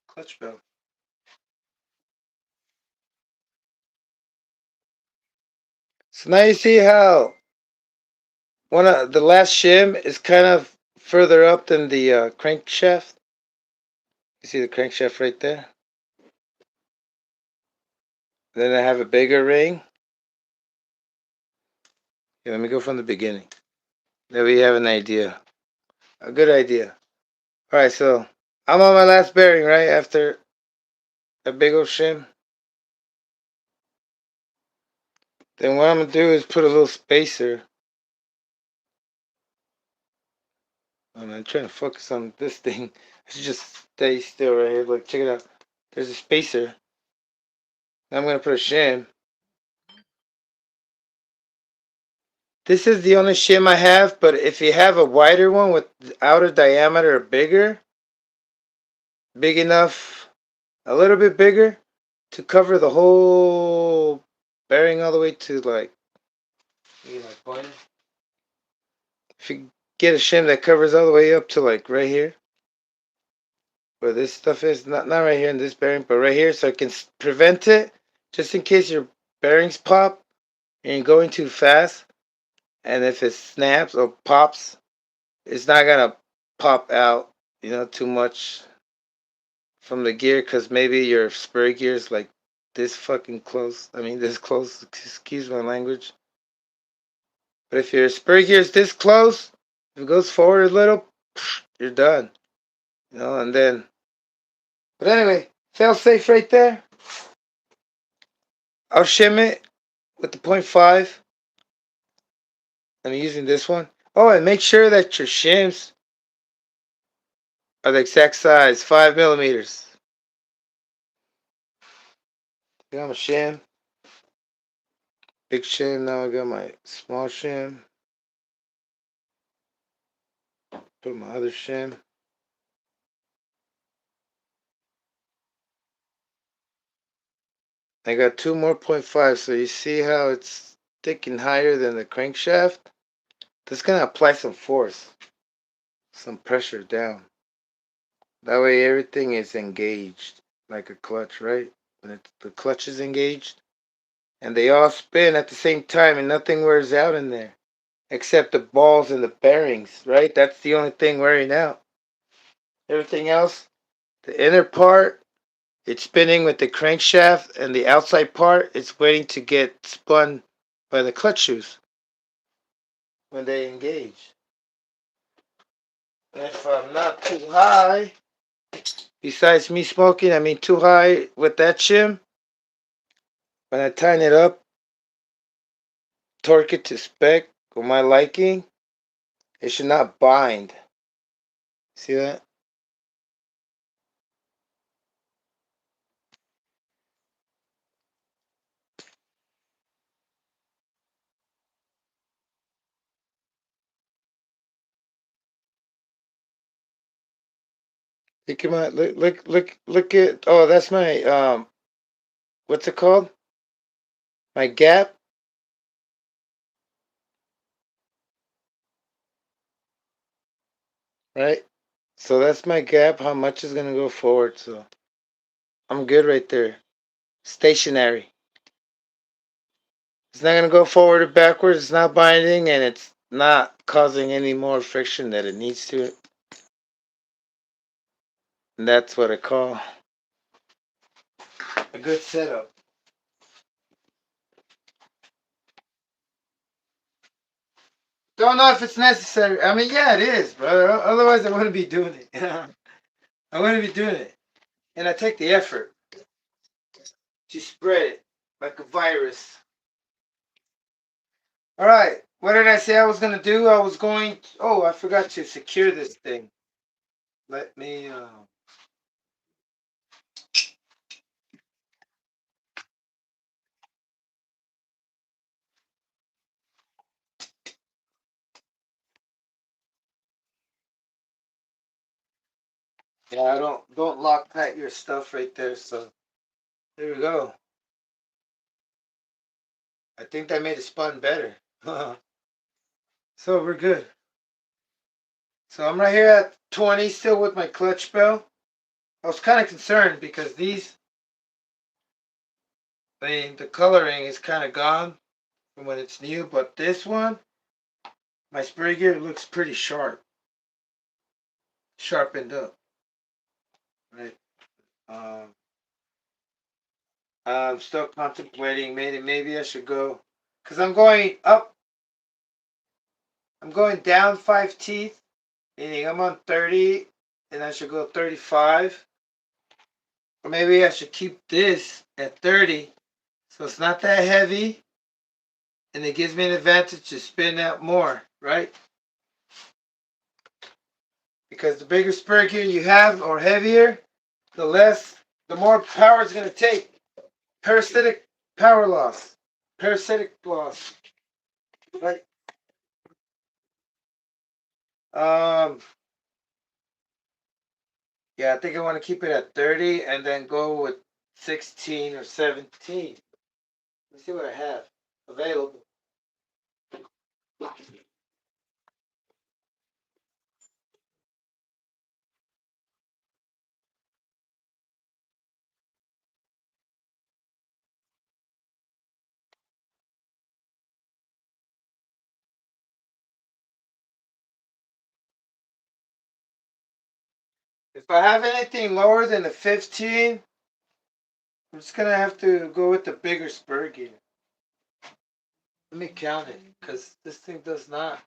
clutch belt. So now you see how one of the last shim is kind of further up than the crankshaft. You see the crankshaft right there. Then I have a bigger ring. Okay, let me go from the beginning. There we have an idea. A good idea. Alright, so I'm on my last bearing, right? After a big old shim. Then what I'm going to do is put a little spacer. I'm trying to focus on this thing. I should just stay still right here. Look, check it out. There's a spacer. Now I'm going to put a shim. This is the only shim I have, but if you have a wider one with outer diameter bigger, big enough, a little bit bigger, to cover the whole bearing all the way to like, you know, pointer. If you get a shim that covers all the way up to like right here, where this stuff is, not right here in this bearing, but right here, so it can prevent it, just in case your bearings pop and you're going too fast, and if it snaps or pops, it's not gonna pop out, too much from the gear, because maybe your spur gear is like this fucking close. I mean, this close. Excuse my language. But if your spur gear is this close, if it goes forward a little, you're done. And then. But anyway, fail safe right there. I'll shim it with the 0.5. I'm using this one. Oh, and make sure that your shims are the exact size, 5 millimeters. I got my shim, big shim. Now I got my small shim. Put my other shim. I got two more 0.5, so you see how it's thick and higher than the crankshaft, that's gonna apply some force, some pressure down. That way everything is engaged like a clutch, right? When the clutch is engaged and they all spin at the same time and nothing wears out in there except the balls and the bearings, right? That's the only thing wearing out. Everything else, the inner part, it's spinning with the crankshaft, and the outside part is waiting to get spun by the clutch shoes when they engage. And if I'm not too high, besides me smoking, I mean too high with that shim, when I tighten it up, torque it to spec for my liking, it should not bind. See that? Look at my look at, oh, that's my what's it called? My gap, right? So that's my gap, how much is gonna go forward, so I'm good right there. Stationary. It's not gonna go forward or backwards, it's not binding, and it's not causing any more friction than it needs to. And that's what I call a good setup. Don't know if it's necessary. I mean, yeah, it is, brother. Otherwise, I wouldn't be doing it. I wouldn't be doing it. And I take the effort to spread it like a virus. All right. What did I say I was going to do? I was going to, oh, I forgot to secure this thing. Let me, yeah, I don't lock tight your stuff right there. So there we go. I think that made it spun better. So we're good. So I'm right here at 20 still with my clutch bell. I was kind of concerned because these, the coloring is kind of gone from when it's new, but this one, my spray gear looks pretty sharp, sharpened up, right? Um, I'm still contemplating. Maybe I should go, cause I'm going up. I'm going down 5 teeth, meaning I'm on 30, and I should go 35. Or maybe I should keep this at 30, so it's not that heavy, and it gives me an advantage to spin out more, right? Because the bigger spur gear you have or heavier, the more power it's going to take. Parasitic power loss. Parasitic loss. Right? Um, yeah, I think I want to keep it at 30 and then go with 16 or 17. Let's see what I have available. If I have anything lower than a 15, I'm just going to have to go with the bigger spur gear. Let me count it, because this thing does not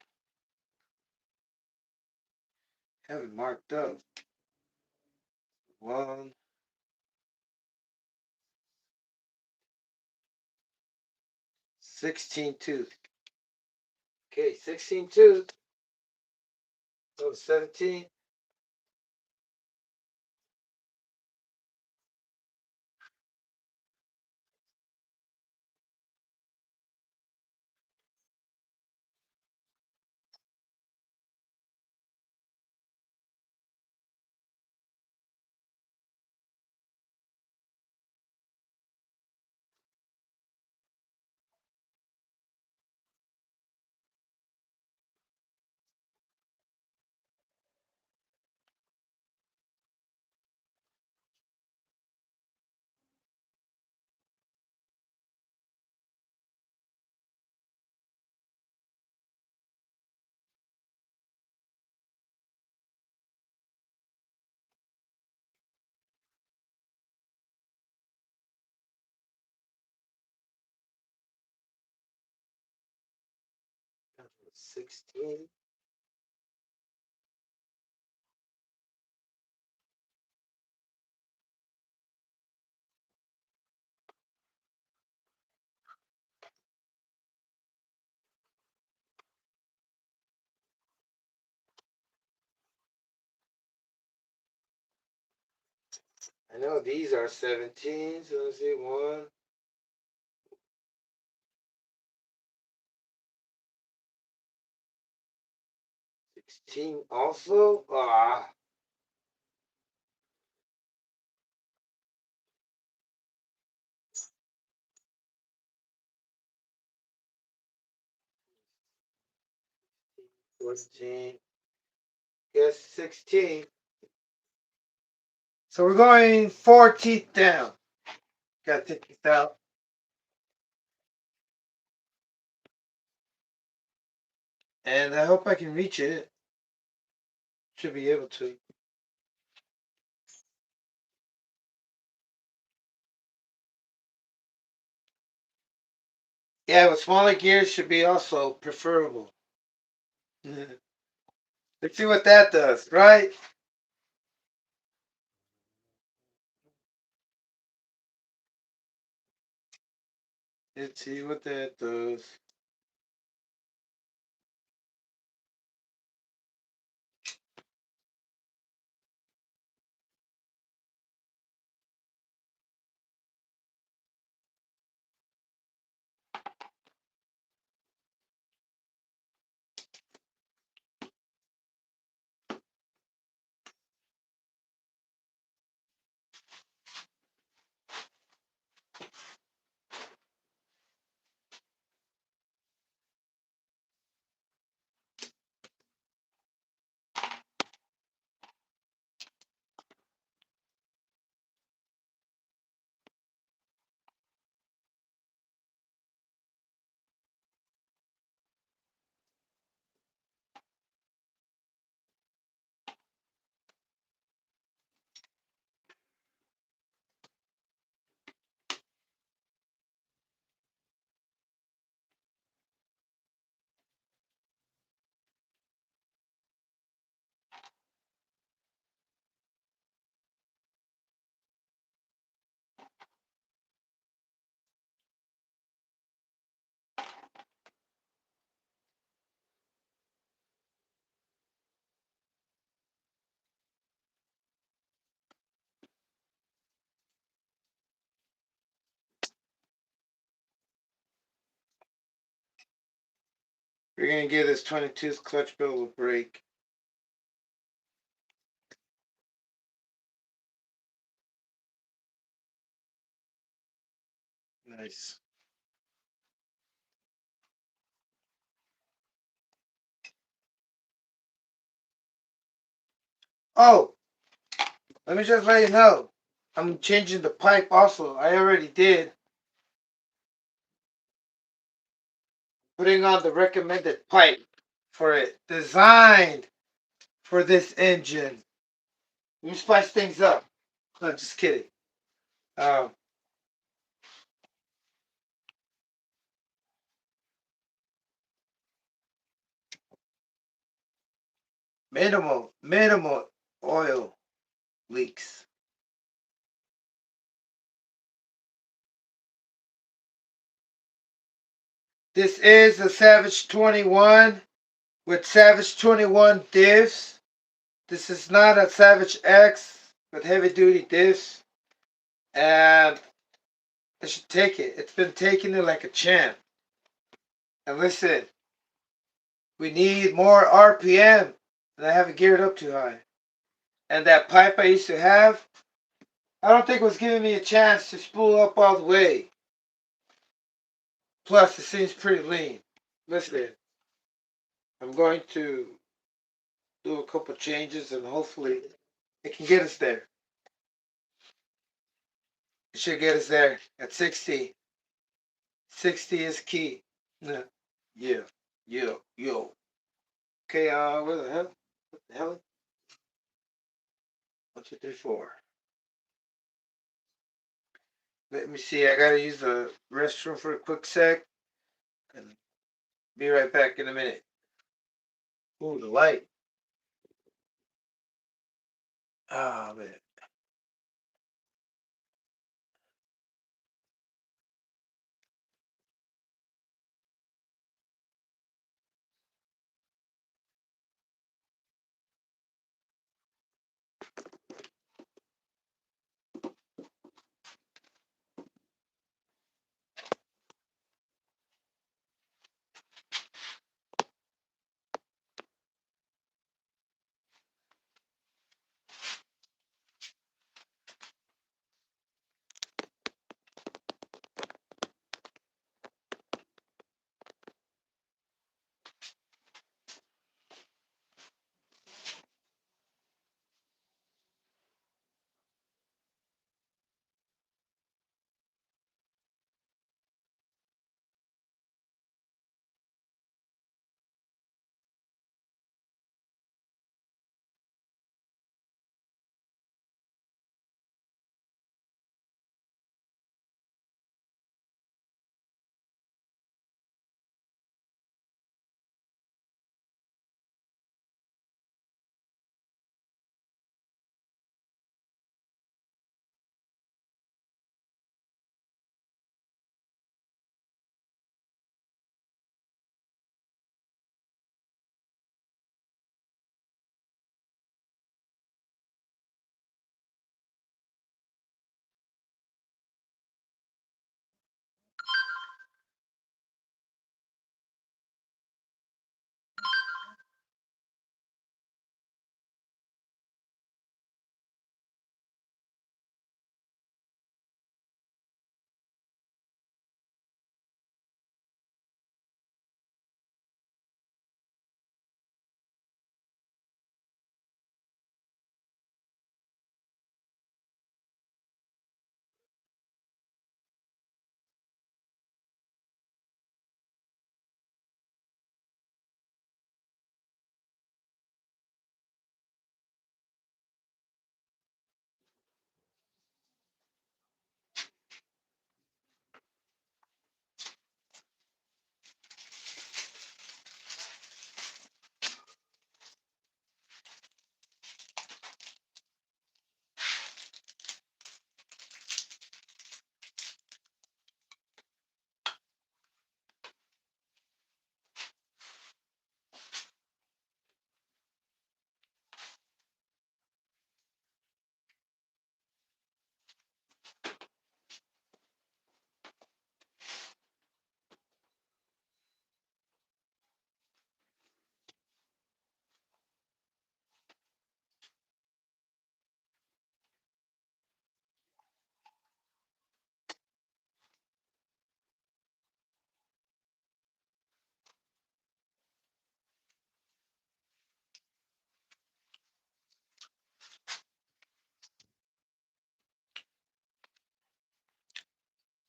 have it marked up. 1, 16 tooth. Okay, 16 tooth. So 17. 16. I know these are 17, so let's see, 1. 16 also? Ah. $14. Guess 16. So we're going 4 teeth down. Gotta take this out. And I hope I can reach it. Should be able to. Yeah, with smaller gears should be also preferable. Let's see what that does, right? Let's see what that does. We're gonna give this 22's clutch bill a break. Nice. Oh, let me just let you know. I'm changing the pipe also. I already did. Putting on the recommended pipe for it. Designed for this engine. Let me spice things up. No, just kidding. Um, minimal oil leaks. This is a Savage 21 with Savage 21 diffs. This is not a Savage X with heavy duty diffs. And I should take it. It's been taking it like a champ. And listen, we need more RPM. And I haven't geared up too high. And that pipe I used to have, I don't think it was giving me a chance to spool up all the way. Plus, it seems pretty lean. Listen, I'm going to do a couple changes and hopefully it can get us there. It should get us there at 60. 60 is key. Yeah, yeah, yo. Okay, where the hell? What the hell? 1, 2, 3, 4. Let me see. I gotta use the restroom for a quick sec. And be right back in a minute. Ooh, the light. Oh, man.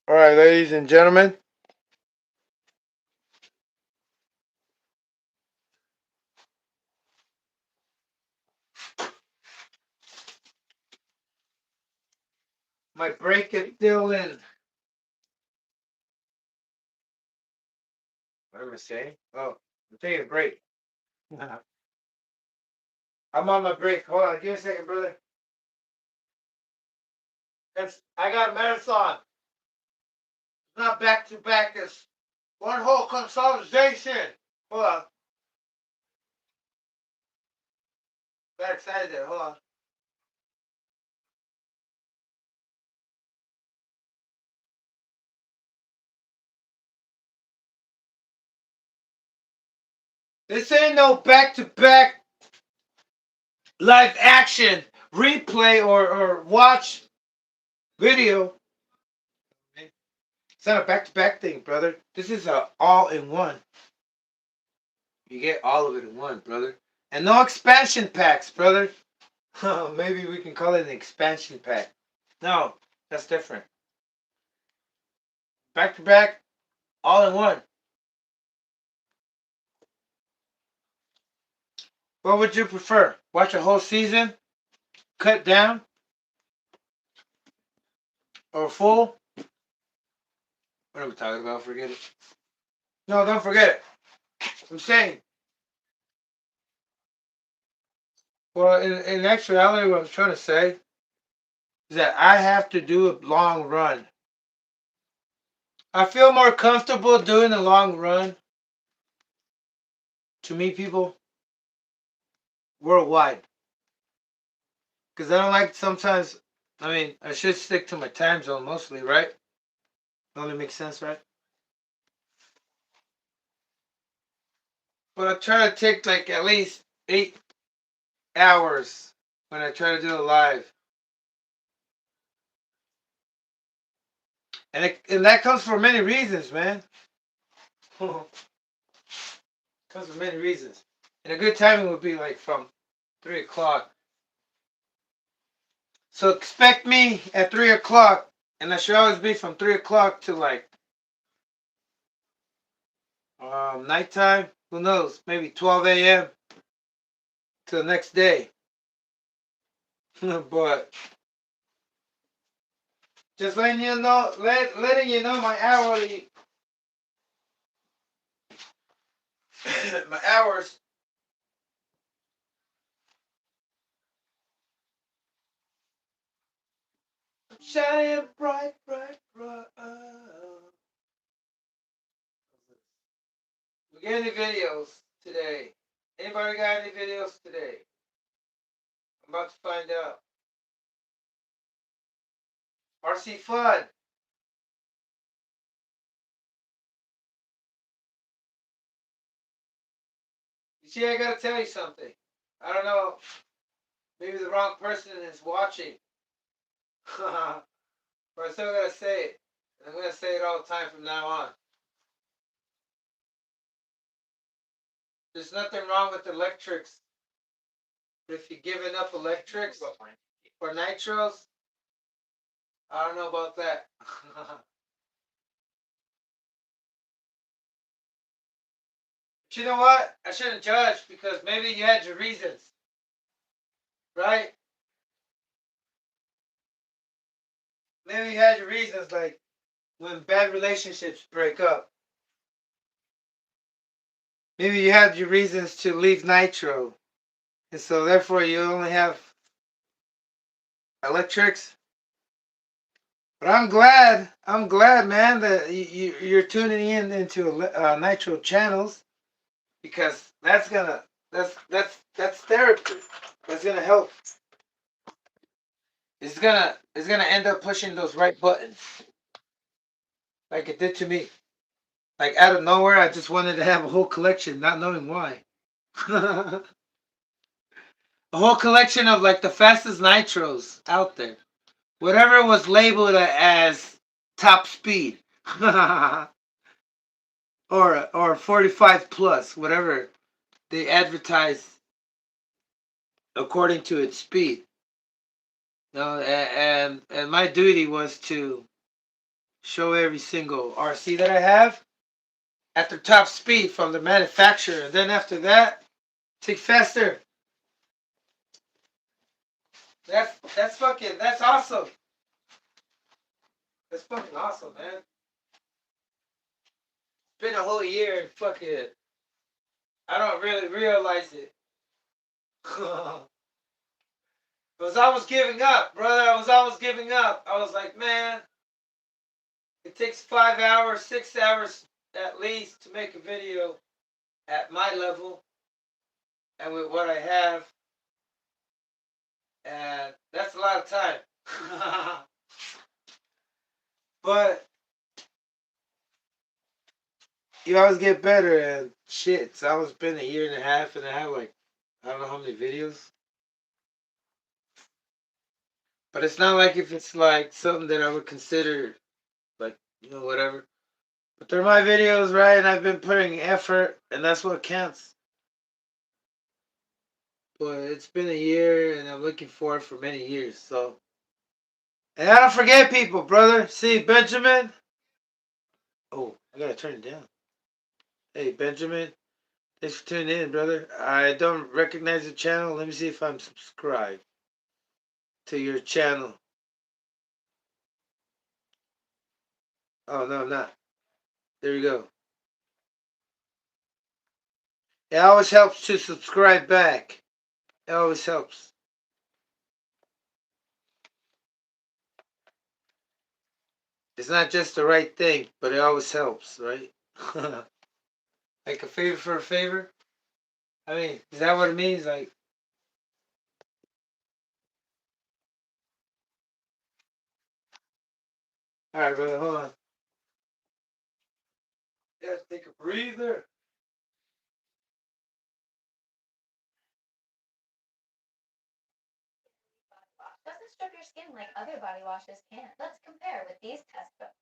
All right, ladies and gentlemen. My break is still in. What am I saying? Oh, I'm taking a break. I'm on my break. Hold on, give me a second, brother. I got a marathon. It's not back to back. It's one whole consolidation. Hold on. Got excited there. Hold on. This ain't no back to back live action replay or watch video. It's not a back to back thing, brother. This is a all in one. You get all of it in one, brother. And no expansion packs, brother. Maybe we can call it an expansion pack. No, that's different. Back to back, all in one. What would you prefer? Watch a whole season, cut down, or full? What are we talking about? Forget it. No, don't forget it. I'm saying Well, in actuality, what I'm trying to say is that I have to do a long run. I feel more comfortable doing a long run to meet people worldwide. Because I don't like sometimes, I mean, I should stick to my time zone mostly, right? Only makes sense, right? But I try to take like at least 8 hours when I try to do it live. And that comes for many reasons, man. Comes for many reasons. And a good timing would be like from 3 o'clock. So expect me at 3 o'clock, and I should always be from 3 o'clock to like nighttime. Who knows? Maybe 12 a.m. to the next day. But just letting you know, letting you know my hourly, my hours. Shining bright, bright, bright. We got any videos today? Anybody got any videos today? I'm about to find out. RC Fun. You see, I gotta tell you something. I don't know. Maybe the wrong person is watching. But I still gotta say it. I'm gonna say it all the time from now on. There's nothing wrong with electrics. But if you're giving up electrics for nitros, I don't know about that. But you know what? I shouldn't judge because maybe you had your reasons, right? Maybe you had your reasons, like when bad relationships break up. Maybe you had your reasons to leave Nitro, and so therefore you only have electrics. But I'm glad, man, that you're tuning in into Nitro channels because that's therapy. That's gonna help. It's gonna end up pushing those right buttons, like it did to me. Like out of nowhere, I just wanted to have a whole collection, not knowing why. A whole collection of like the fastest nitros out there. Whatever was labeled as top speed. or 45 plus, whatever they advertise according to its speed. No, and my duty was to show every single RC that I have at their top speed from the manufacturer. And then after that, take faster. That's awesome. That's fucking awesome, man. It's been a whole year and fucking I don't really realize it. Because I was giving up, brother. I was always giving up. I was like, man, it takes 5 hours, 6 hours at least to make a video at my level and with what I have. And that's a lot of time. But you always get better and shit. It's almost been a year and a half and I have like, I don't know how many videos. But it's not like if it's like something that I would consider like, whatever. But they're my videos, right? And I've been putting effort and that's what counts. But it's been a year and I'm looking forward for many years. So, and I don't forget people, brother. See, Benjamin. Oh, I gotta turn it down. Hey, Benjamin. Thanks for tuning in, brother. I don't recognize the channel. Let me see if I'm subscribed to your channel. Oh, no, I'm not. There you go. It always helps to subscribe back. It always helps. It's not just the right thing, but it always helps, right? Like a favor for a favor. I mean, is that what it means? Like, all right, brother, hold on. Yeah, take a breather. Doesn't scrub your skin like other body washes can. Let's compare with these test photos.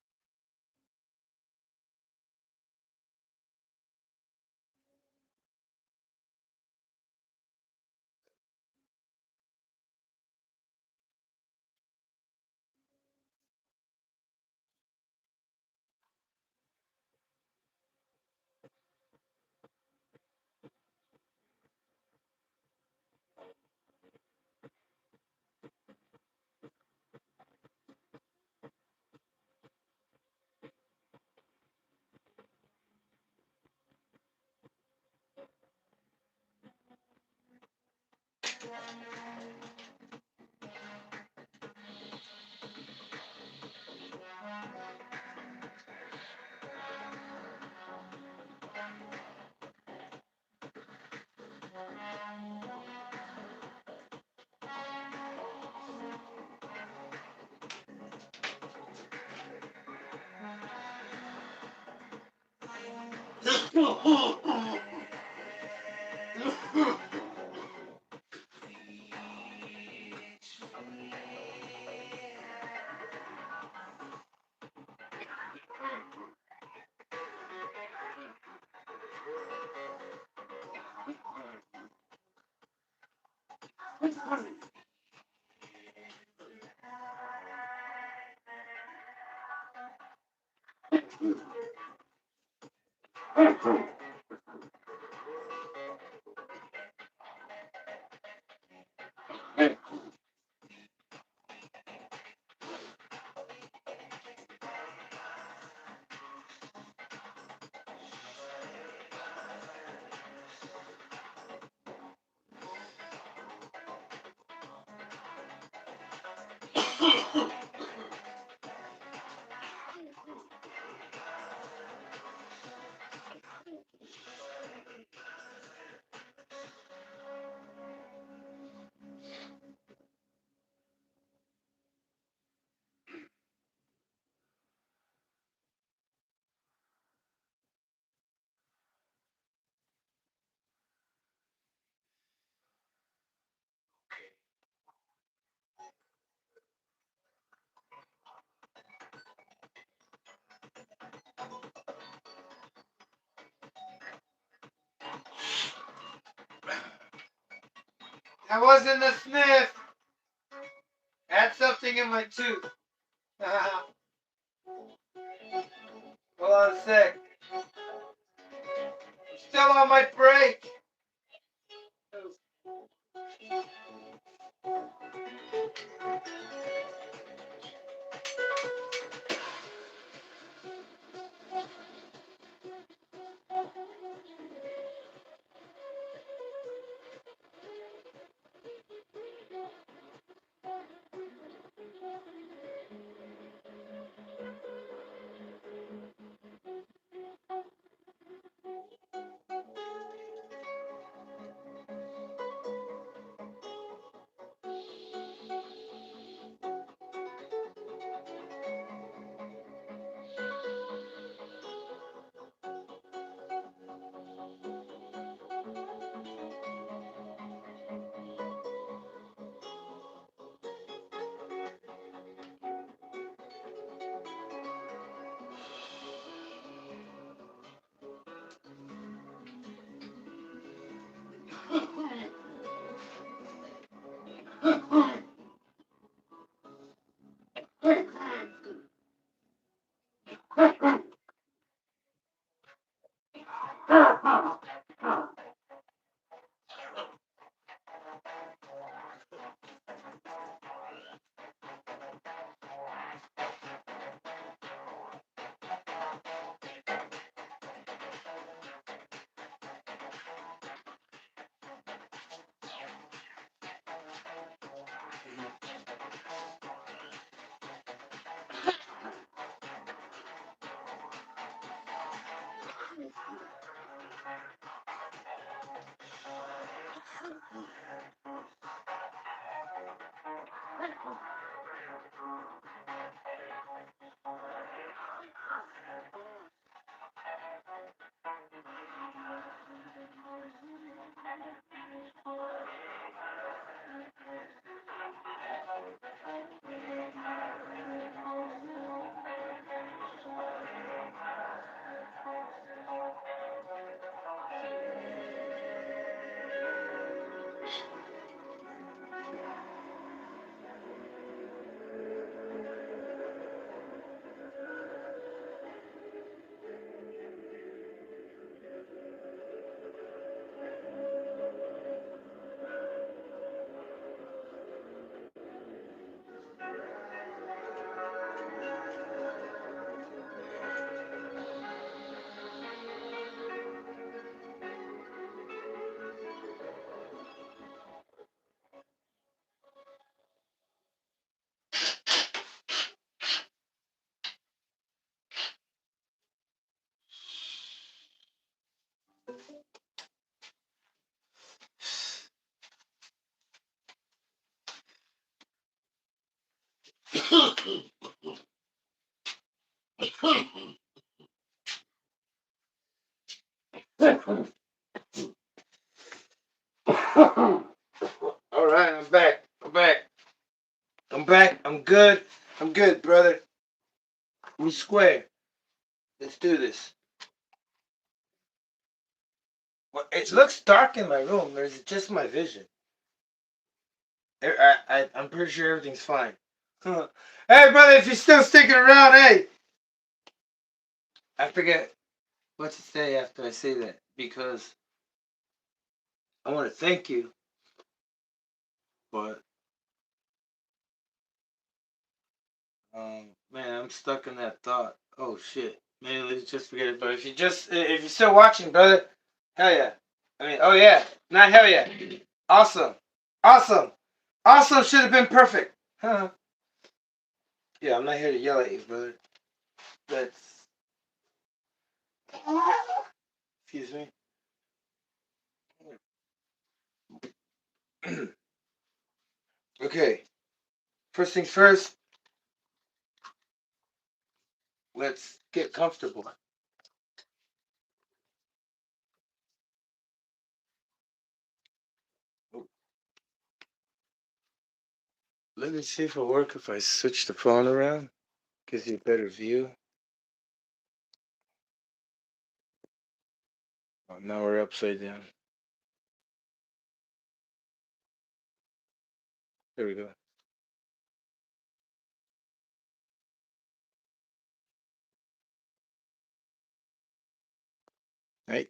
That wasn't a sniff. Had something in my tooth. Hold on a sec. I'm still on my break. All right, I'm back. I'm back. I'm back. I'm good. I'm good, brother. We square. Let's do this. Well, it looks dark in my room. Or is it just my vision? I'm pretty sure everything's fine. Hey, brother, if you're still sticking around, hey. I forget what to say after I say that because I want to thank you, but man, I'm stuck in that thought. Oh shit, maybe let's just forget it. But if you're still watching, brother, hell yeah. I mean, oh yeah, not hell yeah. Awesome, awesome, awesome. Should have been perfect. Huh? Yeah, I'm not here to yell at you, brother. That's excuse me. Okay, first things first. Let's get comfortable. Let me see if it'll work if I switch the phone around. Gives you a better view. Oh, now we're upside down. There we go. Right.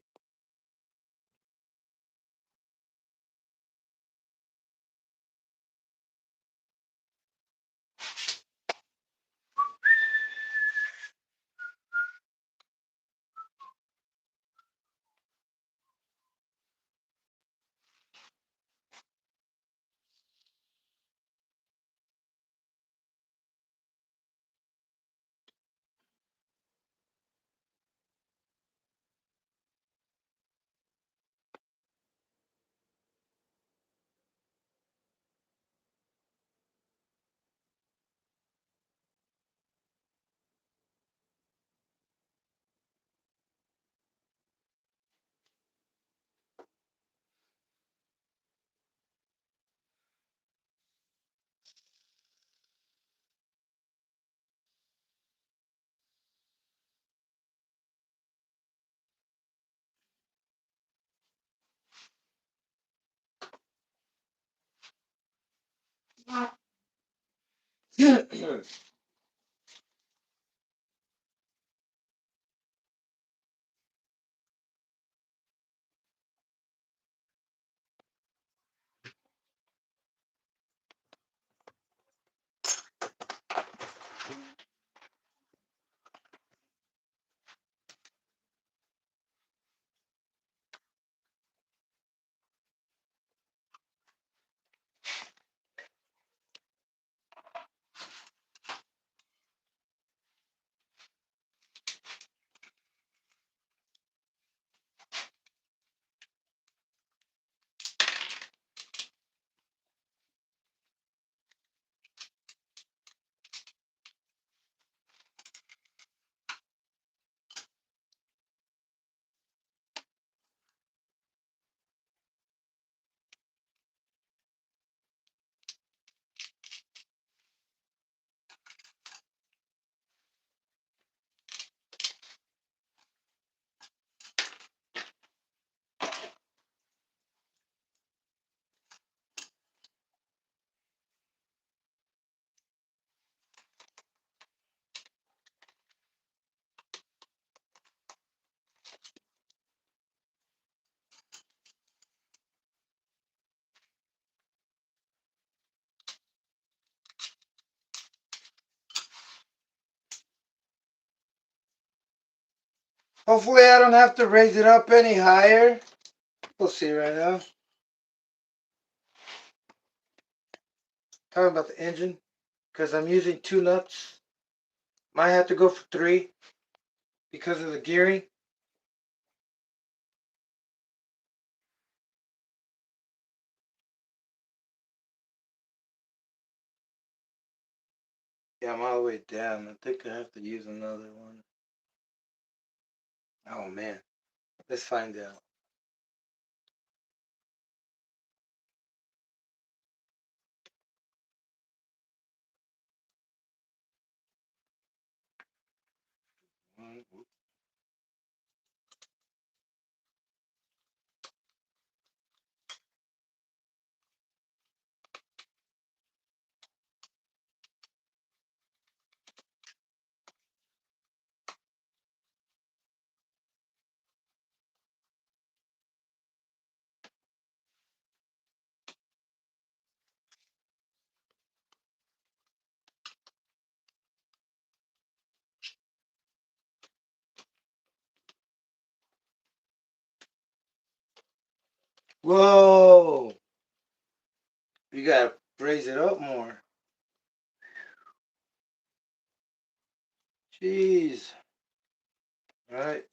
Hopefully I don't have to raise it up any higher. We'll see right now. Talking about the engine, because I'm using 2 nuts. Might have to go for 3 because of the gearing. Yeah, I'm all the way down. I think I have to use another one. Oh man, let's find out. Whoa! You gotta raise it up more. Jeez. All right.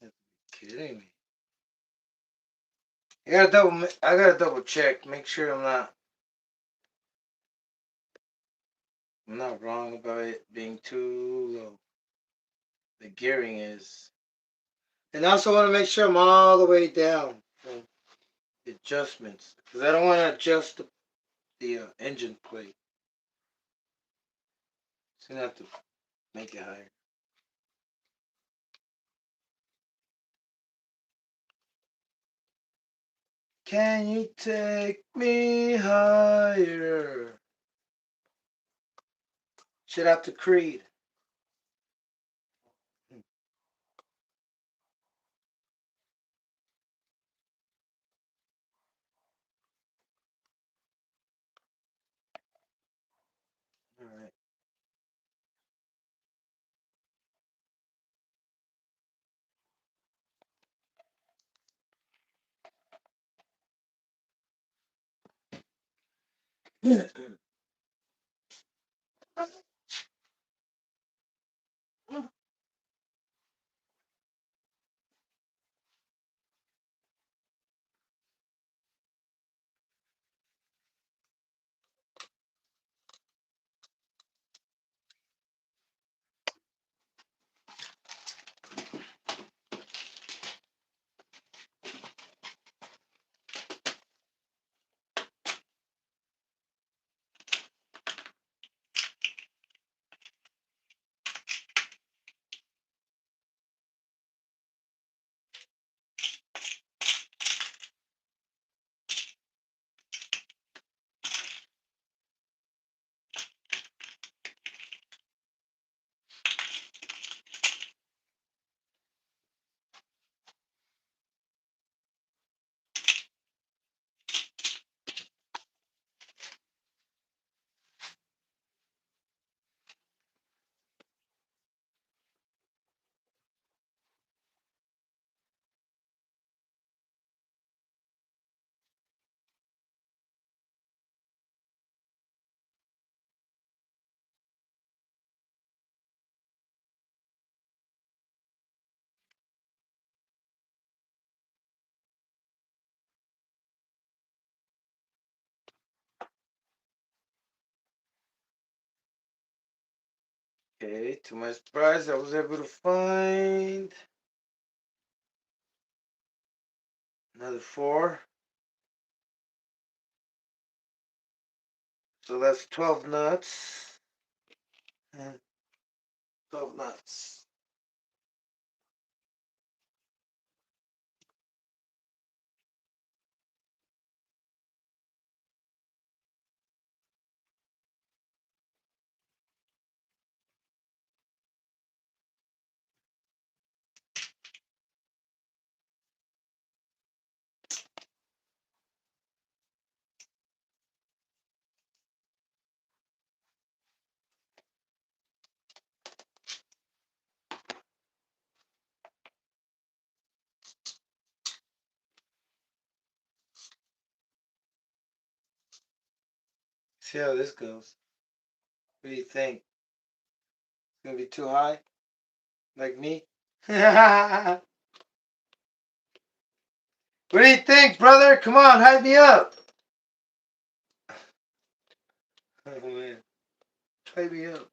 You're kidding me. I gotta double check, make sure I'm not wrong about it being too low. The gearing is. And I also want to make sure I'm all the way down from the adjustments, because I don't want to adjust the engine plate. So I have to make it higher. Can you take me higher? Shout out to Creed. All right. Okay, to my surprise, I was able to find another 4. So that's 12 nuts. And 12 nuts. See how this goes. What do you think? It's gonna be too high? Like me? What do you think, brother? Come on, hype me up. Oh man, hype me up.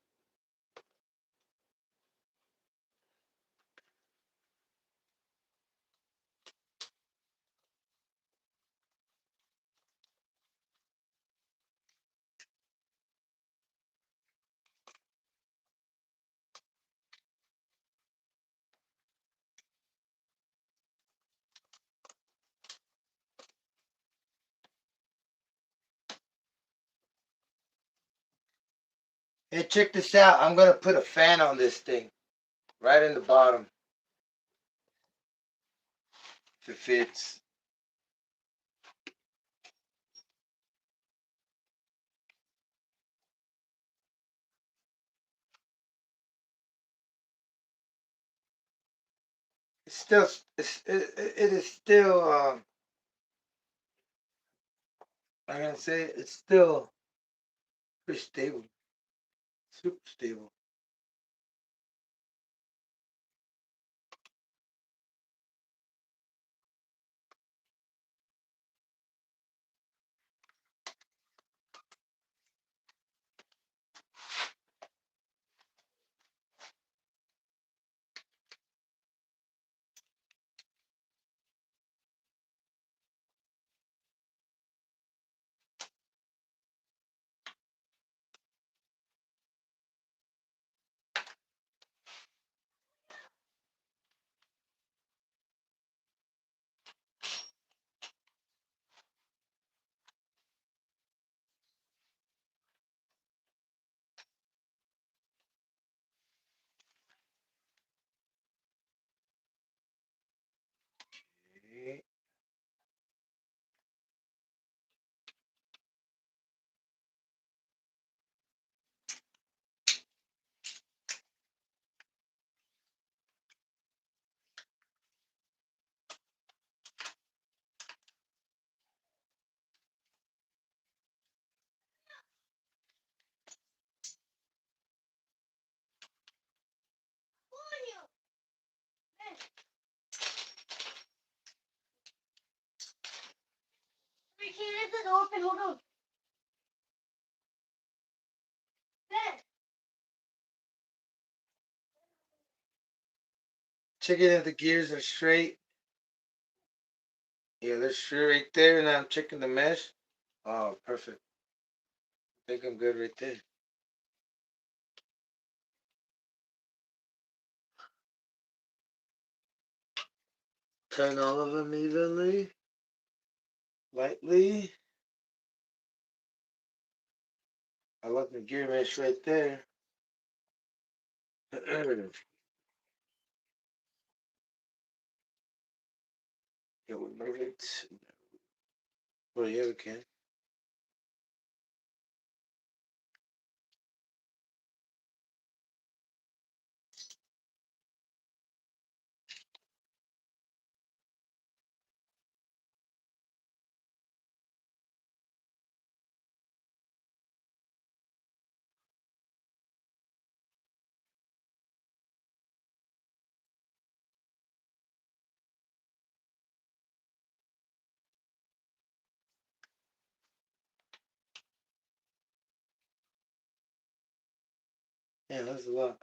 Hey, check this out. I'm gonna put a fan on this thing, right in the bottom, if it fits. It's still, it is still. I'm gonna say it's still pretty stable, super stable. Okay. We can't let the door open. Hold on. Ben. Checking if the gears are straight. Yeah, they're straight right there. And I'm checking the mesh. Oh, perfect. I think I'm good right there. Turn all of them evenly, lightly. I love the gear mesh right there. Yeah, we move it. Well, yeah, we can. Yeah, that's a lot.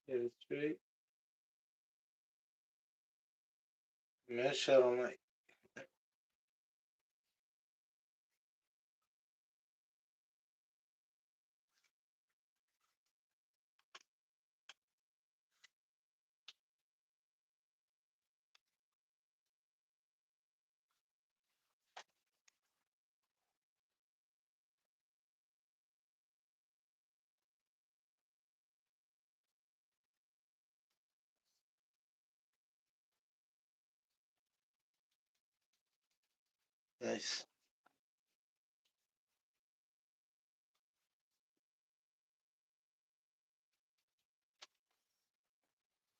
Get it straight. Mesh, I don't like. Nice.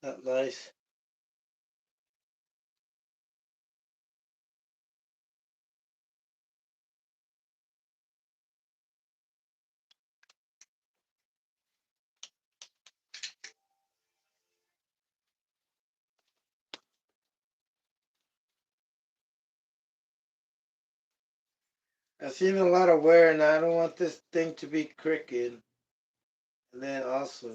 Not nice. I've seen a lot of wear, and I don't want this thing to be crooked. And then also,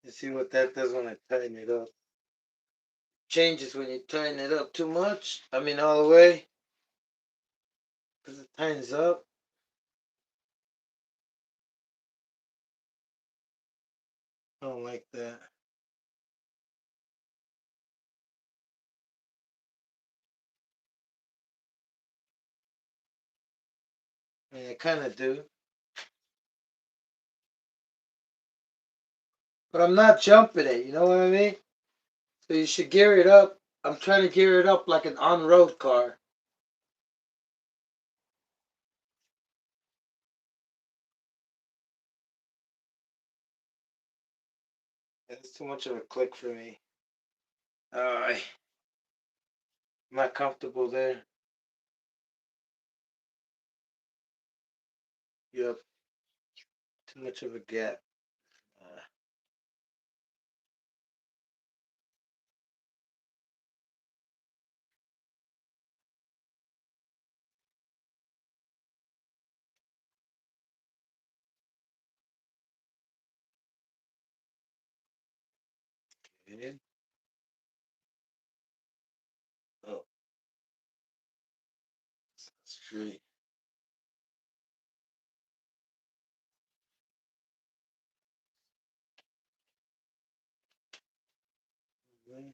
you see what that does when I tighten it up. Changes when you tighten it up too much. I mean, all the way. Because it tightens up. I don't like that. I mean, I kind of do. But I'm not jumping it, you know what I mean? So you should gear it up. I'm trying to gear it up like an on-road car. That's too much of a click for me. Alright. I'm not comfortable there. Yep. Too much of a gap. Okay. Oh, straight. Mhm.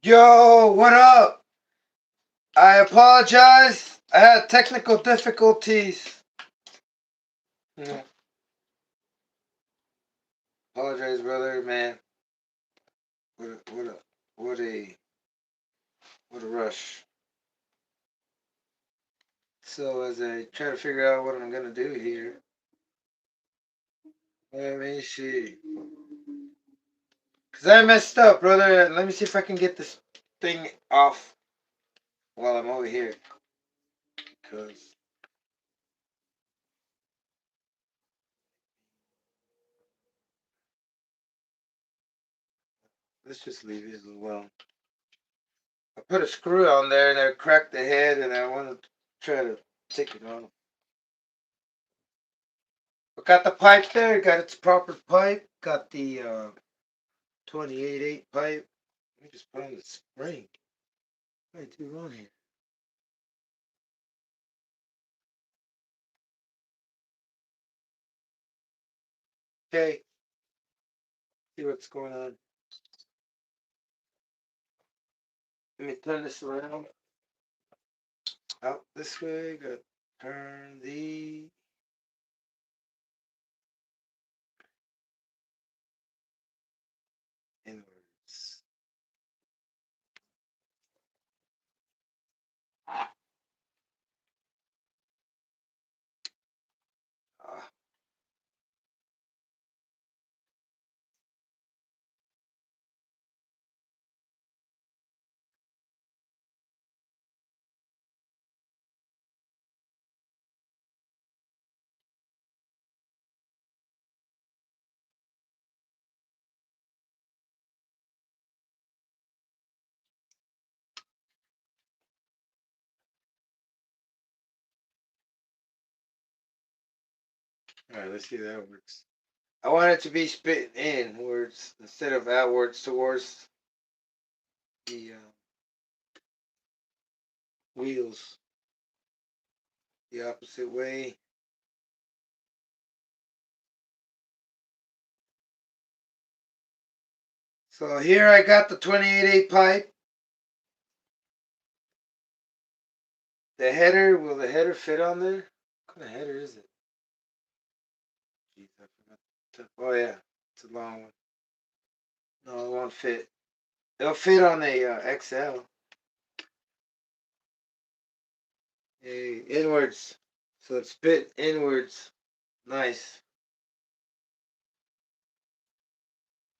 Yo, what up? I apologize. I had technical difficulties. Yeah. Apologize, brother, man. What a what a rush. So as I try to figure out what I'm gonna do here, let me see. Cause I messed up, brother. Let me see if I can get this thing off while I'm over here. Cause let's just leave it as well. I put a screw on there and I cracked the head, and I want to try to take it off. But got the pipe there. Got its proper pipe. Got the 28/8 pipe. Let me just put on the spring. What do I do wrong here? Okay. See what's going on. Let me turn this around. Out this way. Got to turn the inwards. Ah. All right, let's see if that works. I want it to be spit inwards instead of outwards towards the wheels. The opposite way. So here I got the 28/8 pipe. The header, will the header fit on there? What kind of header is it? Jeez, I forgot oh yeah, it's a long one. No, it won't fit. It'll fit on a XL. Hey, inwards. So it's spit inwards. Nice.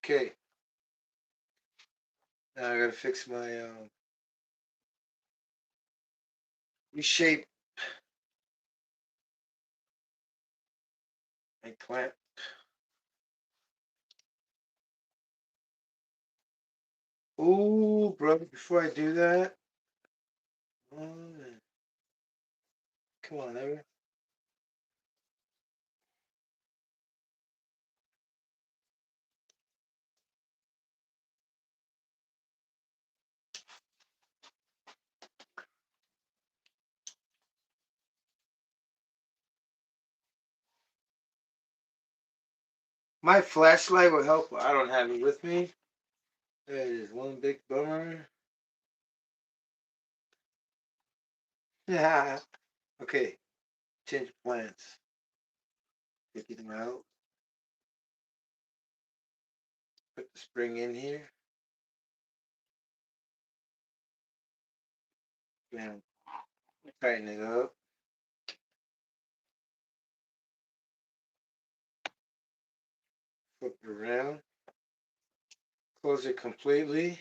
Okay. Now I gotta fix my reshape my clamp. Ooh, brother, before I do that, come on, Ever. My flashlight will help. I don't have it with me. That is one big bummer. Yeah. Okay. Change plans. Take them out. Put the spring in here. And tighten it up. Flip it around. Close it completely.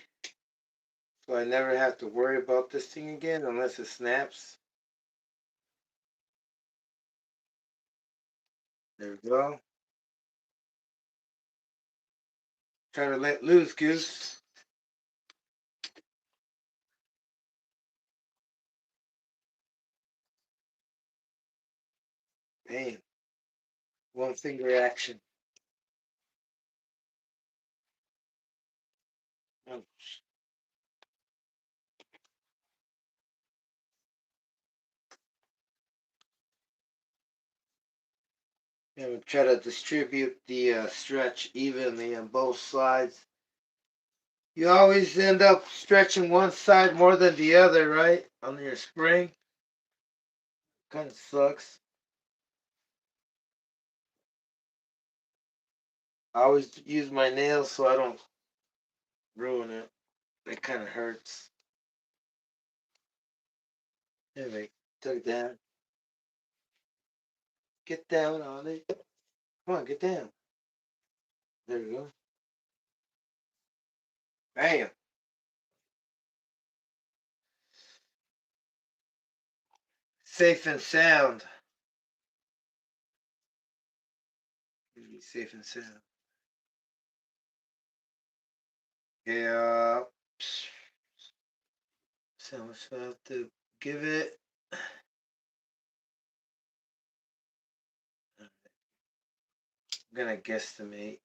So I never have to worry about this thing again unless it snaps. There we go. Try to let loose, Goose. Man. One finger action. Oh. And we try to distribute the stretch evenly on both sides. You always end up stretching one side more than the other, right? On your spring. Kind of sucks. I always use my nails so I don't ruin it. It kind of hurts. Anyway, tuck down. Get down on it. Come on, get down. There we go. Bam. Safe and sound. Safe and sound. Yeah. So much about to give it. I'm gonna guesstimate.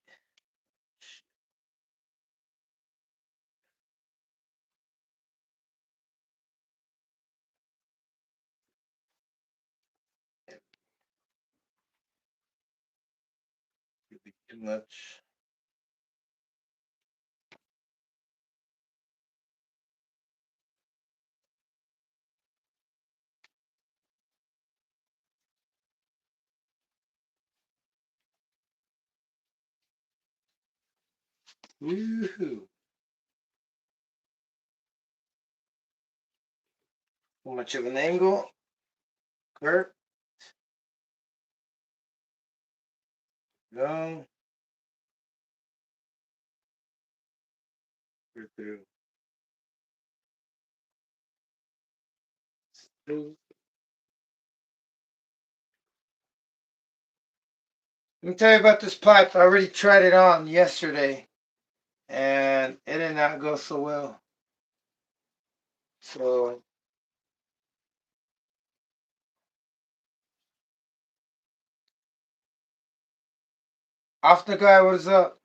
Could be too much. Woohoo! Too much of an angle. Kurt. No. We're through. Let me tell you about this pipe. I already tried it on yesterday, and it did not go so well. So, off the guy, what is up?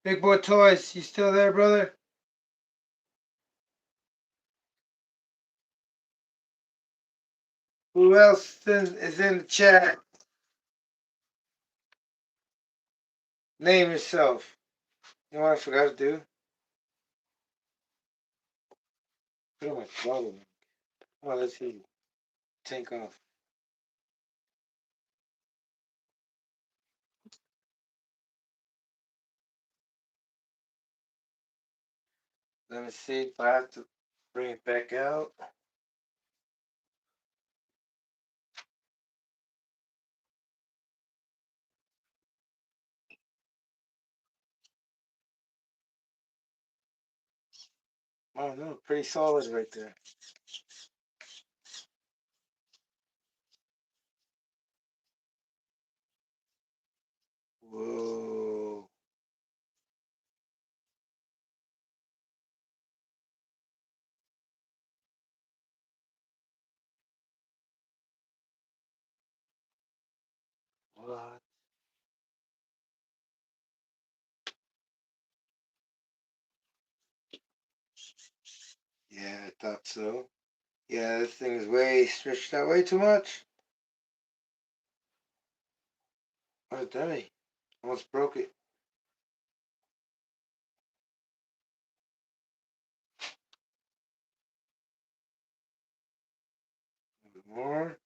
Big Boy Toys, you still there, brother? Who else is in the chat? Name yourself. You know what I forgot to do? Put on my throttle. Oh, let's see. Take off. Let me see if I have to bring it back out. Oh no, pretty solid right there. Whoa. What? Yeah, I thought so. Yeah, this thing is way stretched out way too much. Oh, dummy. Almost broke it. A bit more.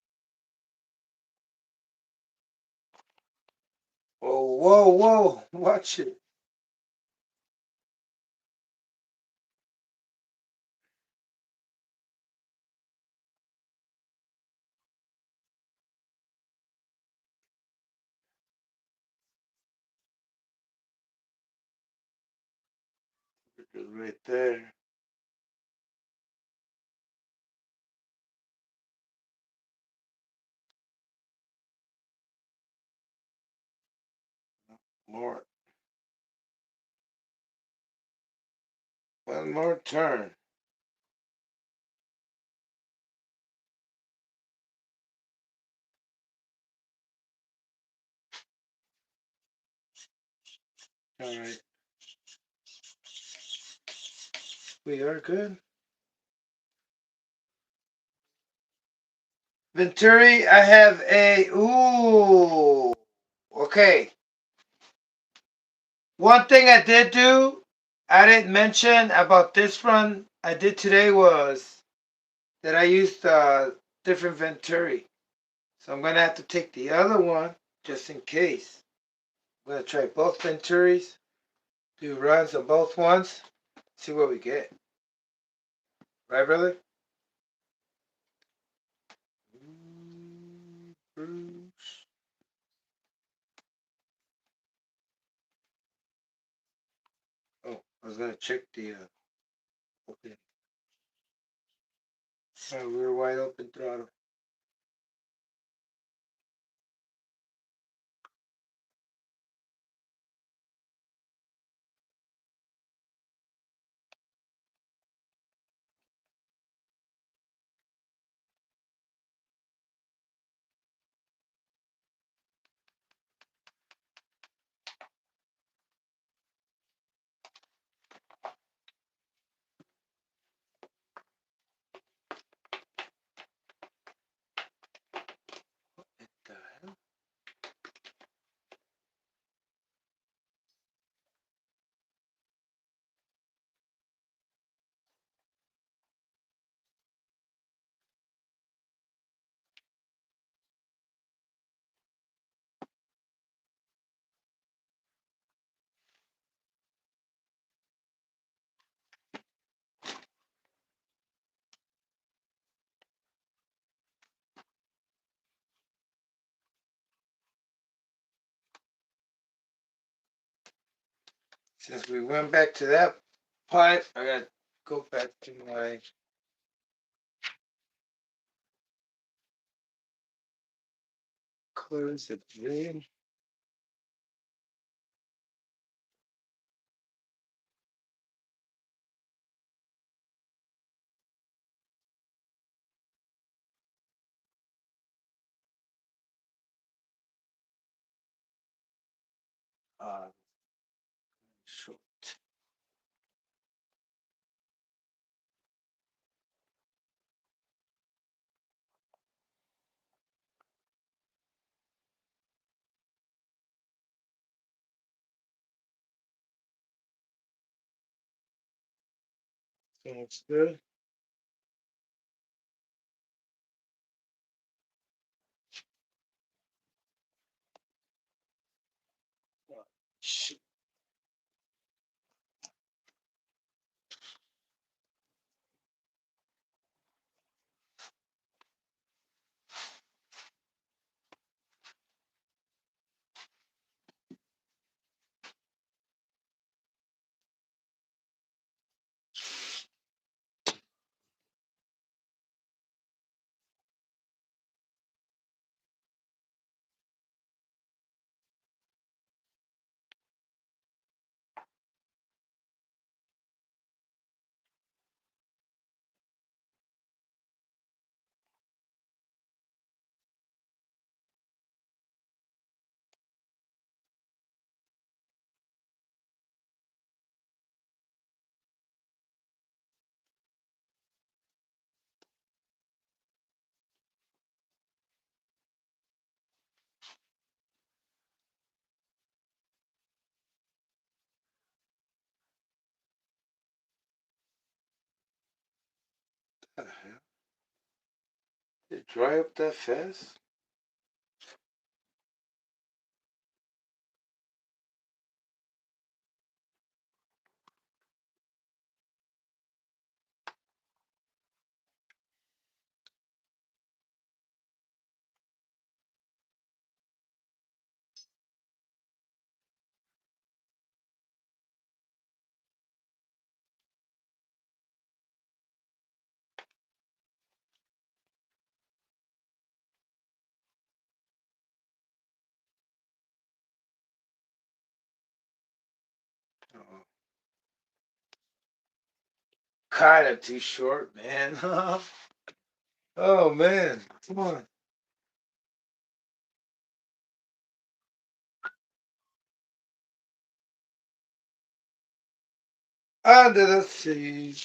Oh, whoa, whoa. Watch it. Right there. More. One more turn. All right. We are good. Venturi, I have a. Ooh. Okay. One thing I did do I didn't mention about this run I did today was that I used different Venturi. So I'm gonna have to take the other one just in case. I'm gonna try both Venturis, do runs on both ones, see what we get. Right, brother? Bruce. Oh, I was gonna check the open. Rear wide open throttle. What the hell? Since we went back to that pipe, I gotta go back to my close the drain. Uh, short. Sounds good. Shit. What the hell? Did it dry up that fast? Uh-oh. Kinda too short, man. Oh man, come on. Under the sea.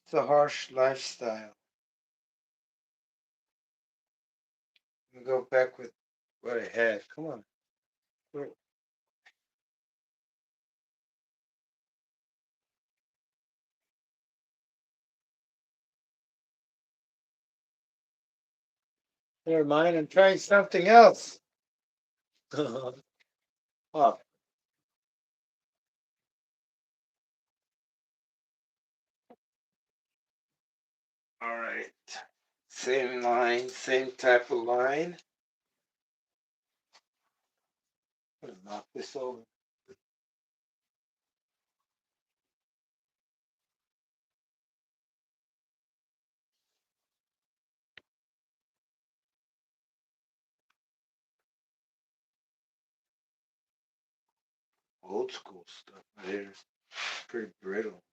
It's a harsh lifestyle. Let me go back with what I had. Come on. Where- Never mind. I'm trying something else. Oh. All right. Same line, same type of line. I'm gonna knock this over. Old school stuff right here. Pretty brittle.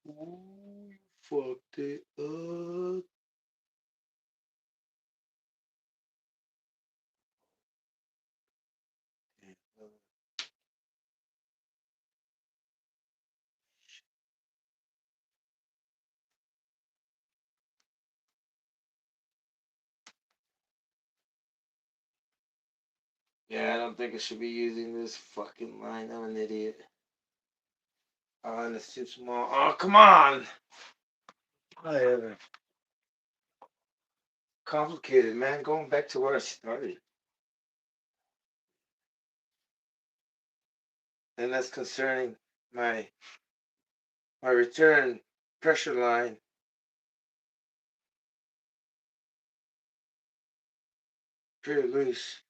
Ooh, fucked it up. Yeah, I don't think I should be using this fucking line. I'm an idiot. Oh, and it's too small. Oh, come on! Whatever. Complicated, man. Going back to where I started. And that's concerning my return pressure line. Pretty loose.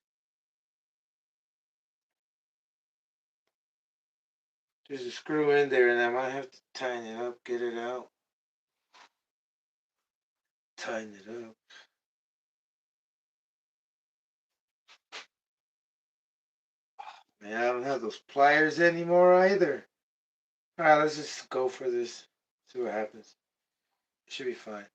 There's a screw in there, and I might have to tighten it up, get it out. Tighten it up. Man, I don't have those pliers anymore either. Alright, let's just go for this. See what happens. It should be fine.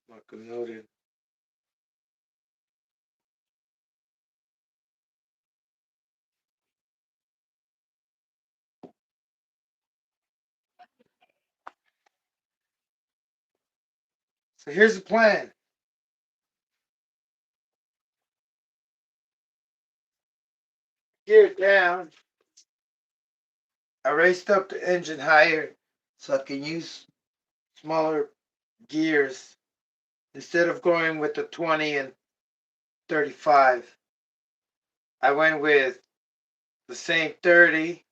Mark a noted. So here's the plan. Gear it down. I raised up the engine higher so I can use smaller gears instead of going with the 20 and 35. I went with the same 30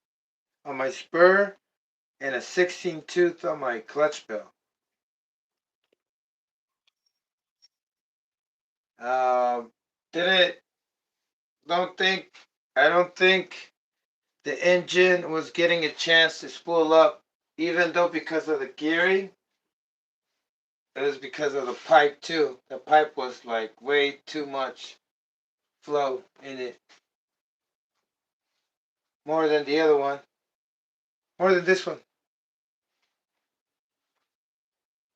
on my spur and a 16 tooth on my clutch bell. Didn't don't think I don't think the engine was getting a chance to spool up, even though because of the gearing, it was because of the pipe too. The pipe was like way too much flow in it. More than the other one. More than this one.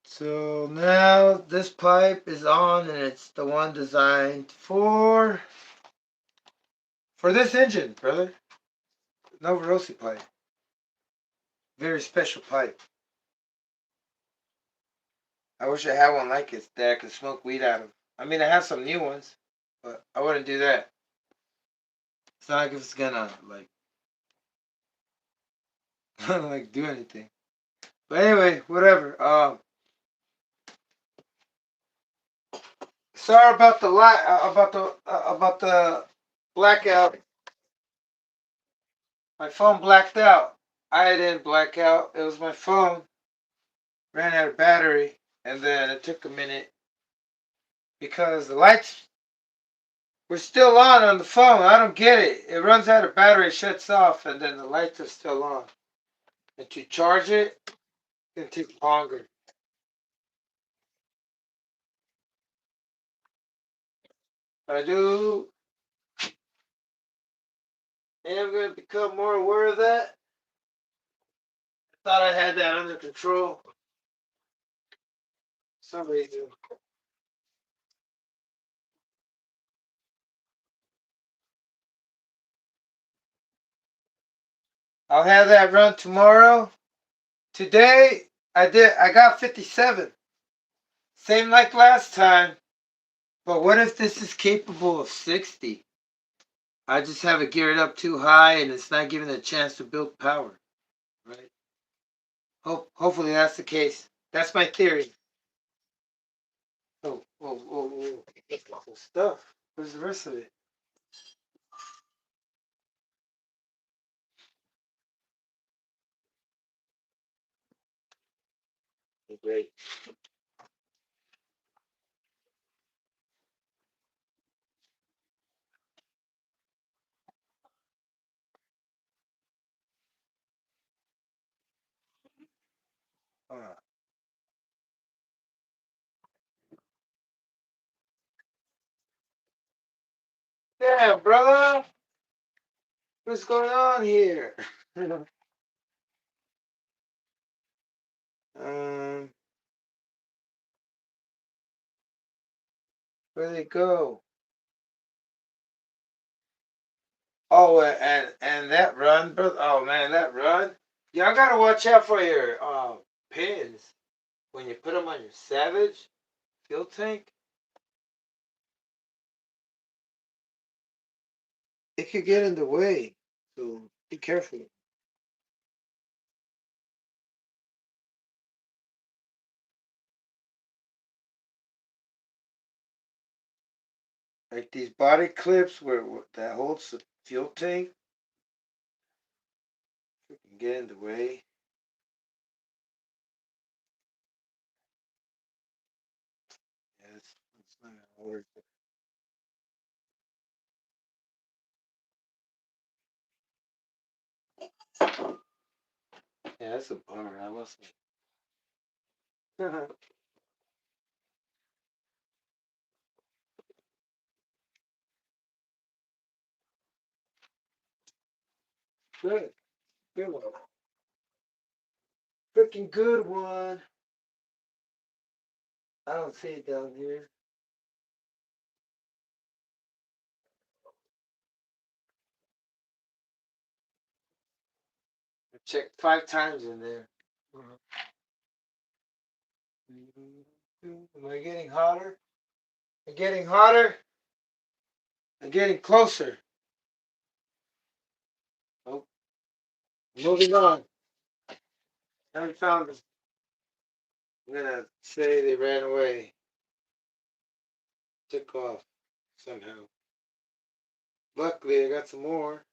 So now this pipe is on and it's the one designed for this engine, brother. Novarosi pipe. Very special pipe. I wish I had one like it that I could smoke weed out of. I mean, I have some new ones, but I wouldn't do that. It's not like if it's gonna like like do anything. But anyway, whatever. Sorry about the about the blackout. My phone blacked out. I didn't black out. It was my phone ran out of battery, and then it took a minute because the lights were still on the phone. I don't get it. It runs out of battery, shuts off, and then the lights are still on. And to charge it, it takes longer. I do. And I'm going to become more aware of that. I thought I had that under control. For some reason. I'll have that run tomorrow. Today, I got 57. Same like last time. But what if this is capable of 60? I just have it geared up too high and it's not giving it a chance to build power. Right? Hopefully that's the case. That's my theory. Oh. Some stuff. Where's the rest of it? Great. Damn, brother. What's going on here? um, where'd they go? Oh, and that run, brother. Oh man, that run. Y'all gotta watch out for your pins when you put them on your Savage fuel tank. It could get in the way, so be careful. Like these body clips where that holds the fuel tank, it can get in the way. Yeah, it's not gonna work. Yeah, that's a bummer. I wasn't. Good, good one. Freaking good one. I don't see it down here. I checked 5 times in there. Am I getting hotter? I'm getting hotter. I'm getting closer. Oh, moving on. Haven't found them. I'm gonna say they ran away. Took off somehow. Luckily, I got some more.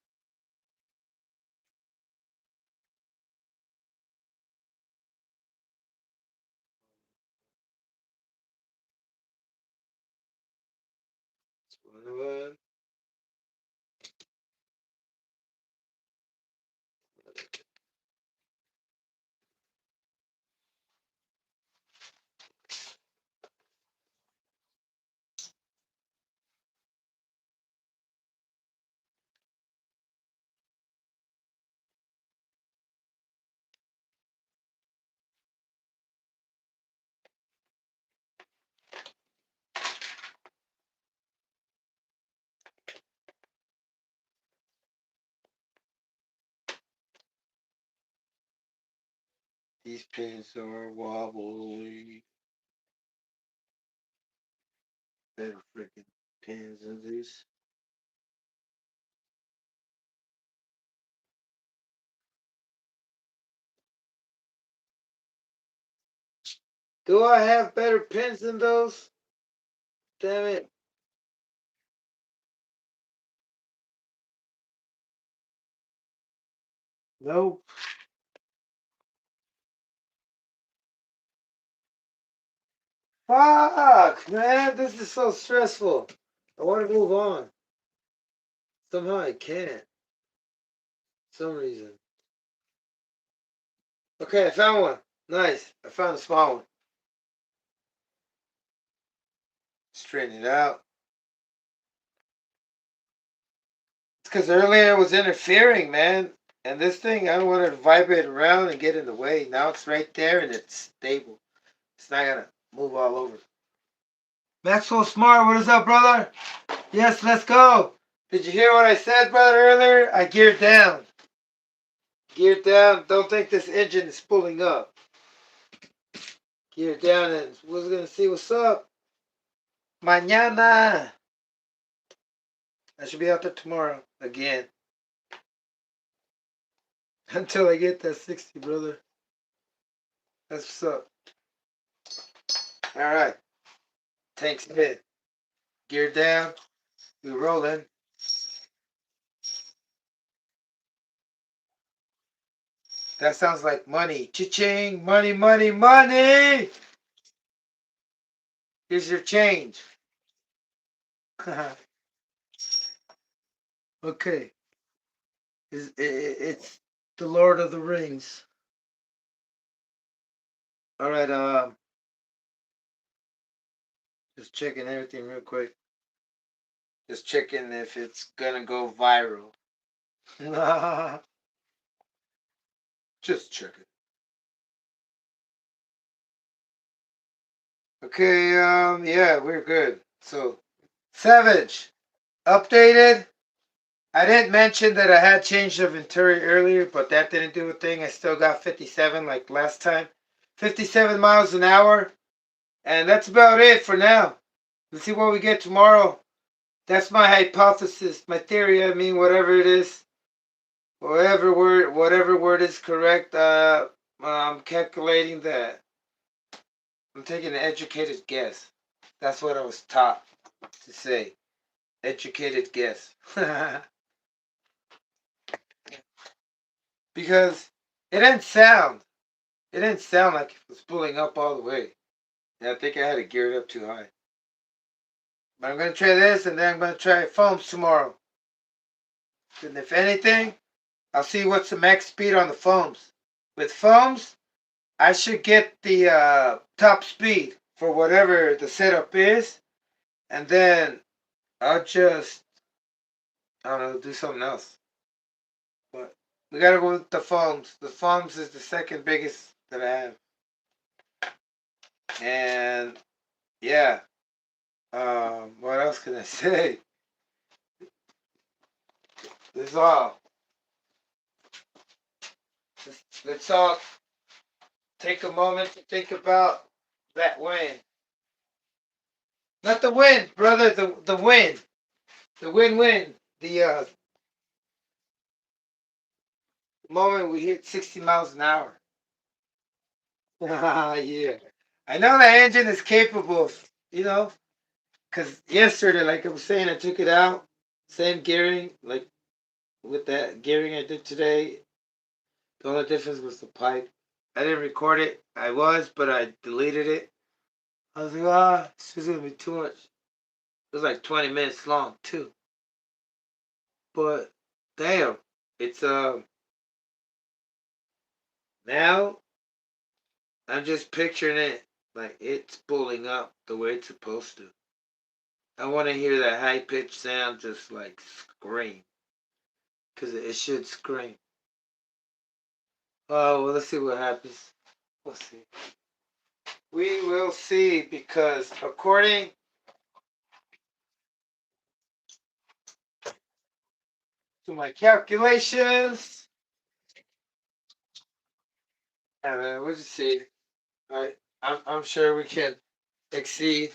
It's one of them. These pins are wobbly. Better freaking pins than these. Do I have better pins than those? Damn it. Nope. Fuck, man, this is so stressful. I want to move on. Somehow I can't. For some reason. Okay, I found one. Nice. I found a small one. Straighten it out. It's because earlier it was interfering, man. And this thing, I don't want it to vibrate around and get in the way. Now it's right there and it's stable. It's not gonna move all over. Maxwell Smart, what is up, brother? Yes, let's go. Did you hear what I said, brother, earlier? I geared down. Geared down. Don't think this engine is pulling up. Geared down and we're gonna see what's up. Mañana. I should be out there tomorrow again. Until I get that 60, brother. That's what's up. All right. Tanks in. Gear down. We rolling. That sounds like money. Cha-ching. Money, money, money. Here's your change. Okay. It's the Lord of the Rings. All right. Just checking everything real quick. Just checking if it's gonna go viral. Just checking. Okay, yeah, we're good. So, Savage, updated. I didn't mention that I had changed the Venturi earlier, but that didn't do a thing. I still got 57 like last time. 57 miles an hour. And that's about it for now. Let's see what we get tomorrow. That's my hypothesis, my theory. I mean, whatever it is, whatever word is correct. I'm calculating that. I'm taking an educated guess. That's what I was taught to say. Educated guess. Because it didn't sound. It didn't sound like it was pulling up all the way. Yeah, I think I had it geared up too high. But I'm gonna try this, and then I'm gonna try foams tomorrow. And if anything, I'll see what's the max speed on the foams. With foams, I should get the top speed for whatever the setup is, and then I'll just, I don't know, do something else. But we gotta go with the foams. The foams is the second biggest that I have. And yeah, what else can I say? This is all. Let's all take a moment to think about that win. Not the win, brother, the win. The win-win. The moment we hit 60 miles an hour. Yeah. I know that engine is capable of, because yesterday, like I was saying, I took it out. Same gearing, like with that gearing I did today. The only difference was the pipe. I didn't record it. I was, but I deleted it. I was like, this is going to be too much. It was like 20 minutes long, too. But, damn, it's, now I'm just picturing it like it's pulling up the way it's supposed to. I want to hear that high pitched sound just like scream. Because it should scream. Oh, well, let's see what happens. We'll see. We will see because according to my calculations, we'll just see. All right, I'm sure we can exceed.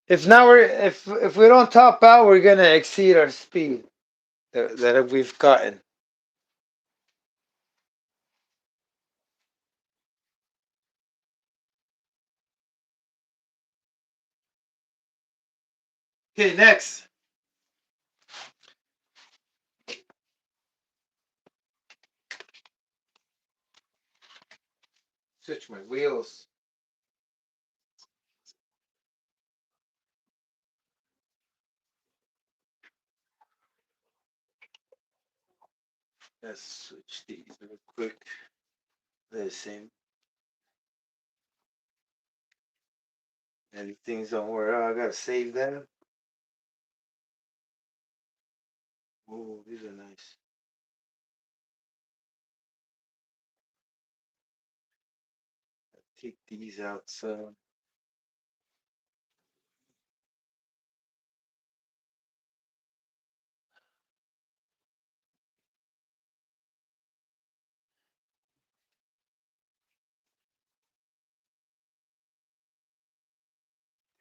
If not, if we don't top out, we're gonna exceed our speed that we've gotten. Okay, next. Switch my wheels. Let's switch these real quick. They're the same. And if things don't work out, I gotta save them. Oh, these are nice. Take these out, so.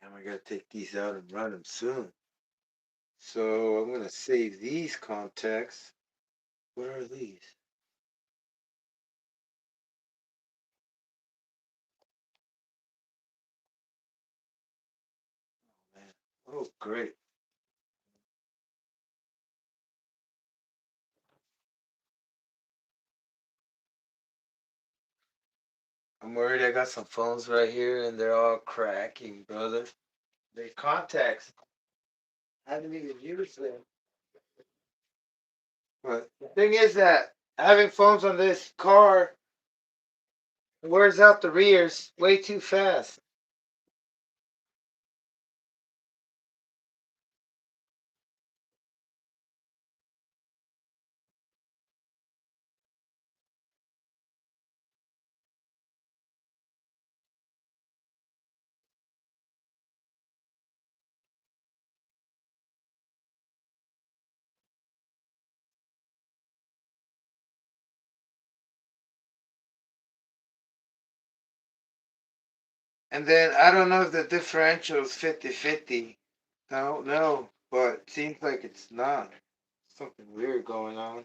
And I gotta take these out and run them soon. So I'm gonna save these contacts. What are these? Oh man. Oh great. I'm worried I got some phones right here and they're all cracking, brother. They contacts. I haven't even used them. But the thing is that having phones on this car wears out the rears way too fast. And then I don't know if the differential is 50-50. I don't know, but it seems like it's not. Something weird going on.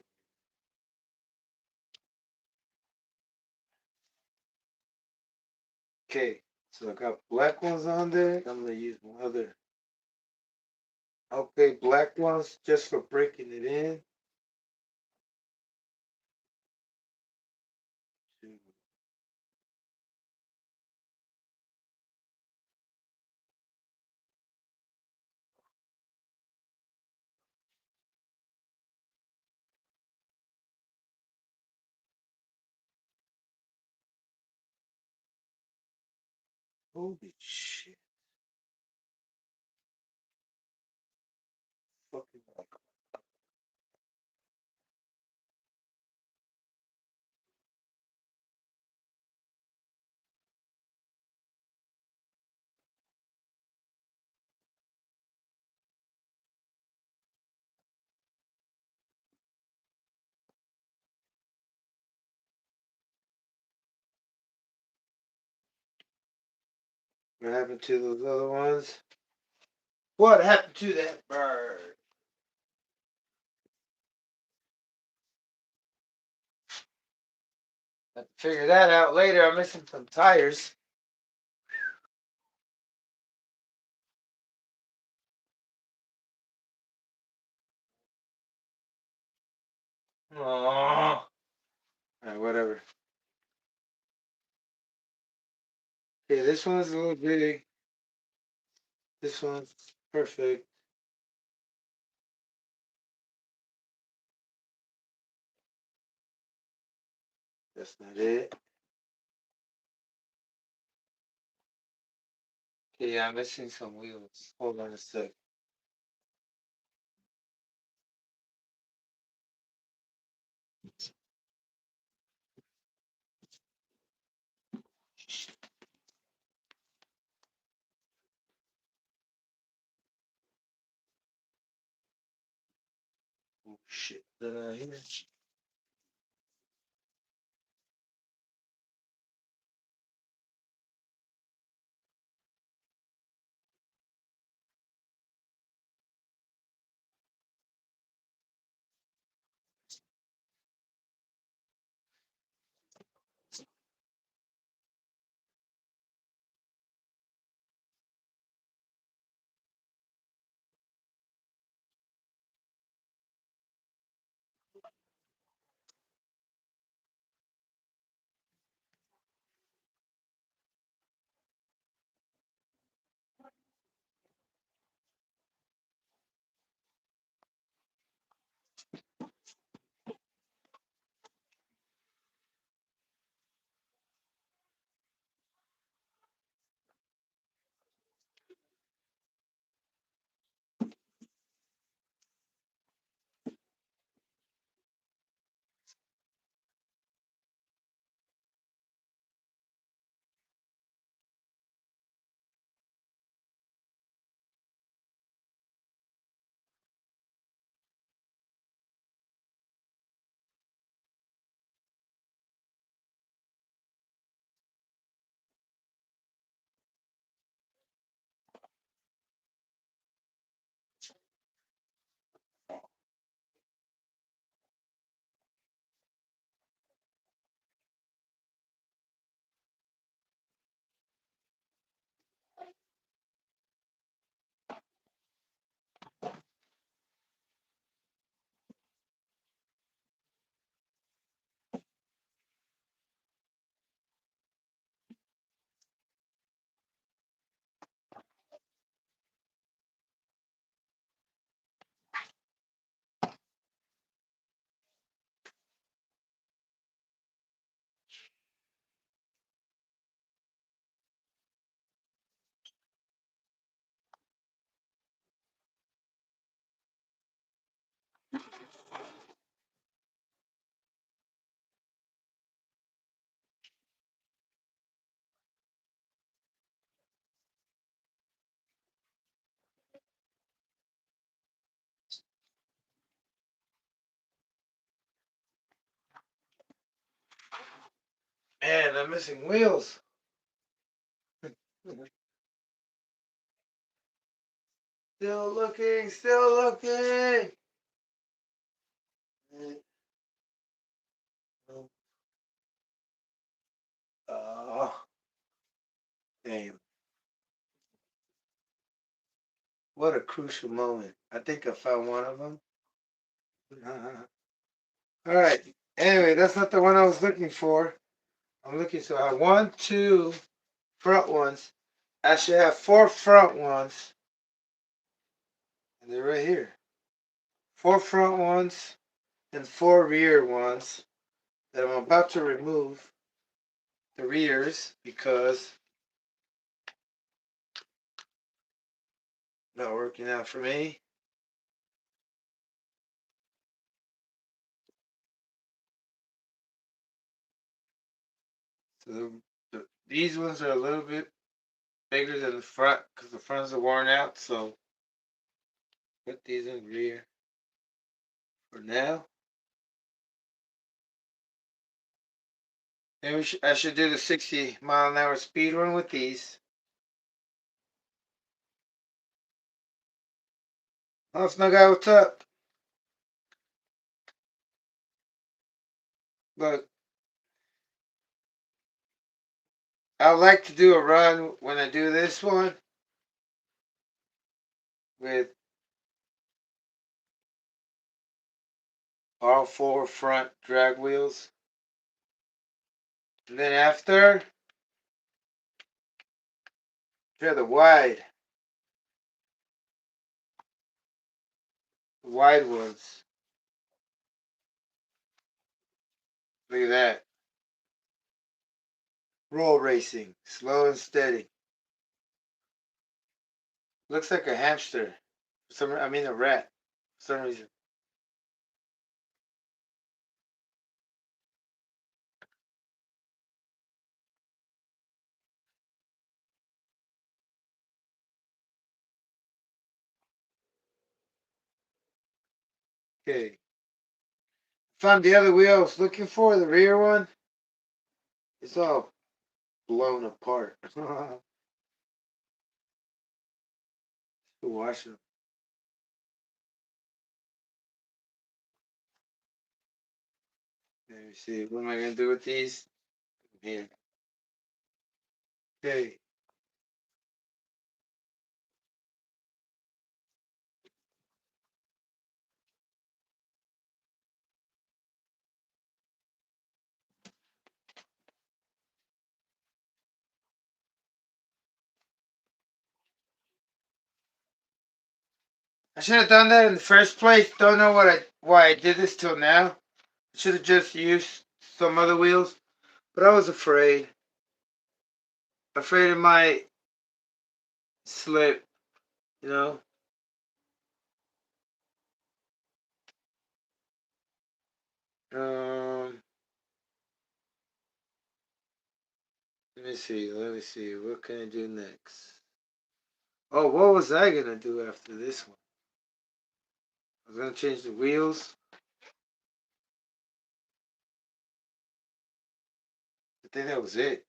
Okay, so I got black ones on there. I'm gonna use my other. Okay, black ones just for breaking it in. Holy shit. Fucking what happened to those other ones? What happened to that bird? I have to figure that out later. I'm missing some tires. Aww. Alright, whatever. Okay, this one's a little big. This one's perfect. That's not it. Okay, yeah, I'm missing some wheels. Hold on a sec. Oh shit. Here. Man, I'm missing wheels. Still looking, still looking. Oh, damn. What a crucial moment. I think I found one of them. All right. Anyway, that's not the one I was looking for. I'm looking, so I have 1, 2 front ones. I should have 4 front ones. And they're right here. 4 front ones and 4 rear ones that I'm about to remove the rears because not working out for me. So these ones are a little bit bigger than the front because the fronts are worn out. So put these in the rear for now. Maybe I should do the 60-mile-an-hour speed run with these. Oh, Snug Guy, what's up? Look, I like to do a run when I do this one with all 4 front drag wheels. And then after, try the wide ones. Look at that. Roll racing, slow and steady. Looks like a hamster. I mean a rat. For some reason. Okay. Found the other wheel I was looking for, the rear one. It's all blown apart. Wash them. Let me see. What am I gonna do with these? Here. Okay. I should have done that in the first place. Don't know why I did this till now. I should have just used some other wheels, but I was afraid. Afraid it might slip, you know. Um, let me see. Let me see. What can I do next? Oh, what was I gonna do after this one? I was gonna change the wheels. I think that was it.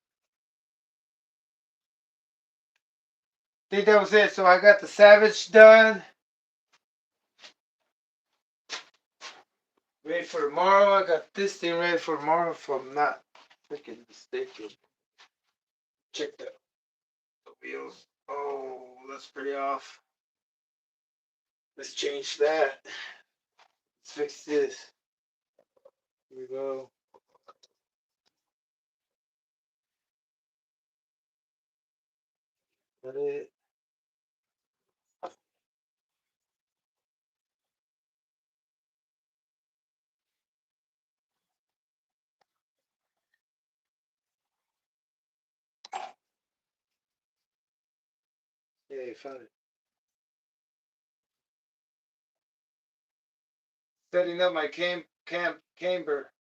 I think that was it. So I got the Savage done. Ready for tomorrow. I got this thing ready for tomorrow if I'm not freaking mistaken. Check the wheels. Oh, that's pretty off. Let's change that. Let's fix this. Here we go. Got it. Yeah, found it. Setting up my camber.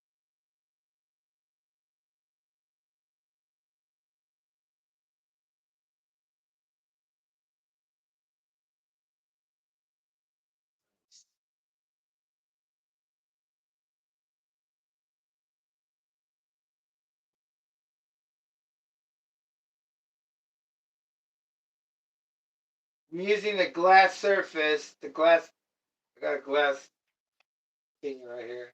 I'm using the glass surface. The glass. I got a glass thing right here.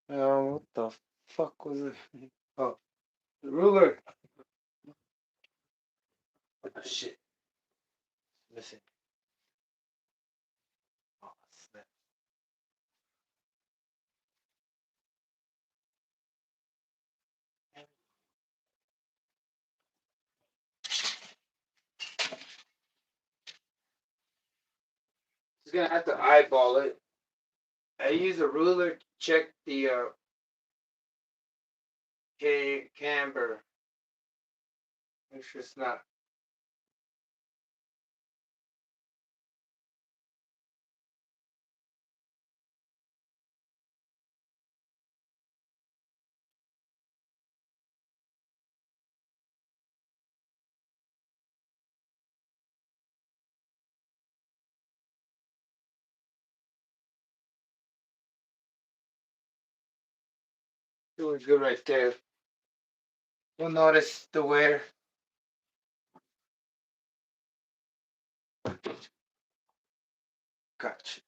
What the fuck was it? Oh, the ruler. Oh, shit. Missing. Oh, snap. Just gonna have to eyeball it. I use a ruler to check the camber. Make sure it's not. Doing good right there. You'll notice the wear. Gotcha.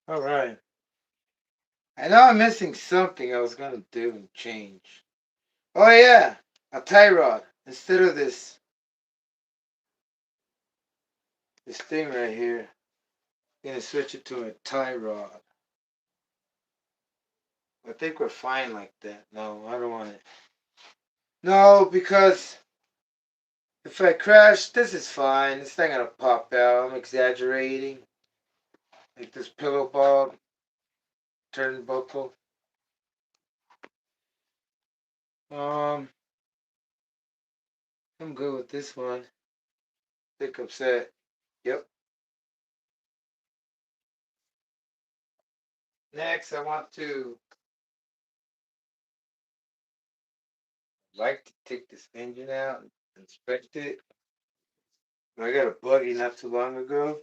All right. I know I'm missing something I was gonna do and change. Oh yeah, a tie rod instead of this thing right here. I'm gonna switch it to a tie rod. I think we're fine like that. No, I don't want it. No, because if I crash, this is fine. It's not gonna pop out. I'm exaggerating. Like this pillow bob turnbuckle. Um, I'm good with this one. Think I'm set. Yep. Next, I want to like to take this engine out and inspect it. I got a buggy not too long ago.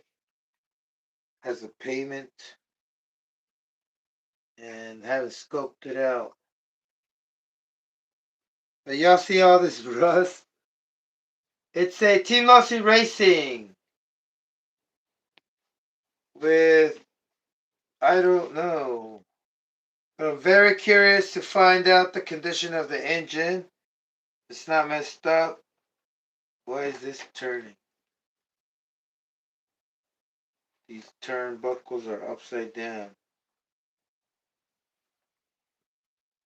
Has a payment and haven't scoped it out. But y'all see all this rust? It's a Team Lossy Racing with, I don't know. But I'm very curious to find out the condition of the engine. It's not messed up. Why is this turning? These turnbuckles are upside down.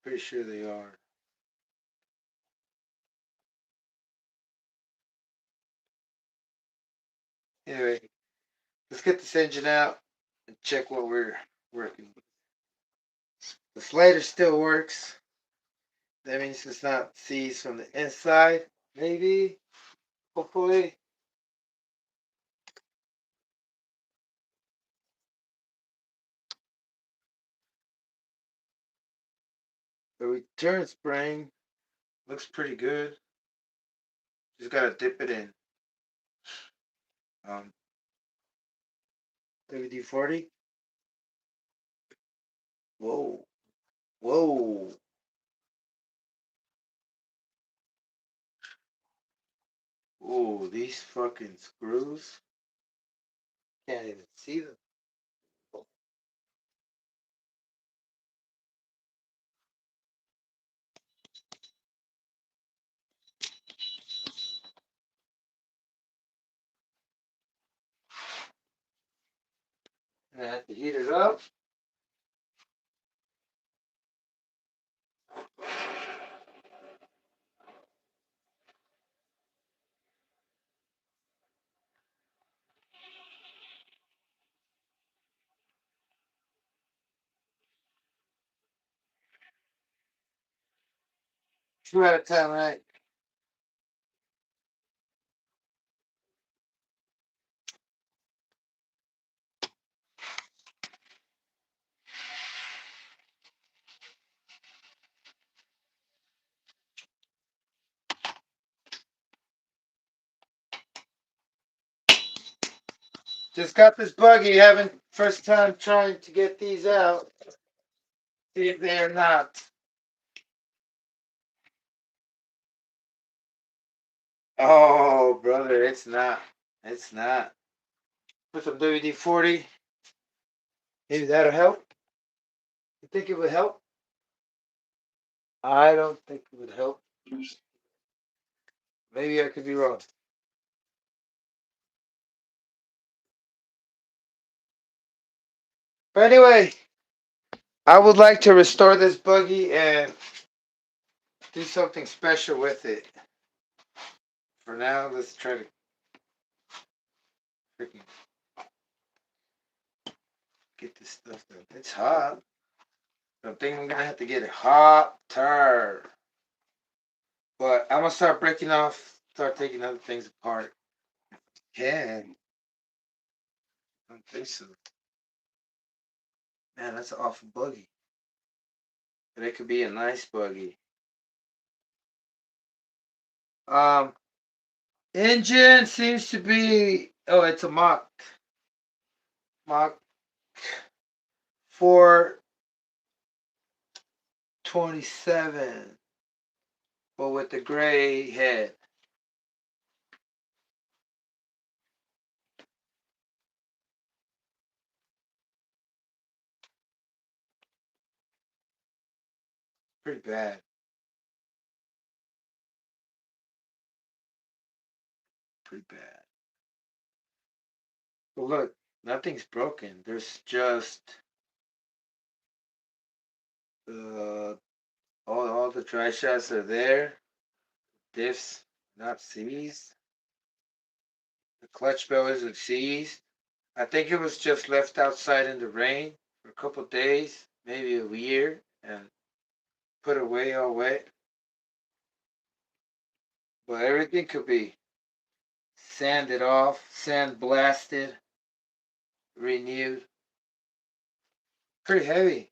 Pretty sure they are. Anyway, let's get this engine out and check what we're working with. The slider still works. That means it's not seized from the inside. Maybe. Hopefully. The return spring looks pretty good. Just gotta dip it in. Um, WD-40. Whoa. Whoa. Oh, these fucking screws. Can't even see them. And I have to heat it up. Two at a time, right? Just got this buggy. Having first time trying to get these out. See if they're not. Oh, brother, it's not. It's not. Put some WD 40. Maybe that'll help. You think it would help? I don't think it would help. Maybe I could be wrong. But anyway, I would like to restore this buggy and do something special with it. For now, let's try to freaking get this stuff done. It's hot. I think I'm gonna have to get it hotter. But I'm gonna start breaking off, start taking other things apart. Yeah, I don't think so. Man, that's an awful buggy. But it could be a nice buggy. Um, engine seems to be. Oh, it's a Mach 427, but with the gray head. Pretty bad. Pretty bad. But look, nothing's broken. There's just uh, all the dry shots are there. Diffs not seized. The clutch bell isn't seized. I think it was just left outside in the rain for a couple days, maybe a year, and put away all wet. But everything could be sanded off, sand blasted, renewed. Pretty heavy.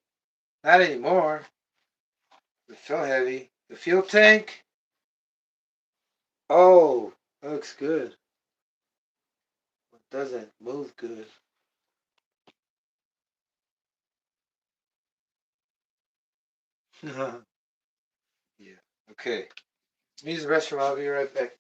Not anymore. It felt heavy. The fuel tank. Oh, looks good. It doesn't move good. Yeah. Okay. Use the restroom. I'll be right back.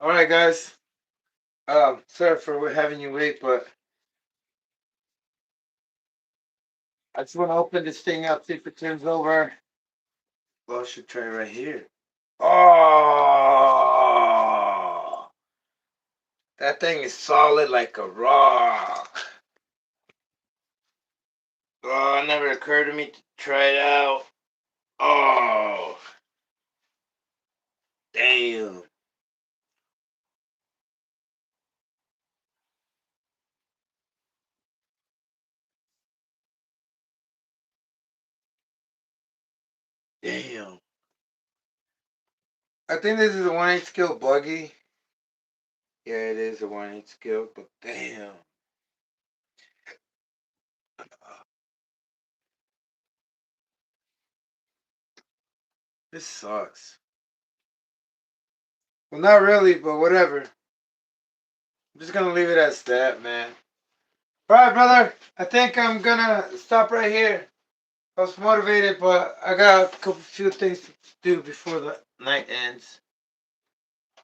All right, guys. Sorry for having you wait, but I just want to open this thing up, see if it turns over. Well, I should try right here. Oh, that thing is solid like a rock. Oh, it never occurred to me to try it out. Oh, damn. Damn. I think this is a 1/8 scale buggy. Yeah, it is a 1/8 scale, but damn. This sucks. Well, not really, but whatever. I'm just gonna leave it as that, man. Alright, brother. I think I'm gonna stop right here. I was motivated, but I got a few things to do before the night ends.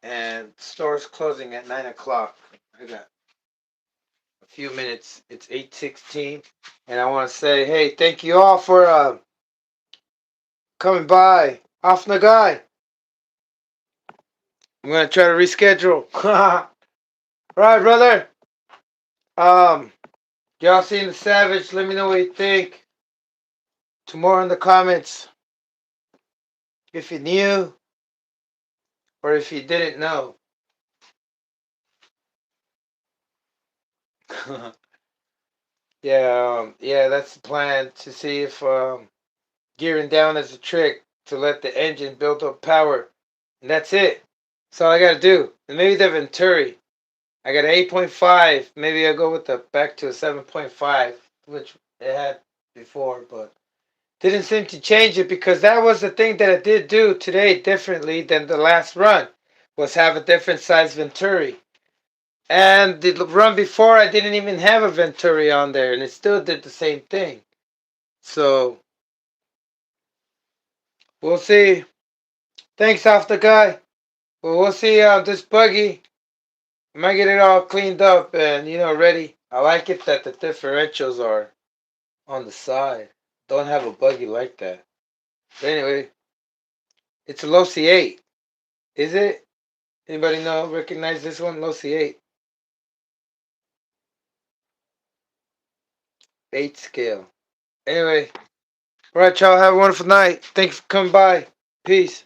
And store's closing at 9 o'clock. I got a few minutes. It's 8:16. And I want to say, hey, thank you all for coming by. Off the guy. I'm gonna try to reschedule. Alright, brother. Y'all seen the Savage? Let me know what you think. Tomorrow in the comments. If you knew or if you didn't know. Yeah, that's the plan, to see if gearing down is a trick to let the engine build up power. And that's it. That's all I gotta do. And maybe the Venturi. I got an 8.5. Maybe I'll go with the back to a 7.5, which it had before, but didn't seem to change it, because that was the thing that I did do today differently than the last run, was have a different size Venturi. And the run before, I didn't even have a Venturi on there, and it still did the same thing. So, we'll see. Thanks, off the guy. Well, we'll see this buggy. I might get it all cleaned up and, ready. I like it that the differentials are on the side. Don't have a buggy like that. But anyway, it's a Losi 8. Is it? Anybody recognize this one? Losi 8. 8 scale. Anyway. Alright, y'all. Have a wonderful night. Thanks for coming by. Peace.